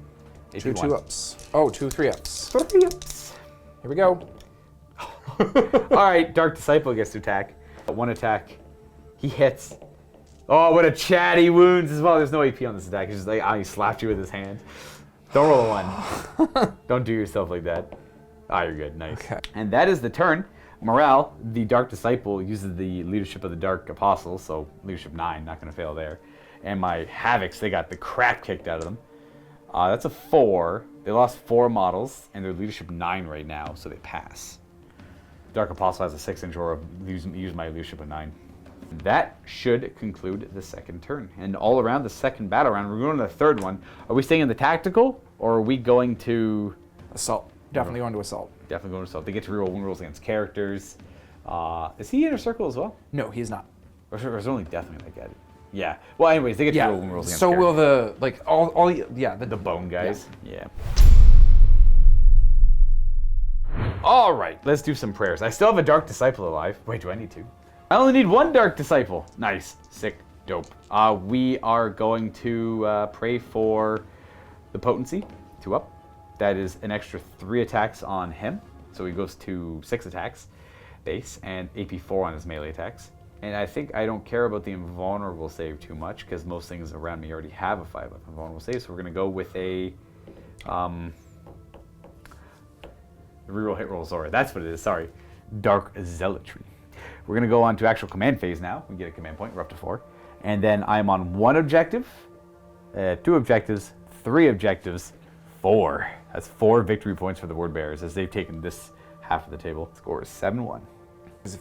2 2-ups. Oh, 2 3-ups. 3 ups. Here we go. All right, Dark Disciple gets to attack. 1 attack. He hits. Oh, what a chatty wounds as well. There's no AP on this attack. He's just like, he slapped you with his hand. Don't roll a 1. Don't do yourself like that. Ah, you're good. Nice. Okay. And that is the turn. Morale, the Dark Disciple uses the leadership of the Dark Apostle, so leadership 9, not going to fail there. And my Havocs, they got the crap kicked out of them. That's a 4. They lost 4 models, and they're leadership 9 right now, so they pass. Dark Apostle has a 6-inch aura. Use my leadership of 9. That should conclude the second turn. And all around the second battle round, we're going to the third one. Are we staying in the tactical, or are we going to... Assault. Definitely going to assault. Definitely going to assault. They get to reroll wound rolls against characters. Is he inner circle as well? No, he's not. Or is it only definitely like that? Yeah. Well, anyways, they get to reroll wound rolls against so characters. will the, like, all yeah. The bone guys? Yeah. All right, let's do some prayers. I still have a Dark Disciple alive. Wait, do I need 2? I only need 1 Dark Disciple. Nice. Sick. Dope. We are going to pray for the potency. 2 up. That is an extra 3 attacks on him. So he goes to 6 attacks base and AP 4 on his melee attacks. And I think I don't care about the invulnerable save too much because most things around me already have a 5-up invulnerable save. So we're going to go with a reroll hit roll. Sorry, that's what it is. Sorry. Dark Zealotry. We're going to go on to actual command phase now. We get a command point. We're up to 4. And then I'm on 1 objective, 2 objectives, 3 objectives, 4. That's 4 victory points for the word bearers as they've taken this half of the table. Score is 7-1.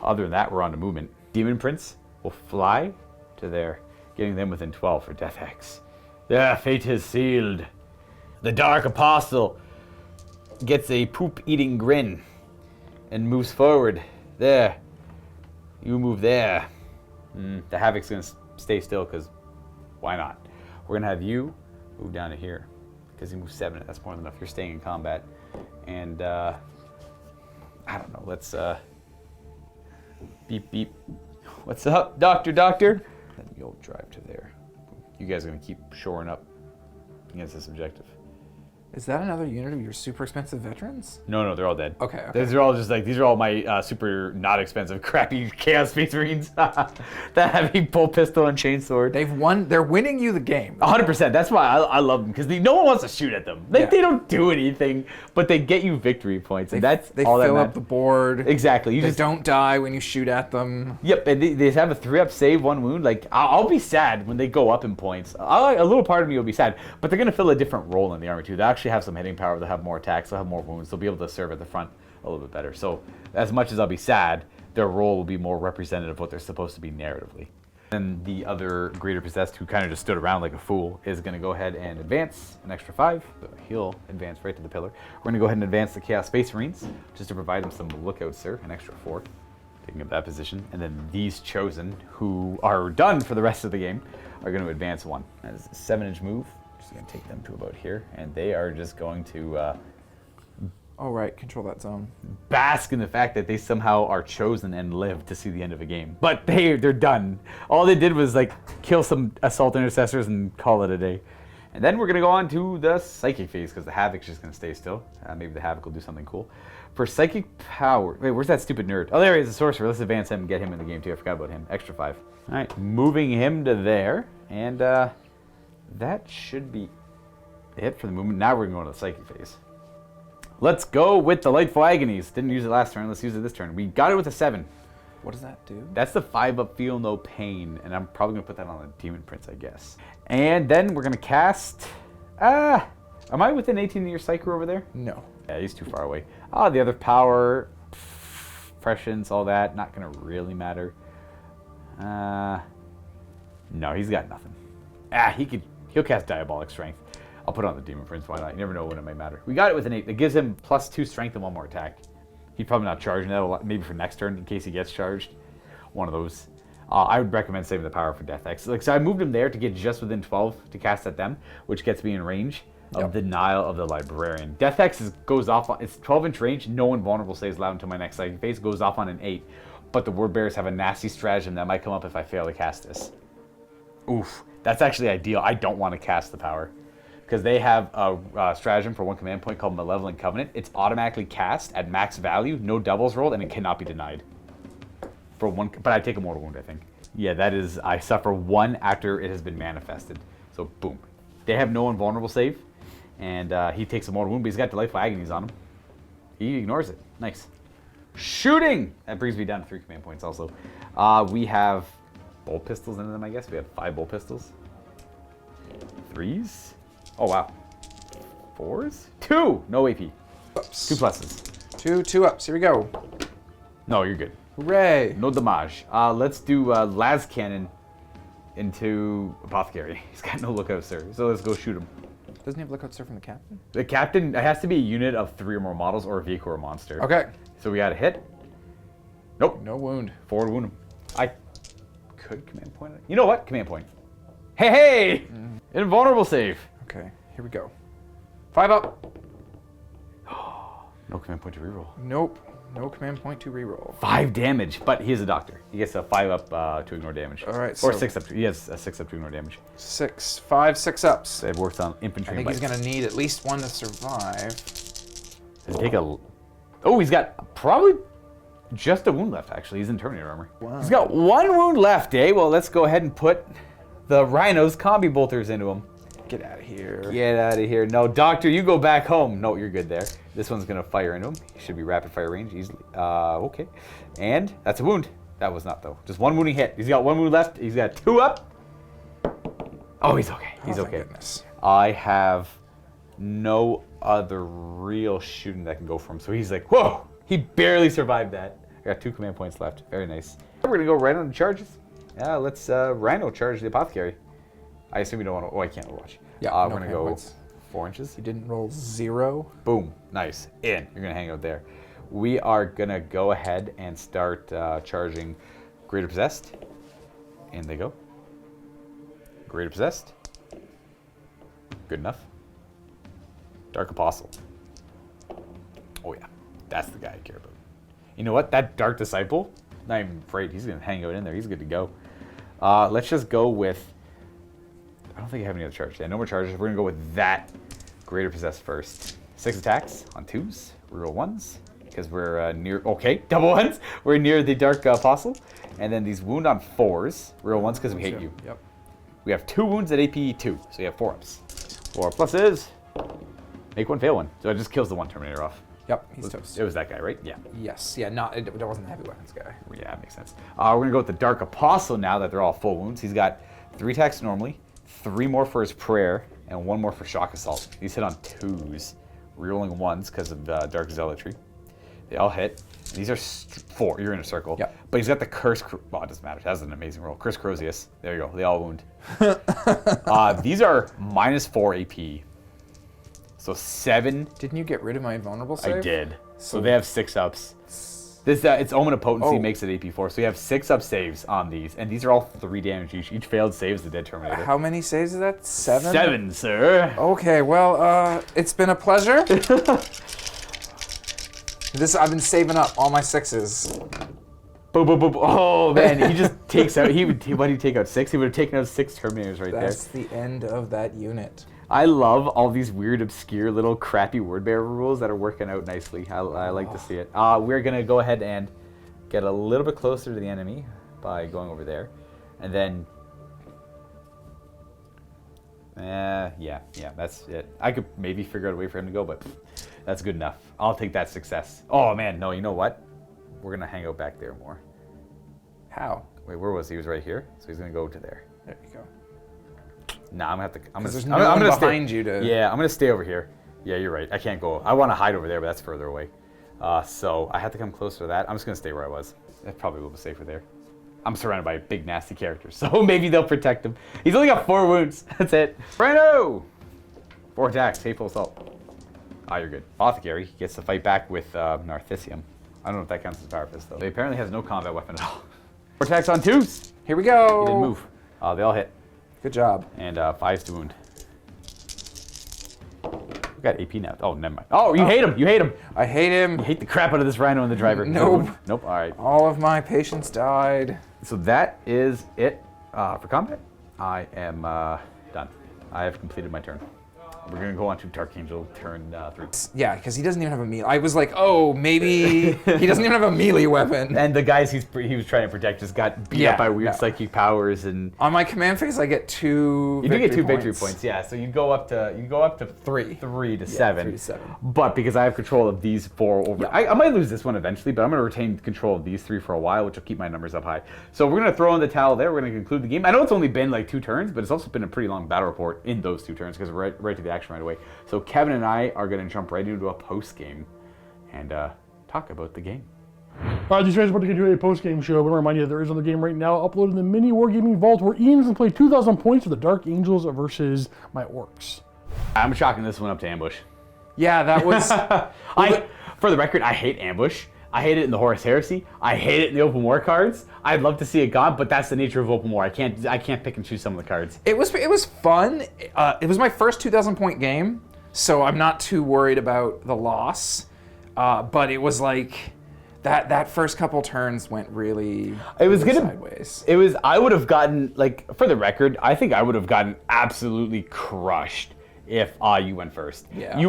Other than that, we're on to movement. Demon Prince will fly to there, getting them within 12 for Death X. Their fate is sealed. The Dark Apostle gets a poop-eating grin and moves forward. There. You move there. The Havoc's going to stay still because why not? We're going to have you move down to here because you move 7. That's more than enough. You're staying in combat. And I don't know. Let's beep, beep. What's up, doctor? Then you'll drive to there. You guys are going to keep shoring up against this objective. Is that another unit of your super expensive veterans? No, they're all dead. Okay. These are all just like, these are all my super not expensive, crappy Chaos Space Marines that have a bull pistol and chainsword. They've won. They're winning you the game. 100%. That's why I love them because no one wants to shoot at them. Like they don't do anything, but they get you victory points, and that's they all that fill matters. up the board. Exactly. You They just don't die when you shoot at them. Yep, and they have a 3-up save, 1 wound. Like I'll be sad when they go up in points. A little part of me will be sad, but they're gonna fill a different role in the army too. They actually have some hitting power. They'll have more attacks. They'll have more wounds. They'll be able to serve at the front a little bit better. So as much as I'll be sad, their role will be more representative of what they're supposed to be narratively. And the other Greater Possessed, who kind of just stood around like a fool, is going to go ahead and advance an extra 5. So he'll advance right to the pillar. We're going to go ahead and advance the Chaos Space Marines, just to provide them some lookout, sir. An extra 4, taking up that position. And then these Chosen, who are done for the rest of the game, are going to advance 1. That is a 7-inch move. Just going to take them to about here. And they are just going to... Oh, right. Control that zone. bask in the fact that they somehow are chosen and live to see the end of a game. But they're done. All they did was like kill some assault intercessors and call it a day. And then we're going to go on to the psychic phase because the Havoc's just going to stay still. Maybe the Havoc will do something cool. For psychic power... Wait, where's that stupid nerd? Oh, there he is, the sorcerer. Let's advance him and get him in the game too. I forgot about him. Extra 5. All right, moving him to there. And that should be it for the movement. Now we're going to go to the psychic phase. Let's go with Delightful Agonies. Didn't use it last turn. Let's use it this turn. We got it with a 7. What does that do? That's the 5-up Feel No Pain, and I'm probably going to put that on the Demon Prince, I guess. And then we're going to cast... am I within 18 of your Psyker over there? No. Yeah, he's too far away. Oh, the other power, prescience, all that, not going to really matter. No, he's got nothing. He'll cast Diabolic Strength. I'll put it on the Demon Prince, why not? You never know when it might matter. We got it with an 8. That gives him +2 strength and 1 more attack. He's probably not charging that a lot, maybe for next turn in case he gets charged. One of those. I would recommend saving the power for Death X. So I moved him there to get just within 12 to cast at them, which gets me in range of the Nile of the Librarian. Death X goes off on, it's 12-inch range, no invulnerable saves allowed until my next psychic phase, goes off on an 8. But the Word Bearers have a nasty stratagem that might come up if I fail to cast this. Oof, that's actually ideal. I don't want to cast the power. Because they have a stratagem for 1 command point called Malevolent Covenant. It's automatically cast at max value, no doubles rolled, and it cannot be denied. For 1, but I take a mortal wound, I think. Yeah, that is, I suffer 1 after it has been manifested. So, boom. They have no invulnerable save, and he takes a mortal wound, but he's got Delightful Agonies on him. He ignores it. Nice. Shooting! That brings me down to 3 command points also. We have bolt pistols in them, I guess. We have 5 bolt pistols. 3s. Oh, wow. 4s? 2! No AP. Ups. 2 pluses. 2 ups. Here we go. No, you're good. Hooray. No damage. Let's do Las Cannon into Apothecary. He's got no lookout, sir. So let's go shoot him. Doesn't he have lookout sir from the captain? The captain, it has to be a unit of 3 or more models or a vehicle or monster. Okay. So we got a hit. Nope. No wound. Forward wound him. I could command point it. You know what? Command point. Hey! Invulnerable save. Okay, here we go. 5 up. No command point to reroll. Nope. No command point to reroll. 5 damage, but he is a doctor. He gets a 5 up to ignore damage. All right, or so 6 up. He has a 6 up to ignore damage. 6 ups. It works on infantry. I think he's gonna need at least 1 to survive. Does he take a... Oh, he's got probably just a wound left, actually. He's in Terminator armor. Wow. He's got 1 wound left, eh? Well, let's go ahead and put the Rhino's combi bolters into him. Get out of here. Get out of here. No, Doctor, you go back home. No, you're good there. This one's going to fire into him. He should be rapid fire range easily. Okay. And that's a wound. That was not, though. Just 1 wounding hit. He's got 1 wound left. He's got 2 up. Oh, he's okay. He's Oh, okay. thank goodness. I have no other real shooting that can go for him. So he's like, whoa, he barely survived that. I got 2 command points left. Very nice. We're going to go right on the charges. Yeah, let's Rhino charge the Apothecary. I assume you don't want to, oh, I can't watch. Yeah, we're no going to command go points. 4 inches. You didn't roll 0. Boom, nice. In, you're going to hang out there. We are going to go ahead and start charging Greater Possessed. In they go. Greater Possessed. Good enough. Dark Apostle. Oh yeah, that's the guy I care about. You know what? That Dark Disciple, not even afraid. He's going to hang out in there. He's good to go. Let's just go with... I don't think I have any other charges. Yeah, no more charges. We're going to go with that Greater Possessed first. 6 attacks on 2s. Reroll 1s. Because we're near... Okay, double 1s. We're near the Dark Apostle. And then these wound on 4s. Reroll 1s because we hate you. Yep. We have 2 wounds at AP 2. So you have 4 ups. 4 pluses. Make 1, fail 1. So it just kills the 1 Terminator off. Yep, he's toast. It was that guy, right? Yeah. Yes, yeah, it wasn't the heavy weapons guy. Yeah, that makes sense. We're going to go with the Dark Apostle now that they're all full wounds. He's got 3 attacks normally, 3 more for his prayer, and 1 more for shock assault. He's hit on 2s, rerolling 1s because of Dark Zealotry. They all hit. And these are 4. You're in a circle. Yep. But he's got the Curse... Well, it doesn't matter. That's an amazing roll. Curse Crozius. There you go. They all wound. These are -4 AP. So 7... Didn't you get rid of my invulnerable save? I did. So they have 6 ups. This its Omen of Potency makes it AP4. So you have 6 up saves on these, and these are all 3 damage each. Each failed save is a dead Terminator. How many saves is that? 7? 7, sir. Okay, well, it's been a pleasure. I've been saving up all my 6s. Boom, boom, boom. Oh man, he just takes out. What did he take out? 6. He would have taken out 6 Terminators right That's there. the end of that unit. I love all these weird, obscure, little crappy word bearer rules that are working out nicely. I like to see it. We're gonna go ahead and get a little bit closer to the enemy by going over there, and then. Yeah, that's it. I could maybe figure out a way for him to go, but That's good enough. I'll take that success. Oh man, no, you know what? We're gonna hang out back there more. How? Wait, where was he? He was right here, so he's gonna go to there. There you go. Nah, I'm gonna have to. I'm gonna. There's I'm no gonna one stay- behind you to. Yeah, I'm gonna stay over here. Yeah, you're right. I can't go. I want to hide over there, but that's further away. So I have to come closer to that. I'm just gonna stay where I was. That's probably a little bit safer there. I'm surrounded by big nasty characters, so maybe they'll protect him. He's only got 4 wounds. That's it. Brando! 4 attacks. Hateful assault. Ah, you're good. Apothecary gets to fight back with Narthisium. I don't know if that counts as Power Fist, though. He apparently has no combat weapon at all. 4 attacks on 2s. Here we go. He didn't move. They all hit. Good job. And 5s to wound. We got AP now. Oh, never mind. Oh, you hate him. You hate him. I hate him. You hate the crap out of this rhino and the driver. Nope. Nope. All right. All of my patients died. So that is it for combat. I am done. I have completed my turn. We're going to go on to Dark Angel turn 3. Yeah, because he doesn't even have a melee. I was like, oh, maybe he doesn't even have a melee weapon. And the guys he was trying to protect just got beat up by weird psychic powers and. On my command phase, I get 2. You do get 2 victory points, yeah. So you go up to 3 to 7. 3 to 7. But because I have control of these 4 over, I might lose this one eventually, but I'm going to retain control of these 3 for a while, which will keep my numbers up high. So we're going to throw in the towel there. We're going to conclude the game. I know it's only been like 2 turns, but it's also been a pretty long battle report in those 2 turns because we're right to the action right away. So Kevin and I are going to jump right into a post game and talk about the game. All right, these guys are about to get to a post-game show. I want to remind you that there is another game right now uploaded in the MiniWarGaming Vault where Ian's going to play 2,000 points for the Dark Angels versus my Orks. I'm chalking this one up to ambush. Yeah, that was. For the record, I hate ambush. I hate it in the Horus Heresy. I hate it in the open war cards. I'd love to see it gone, but that's the nature of open war. I can't pick and choose some of the cards. It was fun. It was my first 2,000 point game, so I'm not too worried about the loss. But it was like that first couple turns went really sideways. I would have gotten, like, for the record, I think I would have gotten absolutely crushed if you went first. Yeah.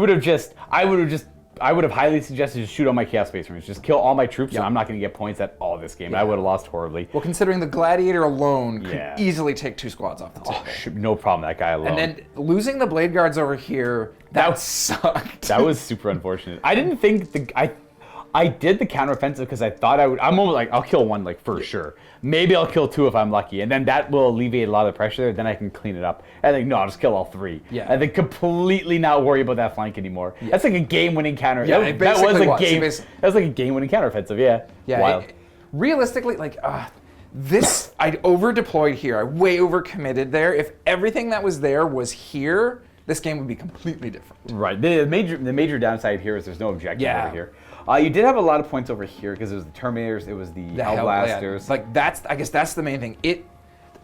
I would have highly suggested just shoot all my Chaos Space Marines. Just kill all my troops, and I'm not going to get points at all this game. I would have lost horribly. Well, considering the Gladiator alone could easily take 2 squads off the table. No problem, that guy alone. And then losing the Blade Guards over here, that sucked. That was super unfortunate. I didn't think I did the counteroffensive because I thought I would. I'm almost like, I'll kill 1 like for sure. Maybe I'll kill 2 if I'm lucky, and then that will alleviate a lot of the pressure there. Then I can clean it up. And then no, I'll just kill all 3. Yeah. And then completely not worry about that flank anymore. Yeah. That's like a game-winning counter. Yeah, that was a game. That was like a game-winning counteroffensive. Yeah. Yeah. Wild. Realistically, like this, I'd over-deployed here. I way over-committed there. If everything that was there was here, this game would be completely different. Right. The major downside here is there's no objective over here. You did have a lot of points over here because it was the Terminators, it was the Hellblasters. Like I guess that's the main thing.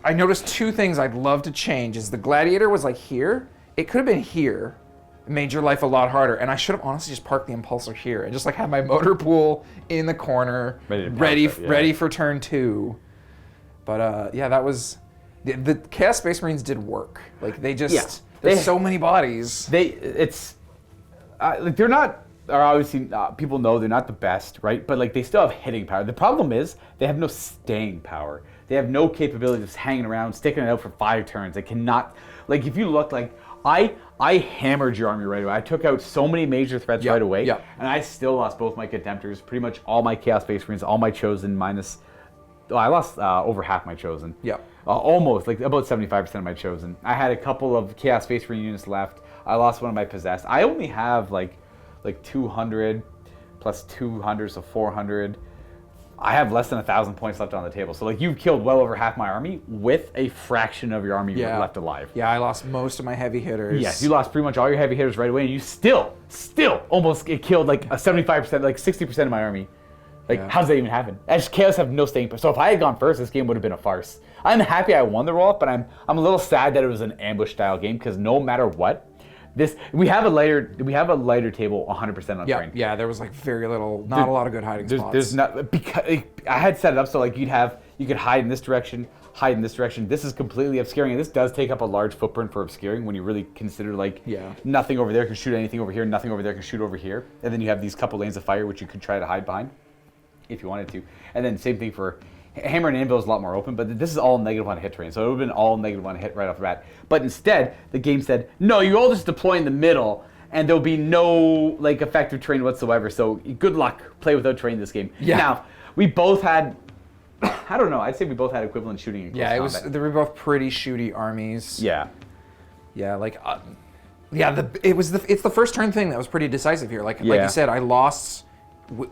I noticed 2 things I'd love to change. Is the Gladiator was like here. It could have been here. It made your life a lot harder. And I should have honestly just parked the Impulsor here and just like had my motor pool in the corner, ready for turn 2. But yeah, that was the Chaos Space Marines did work. Like they just there's so many bodies. They're not. Are obviously people know they're not the best, right? But like they still have hitting power. The problem is they have no staying power. They have no capability of just hanging around, sticking it out for 5 turns. They cannot. Like if you look, like I hammered your army right away. I took out so many major threats right away, and I still lost both my Contemptors, pretty much all my Chaos Space Marines, all my Chosen minus. I lost over half my Chosen. Yeah. Almost, like about 75% of my Chosen. I had a couple of Chaos Space Marine units left. I lost one of my Possessed. I only have like 200 plus 200, so 400. I have less than 1,000 points left on the table. So like you've killed well over half my army with a fraction of your army left alive. Yeah, I lost most of my heavy hitters. Yes, you lost pretty much all your heavy hitters right away, and you still almost killed like a 75%, like 60% of my army. Like, how's that even happen? As Chaos have no staying power. So if I had gone first, this game would have been a farce. I'm happy I won the roll-up, but I'm a little sad that it was an ambush-style game because no matter what, we have a lighter table 100% on screen. Yeah, there was like very little, not a lot of good hiding spots. There's not, because I had set it up so like you could hide in this direction, hide in this direction. This is completely obscuring, and this does take up a large footprint for obscuring when you really consider like nothing over there can shoot anything over here, nothing over there can shoot over here, and then you have these couple lanes of fire which you could try to hide behind if you wanted to, and then same thing for Hammer and Anvil is a lot more open, but this is all negative on hit terrain, so it would have been all negative on hit right off the bat. But instead, the game said, no, you all just deploy in the middle, and there'll be no like effective terrain whatsoever. So good luck. Play without terrain this game. Yeah. Now we both had. I don't know. I'd say we both had equivalent shooting in close Yeah, combat. they were both pretty shooty armies. Yeah. Yeah, like, it's the first turn thing that was pretty decisive here. Like Yeah. you said, I lost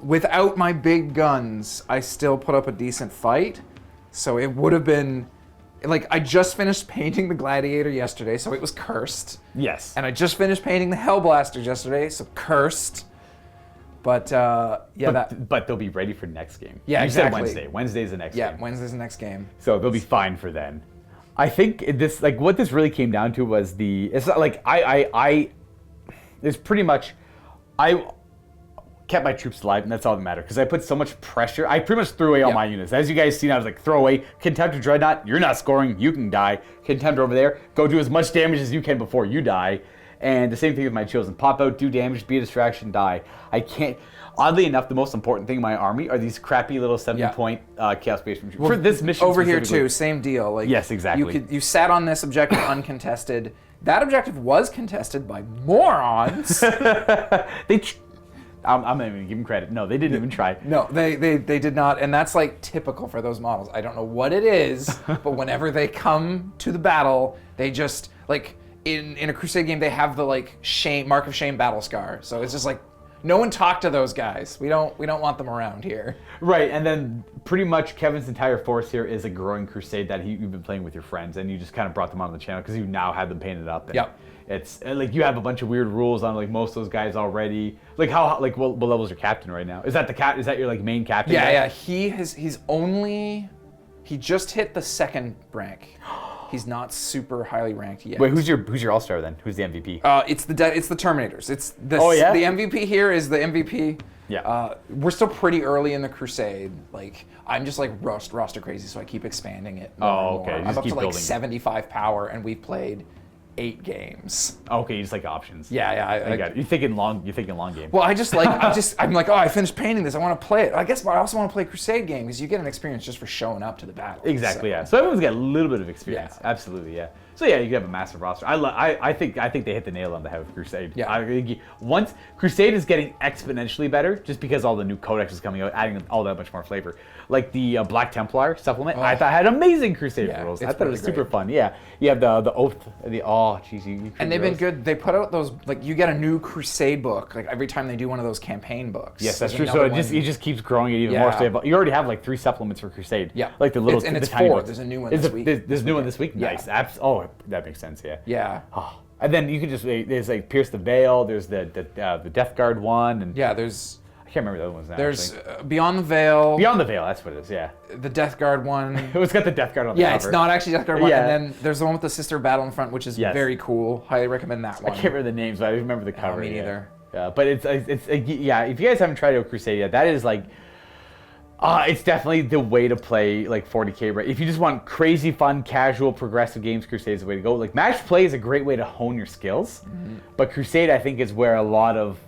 without my big guns. I still put up a decent fight, so it would have been like I just finished painting the Gladiator yesterday, so it was cursed. Yes. And I just finished painting the Hellblasters yesterday, so cursed. But but they'll be ready for next game. Yeah, you exactly. said Wednesday. Wednesday's the next game. Yeah, Wednesday's the next game. So they'll be fine for then. I think this, like, what this really came down to was it's not like it's pretty much, I kept my troops alive, and that's all that mattered, because I put so much pressure. I pretty much threw away all my units. As you guys seen, I was like, throw away. Contemptor Dreadnought, you're not scoring, you can die. Contemptor over there, go do as much damage as you can before you die. And the same thing with my Chosen. Pop out, do damage, be a distraction, die. I can't. Oddly enough, the most important thing in my army are these crappy little 7-point chaos-based troops. For this mission Over here specifically. too, same deal. Like Yes, exactly. You sat on this objective uncontested. That objective was contested by morons. I'm not even gonna give them credit. No, they didn't even try. No, they did not, and that's like typical for those models. I don't know what it is, but whenever they come to the battle, they just like in a Crusade game they have the like mark of shame battle scar. So it's just like no one talk to those guys. We don't want them around here. Right, and then pretty much Kevin's entire force here is a growing crusade that you've been playing with your friends, and you just kind of brought them on the channel because you now have them painted up. And Yep. It's like you have a bunch of weird rules on like most of those guys already. Like what level is your captain right now? Is that is that your like main captain? Yeah, guy? yeah. He just hit the 2nd rank. He's not super highly ranked yet. Wait, who's your all-star then? Who's the MVP? It's the Terminators. It's the Oh, yeah? the MVP here is the MVP. Yeah. We're still pretty early in the Crusade. Like I'm just like roster crazy, so I keep expanding it. More Oh, and okay. more. You I'm just up keep to like building it. 75 power, and we've played 8 games. Okay, you just like options. Yeah. I got it. You're thinking long game. Well, I'm like, oh, I finished painting this. I want to play it. I guess I also want to play a Crusade game because you get an experience just for showing up to the battle. Exactly, So- yeah. So everyone's got a little bit of experience. Yeah. Absolutely, yeah. So yeah, you can have a massive roster. I think they hit the nail on the head with Crusade. Yeah. Once Crusade is getting exponentially better, just because all the new codex is coming out, adding all that much more flavor. Like the Black Templar supplement, I thought had amazing Crusade rules. I it's thought it was pretty super great. fun. Yeah, you have the oath, And they've been good. They put out those like you get a new Crusade book like every time they do one of those campaign books. Yes, that's There's true. So another it just keeps growing it even Yeah. more. So you already have like 3 supplements for Crusade. Yeah. Like the little It's the tiny 4. books. There's a new one Is this it- week. There's a new one this week. Yeah. Nice. That makes sense. Yeah. Yeah. Oh. And then you can just there's like Pierce the Veil. There's the Death Guard one, and Yeah. There's I can't remember the other ones now. there's actually. Beyond the Veil. Beyond the Veil. That's what it is. Yeah. The Death Guard one. It's got the Death Guard on the Yeah, cover. it's not actually Death Guard one. Yeah. And then there's the one with the Sister Battle in front, which is Yes. very cool. Highly recommend that I one. can't remember the names, but I remember the cover. me yeah. neither. Yeah, but it's yeah. If you guys haven't tried out Crusade yet, that is like. It's definitely the way to play like 40K. Right? If you just want crazy fun, casual, progressive games, Crusade is the way to go. Like match play is a great way to hone your skills, but Crusade I think is where a lot of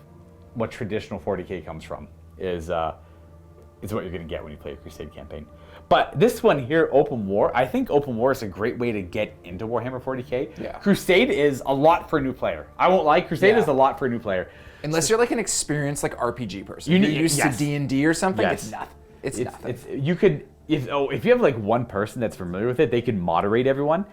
what traditional 40K comes from is what you're gonna get when you play a Crusade campaign. But this one here, Open War, I think Open War is a great way to get into Warhammer 40K. Yeah. Crusade is a lot for a new player. I won't lie, Crusade Yeah. is a lot for a new player. Unless you're like an experienced like RPG person. You You're need- used yes. to D&D or something. Yes. It's nothing. It's nothing. You could if you have like one person that's familiar with it, they can moderate everyone.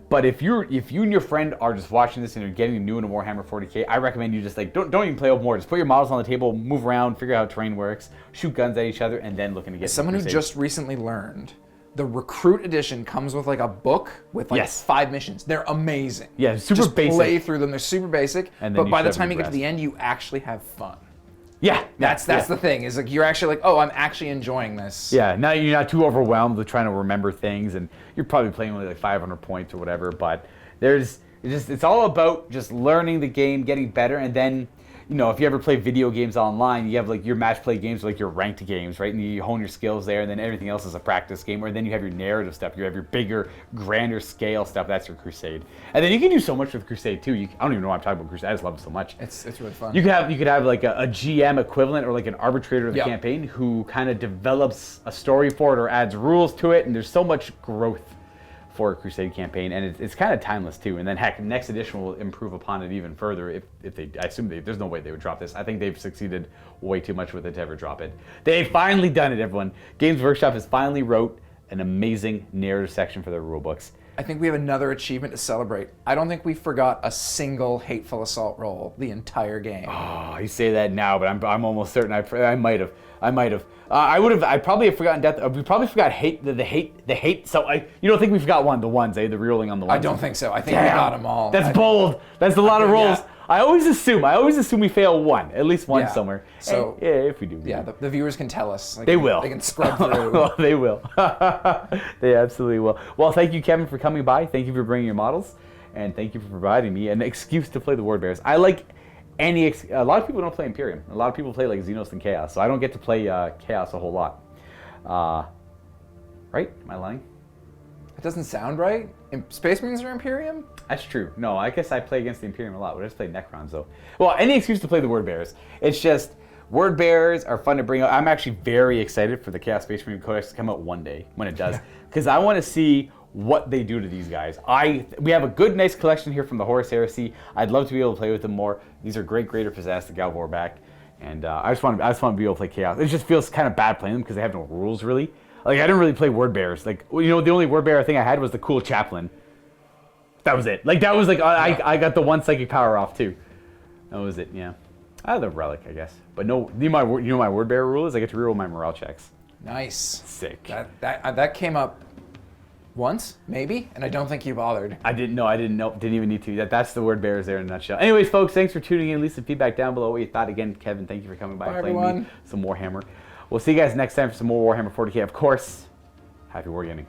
But if you and your friend are just watching this and you're getting new into Warhammer 40K, I recommend you just like don't even play Open War. Just put your models on the table, move around, figure out how terrain works, shoot guns at each other, and then looking to get. Someone who Crusade. just recently learned, the Recruit Edition comes with like a book with like Yes. 5 missions. They're amazing. Yeah, super Just basic. play through them. They're super basic. And then But you by the shove time your you get to the breast. end, you actually have fun. Yeah, That's the thing. Is like you're actually like, oh, I'm actually enjoying this. Yeah, now you're not too overwhelmed with trying to remember things, and you're probably playing only like 500 points or whatever. But it's all about just learning the game, getting better, and then if you ever play video games online, you have like your match play games, like your ranked games, right? And you hone your skills there, and then everything else is a practice game. Or then you have your narrative stuff, you have your bigger, grander scale stuff. That's your Crusade, and then you can do so much with Crusade too. I don't even know why I'm talking about Crusade. I just love it so much. It's really fun. You could have like a GM equivalent or like an arbitrator of the Yep. campaign who kind of develops a story for it or adds rules to it, and there's so much growth for a Crusade campaign, and it's kind of timeless too. And then heck, next edition will improve upon it even further. If they, I assume there's no way they would drop this. I think they've succeeded way too much with it to ever drop it. They've finally done it, everyone. Games Workshop has finally wrote an amazing narrative section for their rulebooks. I think we have another achievement to celebrate. I don't think we forgot a single Hateful Assault roll the entire game. Oh, you say that now, but I'm almost certain I might have. I would have. I probably have forgotten death. We probably forgot the hate. So you don't think we forgot one? The ones, the rerolling on the ones. I don't think so. I think we got them all. That's bold. That's a lot of rolls. Yeah. I always assume we fail one, at least one Yeah. somewhere. So and, yeah, if we do. Yeah, the viewers can tell us. They will. They can scrub through. Well, they will. They absolutely will. Well, thank you, Kevin, for coming by. Thank you for bringing your models, and thank you for providing me an excuse to play the Ward Bears. I like a lot of people don't play Imperium. A lot of people play like Xenos and Chaos, so I don't get to play Chaos a whole lot. Right? Am I lying? It doesn't sound right. Space Marines are Imperium? That's true. No, I guess I play against the Imperium a lot. We just play Necrons, though. Well, any excuse to play the Word Bearers. It's just, Word Bearers are fun to bring up. I'm actually very excited for the Chaos Space Marine Codex to come out one day, when it does. Because I want to see what they do to these guys. We have a good, nice collection here from the Horus Heresy. I'd love to be able to play with them more. These are great Greater Possessed, the Galvor back. And I just want to be able to play Chaos. It just feels kind of bad playing them because they have no rules, really. Like, I didn't really play Word Bearers. Like, you know, the only Word Bearer thing I had was the cool Chaplain. That was it. Like, that was like, I got the one psychic power off, too. That was it, yeah. I had the Relic, I guess. But no, you know my Word Bearer rule is I get to reroll my morale checks. Nice. Sick. That came up once, maybe, and I don't think you bothered. I didn't know. Didn't even need to. That's the Word Bearers there in a nutshell. Anyways, folks, thanks for tuning in. Leave some feedback down below what you thought. Again, Kevin, thank you for coming by and playing everyone. me some Warhammer. We'll see you guys next time for some more Warhammer 40K. Of course, happy wargaming.